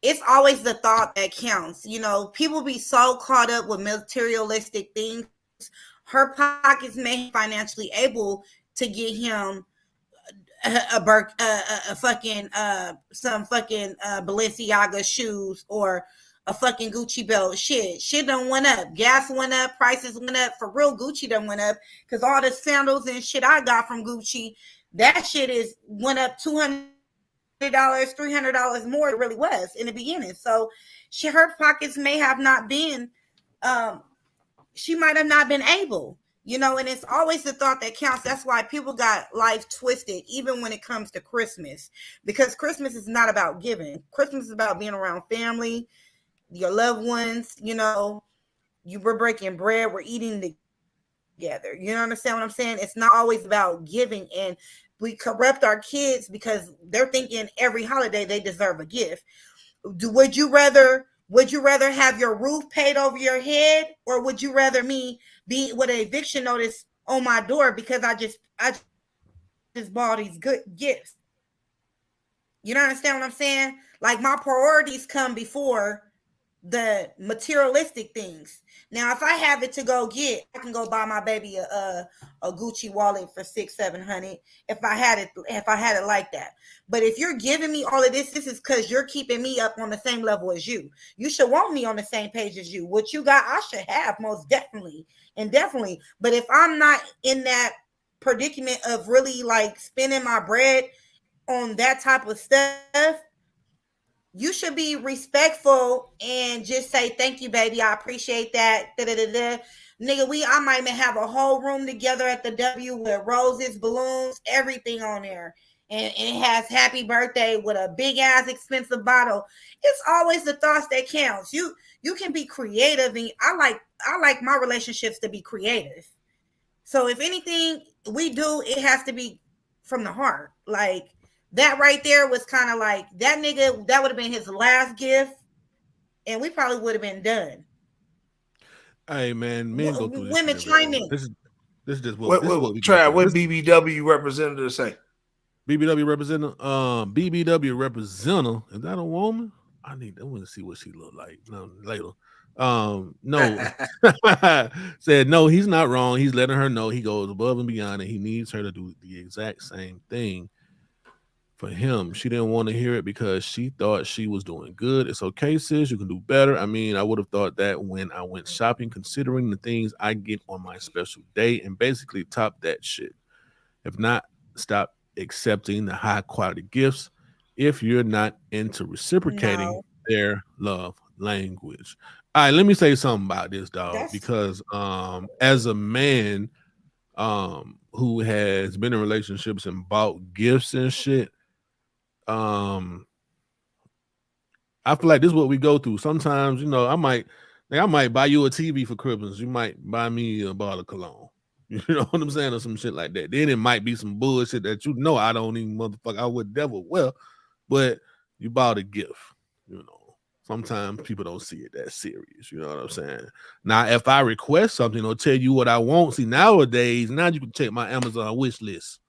it's always the thought that counts. You know, people be so caught up with materialistic things. Her pockets may be financially able to get him some fucking Balenciaga shoes or a fucking Gucci belt. Shit done went up. Gas went up. Prices went up. For real, Gucci done went up because all the sandals and shit I got from Gucci, that shit went up $200, $300 more than it really was in the beginning. So her pockets may have not been, she might have not been able, you know, and it's always the thought that counts. That's why people got life twisted, even when it comes to Christmas, because Christmas is not about giving. Christmas is about being around family, your loved ones, you know, we're breaking bread, we're eating together. You understand what I'm saying? It's not always about giving, and we corrupt our kids because they're thinking every holiday they deserve a gift. Would you rather have your roof paid over your head, or would you rather me be with an eviction notice on my door because I just bought these good gifts? You understand what I'm saying? Like, my priorities come before the materialistic things. Now, if I have it to go get, I can go buy my baby a Gucci wallet for $600-700 if I had it like that. But if you're giving me all of this is because you're keeping me up on the same level as you. You should want me on the same page as you. What you got, I should have, most definitely. But if I'm not in that predicament of really like spending my bread on that type of stuff, you should be respectful and just say, thank you, baby. I appreciate that. Nigga, I might even have a whole room together at the W with roses, balloons, everything on there. And it has happy birthday with a big ass expensive bottle. It's always the thoughts that counts. You can be creative, and I like my relationships to be creative. So if anything we do, it has to be from the heart. Like, that right there was kind of like, that nigga, that would have been his last gift, and we probably would have been done. Hey, man, men go through this. Women chime in. This is just what we Trav, what BBW representative say? BBW representative, BBW representative. Is that a woman? I want to see what she look like. No, later. No, said no, he's not wrong. He's letting her know he goes above and beyond, and he needs her to do the exact same thing for him. She didn't want to hear it because she thought she was doing good. It's okay, sis. You can do better. I mean, I would have thought that when I went shopping, considering the things I get on my special day, and basically top that shit. If not, stop accepting the high quality gifts if you're not into reciprocating their love language. All right, let me say something about this, dog, because as a man who has been in relationships and bought gifts and shit, I feel like this is what we go through. Sometimes, you know, I might buy you a TV for Christmas. You might buy me a bottle of cologne. You know what I'm saying? Or some shit like that. Then it might be some bullshit that you know I don't even motherfucker. I would never well, but you bought a gift. You know, sometimes people don't see it that serious. You know what I'm saying? Now, if I request something or tell you what I want, see, nowadays, now you can check my Amazon wish list.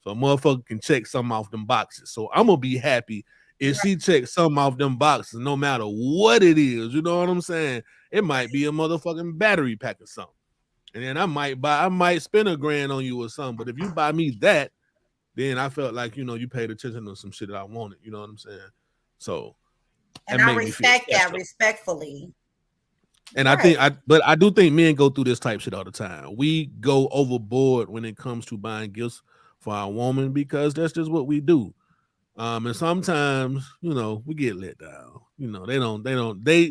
So a motherfucker can check something off them boxes. So I'm gonna be happy if she checks something off them boxes, no matter what it is. You know what I'm saying? It might be a motherfucking battery pack or something. And then I might spend $1,000 on you or something. But if you buy me that, then I felt like, you paid attention to some shit that I wanted. You know what I'm saying? So and I respect that respectfully. And I do think men go through this type shit all the time. We go overboard when it comes to buying gifts for our woman because that's just what we do. And sometimes, we get let down.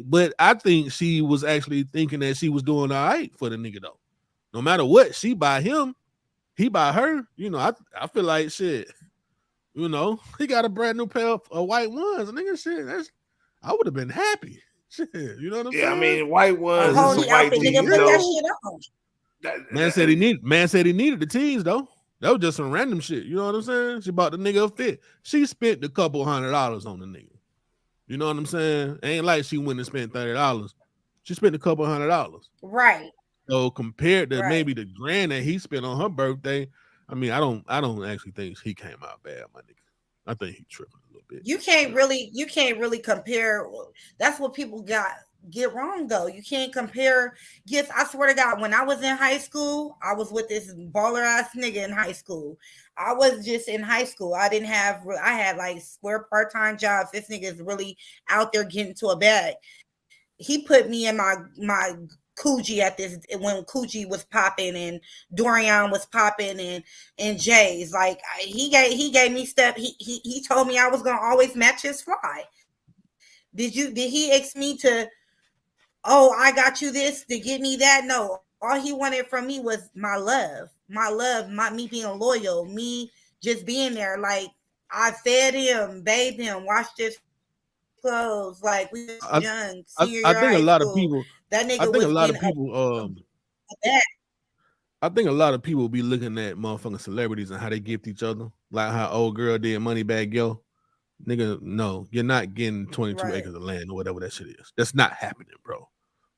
But I think she was actually thinking that she was doing all right for the nigga though. No matter what, she buy him, he buy her. I feel like shit. He got a brand new pair of white ones. Nigga, shit, I would have been happy. Shit, you know what I'm saying? I mean, white ones, it's a white tee. Man said he needed the tees though. That was just some random shit. You know what I'm saying? She bought the nigga a fit. She spent a couple $100 on the nigga. You know what I'm saying? Ain't like she went and spent $30. She spent a couple $100. Right. So compared to maybe the $1,000 that he spent on her birthday, I mean, I don't actually think he came out bad, my nigga. I think he tripping a little bit. You can't really compare. That's what people get wrong though. You can't compare gifts. I swear to God, when I was in high school, I was with this baller ass nigga in high school. I was just in high school. I had like square part-time jobs. This nigga is really out there getting to a bag. He put me in my Coogee at this when Coogee was popping and Dorian was popping and Jay's. Like he gave me stuff. He told me I was gonna always match his fly. Did he ask me to? Oh, I got you this to get me that? No, all he wanted from me was my love, me being loyal, me just being there. Like I fed him, bathed him, washed his clothes. Like we was young. I think a lot of people. That nigga I think was a lot of people. I think a lot of people be looking at motherfucking celebrities and how they gift each other, like how old girl did Moneybag Yo. Nigga, no, you're not getting 22 acres of land or whatever that shit is. That's not happening, bro.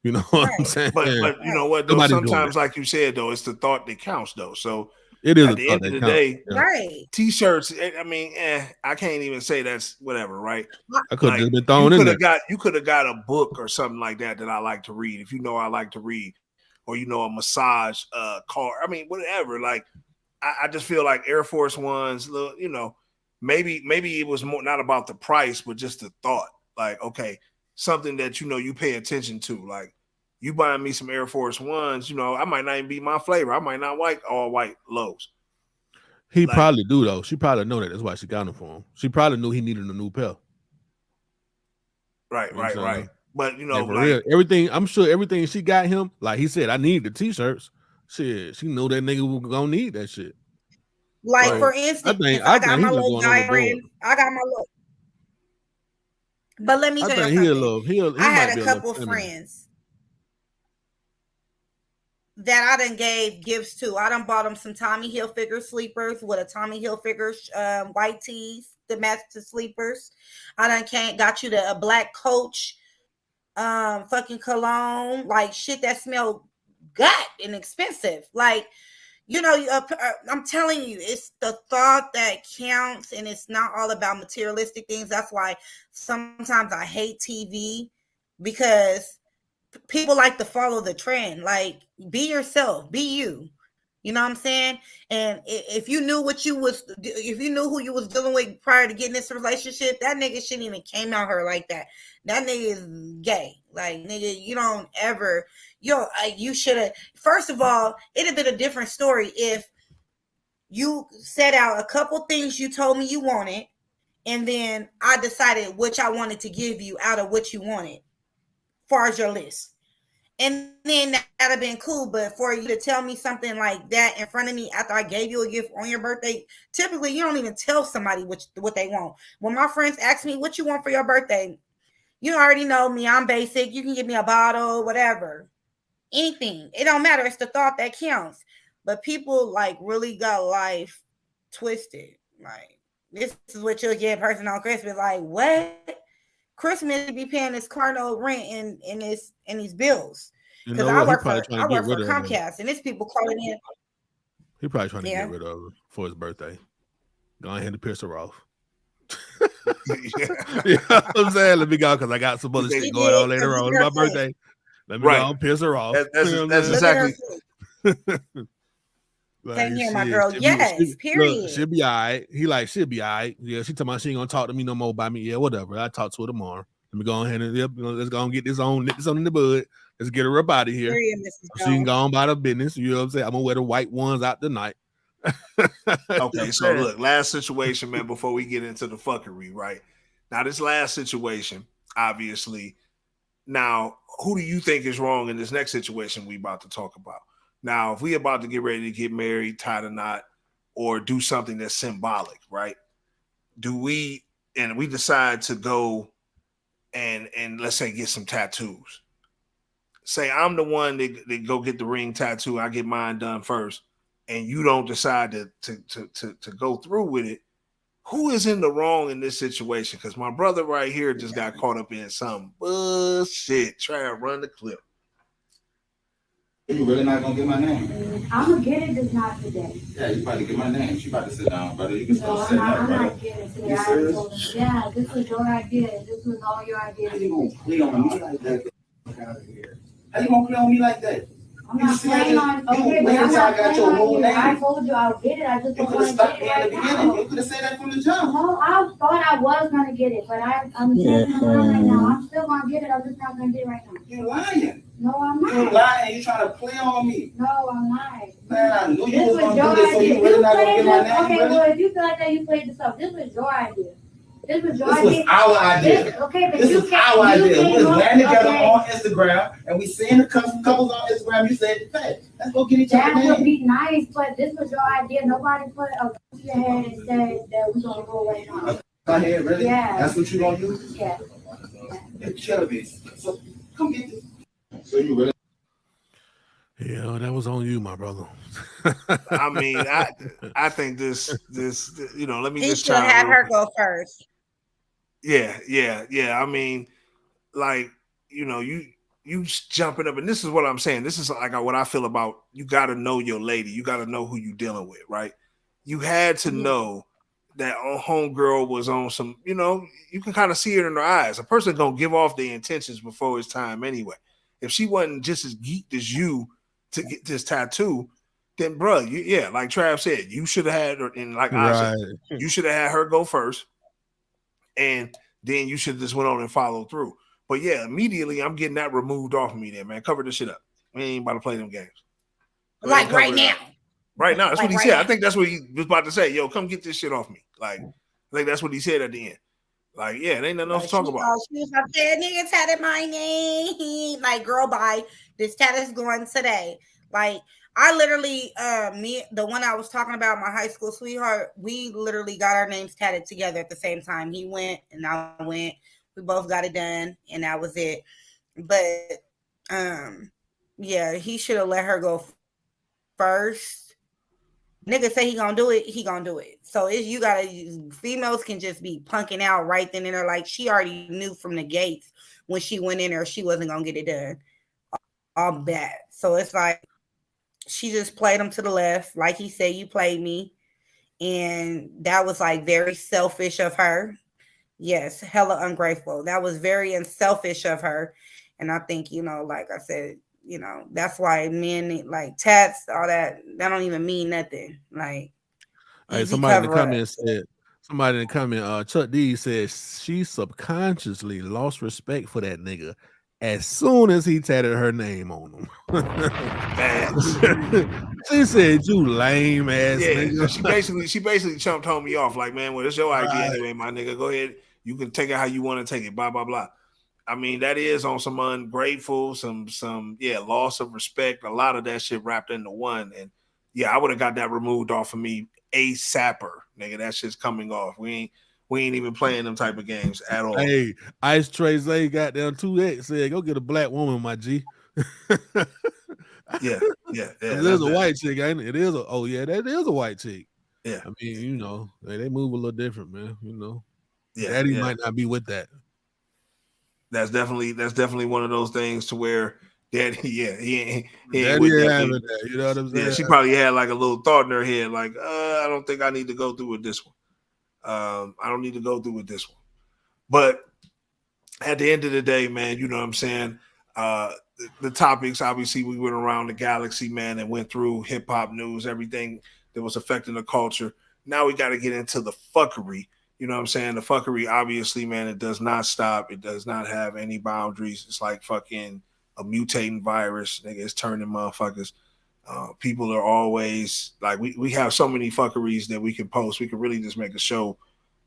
You know what I'm saying? But you know what? Though, sometimes, like you said, though, it's the thought that counts, though. So it is at the end of the day, right? T-shirts. I mean, I can't even say that's whatever, right? I could have just been thrown in there. You could have got a book or something like that I like to read. If you know I like to read, or a massage car. I mean, whatever. Like, I just feel like Air Force Ones. Maybe it was more not about the price, but just the thought. Like, okay, something that you pay attention to. Like, you buying me some Air Force Ones, I might not even be my flavor. I might not like all white lows. He probably do though. She probably know that. That's why she got them for him. She probably knew he needed a new pair. Right. But real, everything. I'm sure everything she got him. Like he said, I need the T-shirts. Shit, she knew that nigga was gonna need that shit. Like for instance, I got my little guy friend. I got my little. But let me tell you something. I had a couple friends that I done gave gifts to. I done bought them some Tommy Hilfiger sleepers with a Tommy Hilfiger white tees to match the sleepers. I done got you a black Coach fucking cologne, like shit that smelled gut and expensive. Like, I'm telling you, it's the thought that counts, and it's not all about materialistic things. That's why sometimes I hate TV, because people like to follow the trend. Like, be yourself, be you. You know what I'm saying? And if you knew who you was dealing with prior to getting this relationship, that nigga shouldn't even came out here like that. That nigga is gay. Like, nigga, you don't ever, you should have, first of all, it'd have been a different story if you set out a couple things you told me you wanted, and then I decided which I wanted to give you out of what you wanted, far as your list. And then that'd have been cool. But for you to tell me something like that in front of me after I gave you a gift on your birthday, typically you don't even tell somebody what they want. When my friends ask me what you want for your birthday, you already know me. I'm basic. You can give me a bottle, whatever, anything. It don't matter. It's the thought that counts. But people like really got life twisted. Like, this is what you'll get a person on Christmas. Like, what? Christmas be paying this car note, rent, and these bills. Because I work for Comcast, and it's people calling in. He probably trying to get rid of her for his birthday. Go ahead and piss her off. You know what I'm saying? Let me go, because I got some other shit going on later on. It's my birthday. Let me go and piss her off. That's exactly. Same here, my girl. Yes, period. She'll be all right. He like, she'll be all right. Yeah, she told me she ain't gonna talk to me no more about me. Yeah, whatever. I'll talk to her tomorrow. Let me go ahead and let's go and get this on in the bud. Let's get her up out of here. Period, Mrs. So she can go on about her business. You know what I'm saying? I'm gonna wear the white ones out tonight. Okay, so look, last situation, man, before we get into the fuckery, right? Now, this last situation, obviously, now, who do you think is wrong in this next situation we about to talk about? Now, if we about to get ready to get married, tie the knot, or do something that's symbolic, right? Do we decide to go and let's say get some tattoos? Say I'm the one that go get the ring tattoo, I get mine done first, and you don't decide to go through with it. Who is in the wrong in this situation? Because my brother right here just got caught up in some bullshit. Try to run the clip. You really not gonna get my name? I'm gonna get it, just not today. Yeah, you about to get my name. She about to sit down, brother. You can No, start setting up, I'm brother. not getting it today. You I already serious? told him, yeah, this was your idea. This was all your idea. How you gonna play on me like that? How you gonna play on me like that? I'm not playing on, okay, but I'm not playing on you. I told you I'll get it, I just don't want to get it right now. You could have said that from the jump. No, I thought I was gonna get it, but I'm changing my mind right now. I'm still gonna get it, I'm just not gonna get it right now. You're lying. No, I'm not. You're lying. You're trying to play on me. No, I'm not. Man, I knew you This was was gonna your do this, so idea. you really You not gonna played get my this, name, okay, brother? well, if you feel like that, you played this up. This was your idea. This was your This idea. was our idea. Okay, but This you is our idea. We was up- laying together okay. on Instagram, and we seeing the couples on Instagram. You said, "Hey, let's go get each other That would name." be nice, but this was your idea. Nobody put a gun to your head and said that we're gonna go right now. My head, really? Yeah. That's what you gonna do? Yeah. You're killing me. So come get this. So you really? Yeah, that was on you, my brother. I mean, I think this, you know, let me He just should try have her go first. Yeah. I mean, like, you know, you jumping up, and this is what I'm saying. This is like what I feel about. You got to know your lady. You got to know who you dealing with, right? You had to know that homegirl was on some. You know, you can kind of see it in her eyes. A person gonna give off their intentions before it's time anyway. If she wasn't just as geeked as you to get this tattoo, then, bro, like Trav said, you should have had her, and like I said, you should have had her go first, and then you should just went on and followed through. But yeah, immediately I'm getting that removed off of me there, man. Cover this shit up. We ain't about to play them games. Like right now. Right now. That's Like what he right said. now. I think that's what he was about to say. Yo, come get this shit off me. Like, I think that's what he said at the end. Like, yeah, it ain't nothing else to talk about. She was like, yeah, nigga tatted my name. Like, girl, bye. This tattoo's going today. Like, I literally, the one I was talking about, my high school sweetheart, we literally got our names tatted together at the same time. He went and I went. We both got it done, and that was it. But yeah, he should have let her go first. Nigga say he gonna do it, he gonna do it. So it's you gotta, females can just be punking out right then and there. Like, she already knew from the gates when she went in there she wasn't gonna get it done. All bad. So it's like she just played him to the left. Like he said, you played me. And that was like very selfish of her. Yes, hella ungrateful. That was very unselfish of her. And I think, you know, like I said, you know, that's why men like tats, all that don't even mean nothing. Like, Hey, somebody in the comments said, Chuck D said she subconsciously lost respect for that nigga as soon as he tatted her name on him. She said, "You lame ass nigga." She basically chumped homie off. Like, man, well, it's your idea anyway, my nigga. Go ahead. You can take it how you want to take it. Blah, blah, blah. I mean, that is on some ungrateful, some loss of respect. A lot of that shit wrapped into one. And yeah, I would have got that removed off of me ASAPer, nigga. That shit's coming off. We ain't even playing them type of games at all. Hey, Ice Trace got down 2X said, "Go get a black woman, my G." Yeah. There's a white chick, ain't it? It is that is a white chick. Yeah. I mean, you know, they move a little different, man. You know. Yeah. Daddy might not be with that. That's definitely one of those things to where Daddy, he ain't Daddy with ain't that. having that. You know what I'm saying? Yeah, she probably had like a little thought in her head, like, I don't think I need to go through with this one. I don't need to go through with this one. But at the end of the day, man, you know what I'm saying? the topics. Obviously, we went around the galaxy, man, and went through hip hop news, everything that was affecting the culture. Now we got to get into the fuckery. You know what I'm saying? The fuckery, obviously, man, it does not stop. It does not have any boundaries. It's like fucking a mutating virus. Nigga, it's turning motherfuckers. People are always like, we have so many fuckeries that we can post. We could really just make a show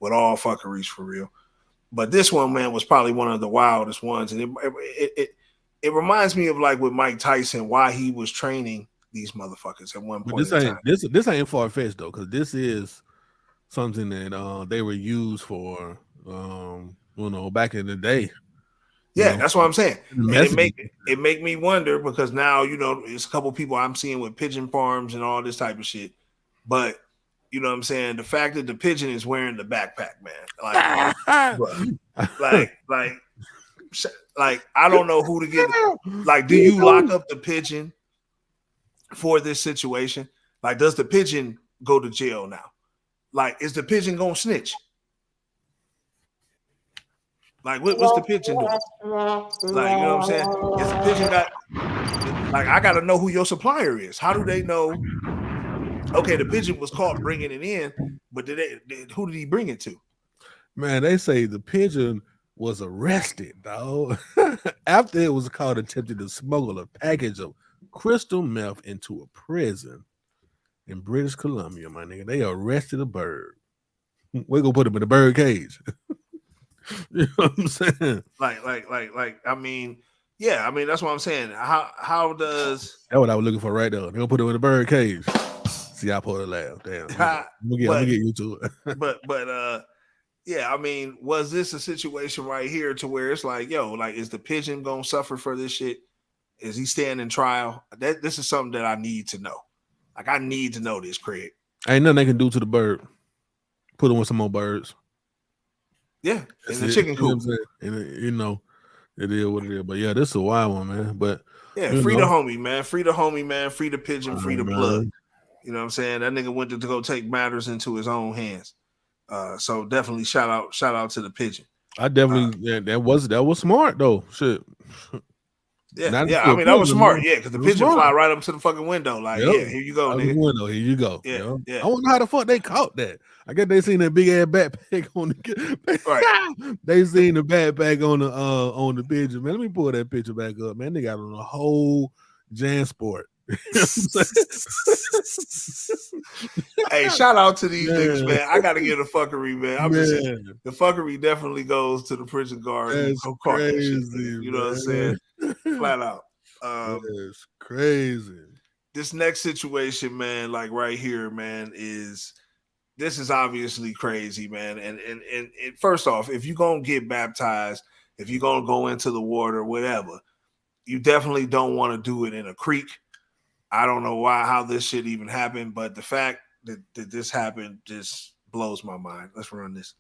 with all fuckeries for real. But this one, man, was probably one of the wildest ones. And it reminds me of like with Mike Tyson, why he was training these motherfuckers at one point in time. This ain't far-fetched though, because this is something that they were used for back in the day. Yeah, that's what I'm saying. And it make me wonder, because now, it's a couple people I'm seeing with pigeon farms and all this type of shit. But you know what I'm saying? The fact that the pigeon is wearing the backpack, man. Like I don't know who to get. Like, do you lock up the pigeon for this situation? Like, does the pigeon go to jail now? Like, is the pigeon gonna snitch? Like, what's the pigeon doing? Like, you know what I'm saying? Is the pigeon I got to know who your supplier is. How do they know? Okay, the pigeon was caught bringing it in, but who did he bring it to? Man, they say the pigeon was arrested, dog, after it was caught attempting to smuggle a package of crystal meth into a prison in British Columbia, my nigga. They arrested a bird. We're gonna put him in a bird cage. You know what I'm saying? I mean, yeah, I mean, that's what I'm saying. How does that's what I was looking for right there? They're gonna put him in a bird cage. See, I pulled a laugh. Damn. I'm gonna get you to it. but yeah, I mean, was this a situation right here to where it's like, yo, like, is the pigeon gonna suffer for this shit? Is he standing trial? This is something that I need to know. Like, I need to know this, Craig. Ain't nothing they can do to the bird. Put him with some more birds. Yeah, in the chicken coop. It is what it is. But yeah, this is a wild one, man. But yeah, free the homie, man. Free the homie, man. Free the pigeon. Free the plug. You know what I'm saying? That nigga went to go take matters into his own hands. So definitely shout out to the pigeon. I definitely that was smart though. Shit. Yeah, I mean, that was smart. Yeah, because the pigeon fly right up to the fucking window. Like, yeah, here you go, nigga. Window, here you go. Yeah, yeah. I wonder how the fuck they caught that. I guess they seen that big ass backpack on the. Right. They seen the backpack on the pigeon. Man, let me pull that picture back up. Man, they got on a whole JanSport. Hey, shout out to these niggas, man. I gotta get a fuckery, man. I'm just saying, the fuckery definitely goes to the prison guard. That's crazy, you know what I'm saying? Flat out. That's crazy. This next situation, man, like right here, man, this is obviously crazy, man. And first off, if you're gonna get baptized, if you're gonna go into the water, whatever, you definitely don't want to do it in a creek. I don't know how this shit even happened, but the fact that this happened just blows my mind. Let's run this.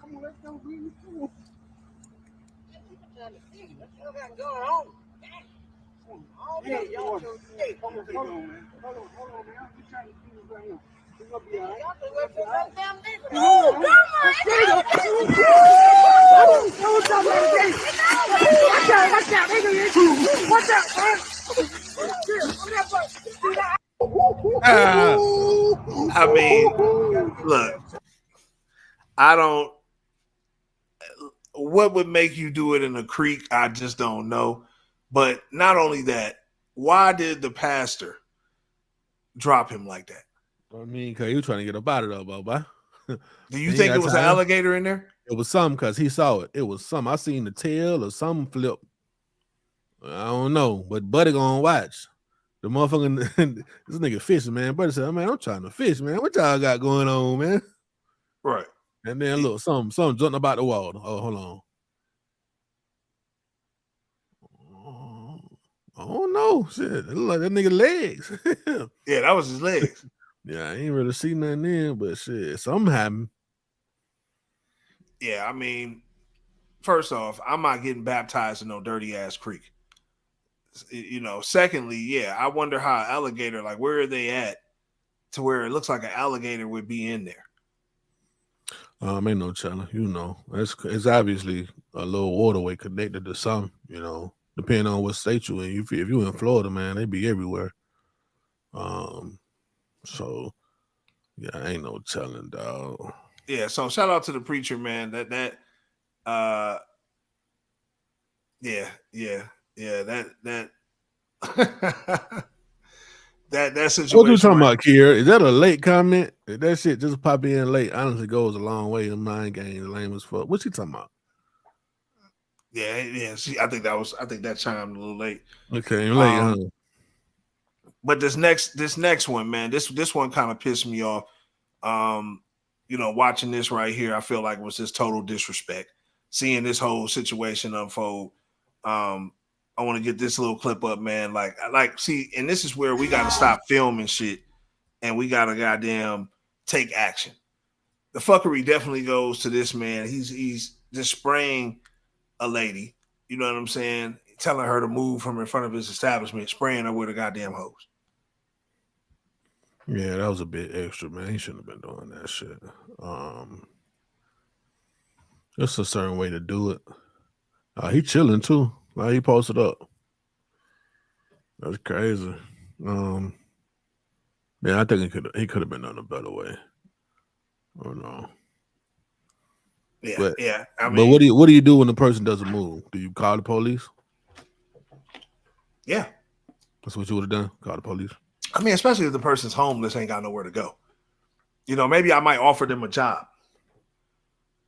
Come on, let's go, baby. Come on. Hey, y'all, hold on, man. Hold on, man. I'm just trying to do this right now. It's gonna be all right. Oh, come on. I mean, look, I don't. What would make you do it in a creek? I just don't know. But not only that, why did the pastor drop him like that? I mean, because he was trying to get up out of there, Bubba. Do you think it was an alligator in there? It was some, because he saw it. It was some. I seen the tail or some flip. I don't know, but Buddy gonna watch. The motherfucking this nigga fishing, man. Buddy said, man, I'm trying to fish, man. What y'all got going on, man? Right. And then look, some jumping about the wall. Oh, hold on. Oh no, shit. It look like that nigga legs. Yeah, that was his legs. Yeah, I ain't really see nothing in, but shit, something happened. Yeah, I mean, first off, I'm not getting baptized in no dirty ass creek. You know, secondly, yeah, I wonder how an alligator, like, where are they at to where it looks like an alligator would be in there? Ain't no telling. You know, it's obviously a little waterway connected to some. You know, depending on what state you in. If you in Florida, man, they be everywhere. So yeah, ain't no telling, dog. Yeah, so shout out to the preacher, man. Yeah, that that situation. What you talking about, Kier? Is that a late comment? If that shit just pop in late, honestly goes a long way in mind games. Lame as fuck. What you talking about? Yeah. See, I think that chimed a little late. Okay, late, huh? But this next one, man, this one kind of pissed me off. You know, watching this right here, I feel like it was just total disrespect. Seeing this whole situation unfold. I want to get this little clip up, man. See, and this is where we got to stop filming shit and we got to goddamn take action. The fuckery definitely goes to this man. He's just spraying a lady, you know what I'm saying? Telling her to move from in front of his establishment, spraying her with a goddamn hose. Yeah, that was a bit extra, man. He shouldn't have been doing that shit. It's a certain way to do it. He chilling too. Like he posted up. That's crazy. Yeah, I think he could have been done a better way. I don't know. Yeah. I mean, but what do you do when the person doesn't move? Do you call the police? Yeah. That's what you would have done. Call the police. I mean, especially if the person's homeless, ain't got nowhere to go. You know, maybe I might offer them a job.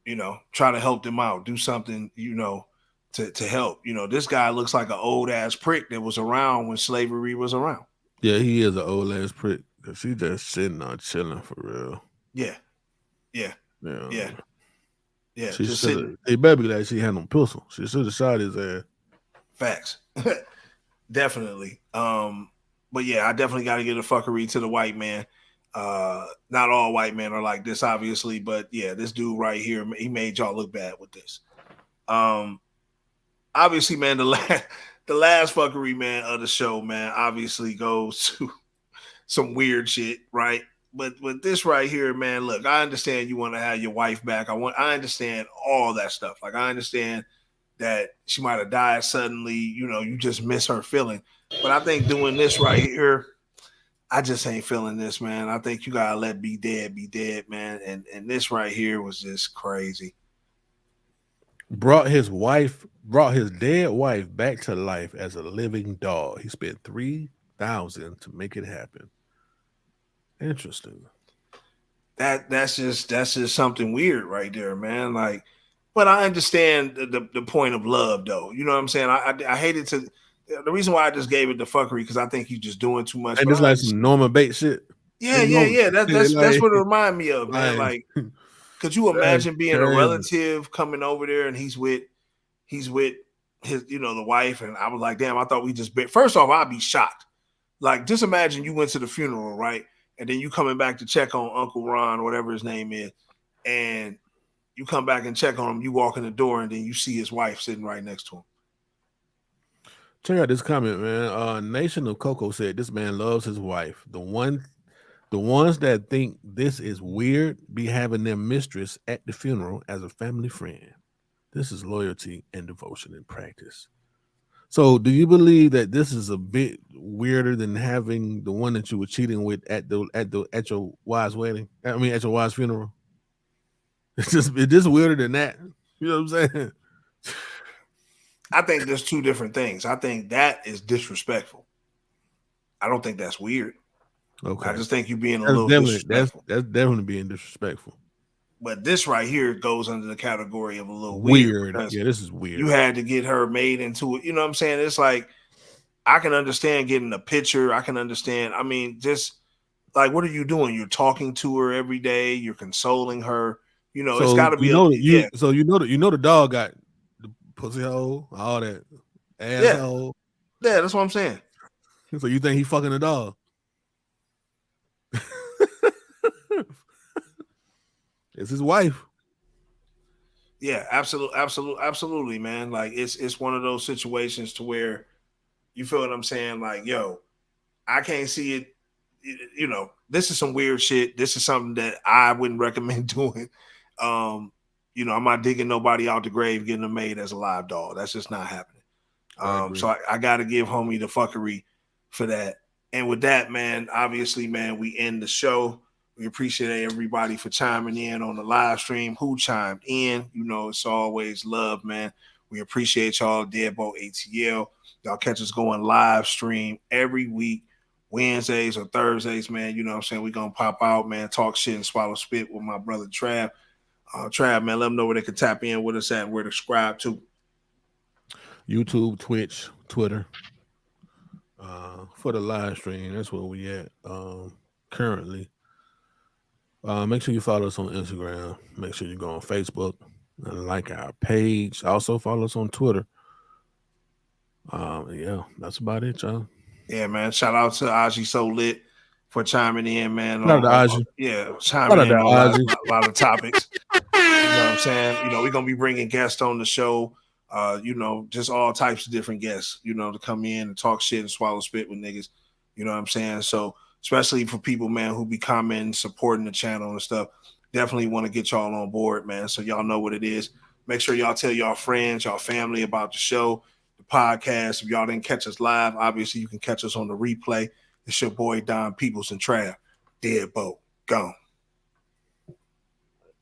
You know, try to help them out, do something, you know, to help. You know, this guy looks like an old ass prick that was around when slavery was around. Yeah, he is an old ass prick because he just sitting on chilling for real. Yeah. She just sitting. Hey, baby, like she had no pistol. She should have shot his ass. Facts. Definitely. But yeah, I definitely got to give a fuckery to the white man. Not all white men are like this, obviously, but yeah, this dude right here, he made y'all look bad with this. Obviously, man, the last fuckery, man, of the show, man, obviously goes to some weird shit, right? But with this right here, man, look, I understand you want to have your wife back. I understand all that stuff. Like, I understand that she might have died suddenly, you know, you just miss her feeling. But I think doing this right here, I just ain't feeling this, man. I think you gotta let be dead, man. And this right here was just crazy. Brought his dead wife back to life as a living dog. He spent $3,000 to make it happen. Interesting. That's just something weird right there, man. Like, but I understand the point of love, though. You know what I'm saying? I hated to. The reason why I just gave it the fuckery because I think he's just doing too much. And it's like some Norman Bates shit. Yeah. That's what it reminded me of, man. Like, could you imagine being a relative coming over there and he's with his, you know, the wife? And I was like, damn, I thought we just first off, I'd be shocked. Like, just imagine you went to the funeral, right? And then you coming back to check on Uncle Ron, whatever his name is, and you come back and check on him. You walk in the door, and then you see his wife sitting right next to him. Check out this comment, man. Nation of Coco said this man loves his wife. The ones that think this is weird be having their mistress at the funeral as a family friend. This is loyalty and devotion in practice. So, do you believe that this is a bit weirder than having the one that you were cheating with at your wife's wedding? I mean, at your wife's funeral. It's just weirder than that. You know what I'm saying? I think there's two different things. I think that is disrespectful. I don't think that's weird. Okay. I just think you're being a little disrespectful. That's definitely being disrespectful. But this right here goes under the category of a little weird. Yeah, this is weird. You had to get her made into it. You know what I'm saying? It's like, I can understand getting a picture. I can understand. I mean, just like, what are you doing? You're talking to her every day. You're consoling her. You know, it's got to be So you know the dog got the pussy hole, all that asshole. Yeah, that's what I'm saying. So you think he fucking the dog? It's his wife. Yeah, absolutely, man. Like it's one of those situations to where you feel what I'm saying. Like, yo, I can't see it. You know, this is some weird shit. This is something that I wouldn't recommend doing. You know, I'm not digging nobody out the grave getting them made as a live dog. That's just not happening. So I got to give homie the fuckery for that. And with that, man, obviously, man, we end the show. We appreciate everybody for chiming in on the live stream. Who chimed in? You know, it's always love, man. We appreciate y'all, DeadBolt ATL. Y'all catch us going live stream every week, Wednesdays or Thursdays, man. You know what I'm saying? We're going to pop out, man, talk shit and swallow spit with my brother Trav. Trav, man, let them know where they can tap in with us at and where to subscribe to. YouTube, Twitch, Twitter. For the live stream, that's where we at currently. Make sure you follow us on Instagram. Make sure you go on Facebook and like our page. Also follow us on Twitter. Yeah, that's about it, y'all. Yeah, man. Shout out to Aji So Lit for chiming in, man. Shout out to Aji. Yeah, chiming in on a lot of topics. You know what I'm saying? You know, we're gonna be bringing guests on the show. You know, just all types of different guests, you know, to come in and talk shit and swallow spit with niggas. You know what I'm saying? So, especially for people, man, who be commenting, supporting the channel and stuff, definitely want to get y'all on board, man. So y'all know what it is. Make sure y'all tell y'all friends, y'all family about the show, the podcast. If y'all didn't catch us live, obviously you can catch us on the replay. It's your boy Don Peoplez and Trav. DeadBolt. Gone.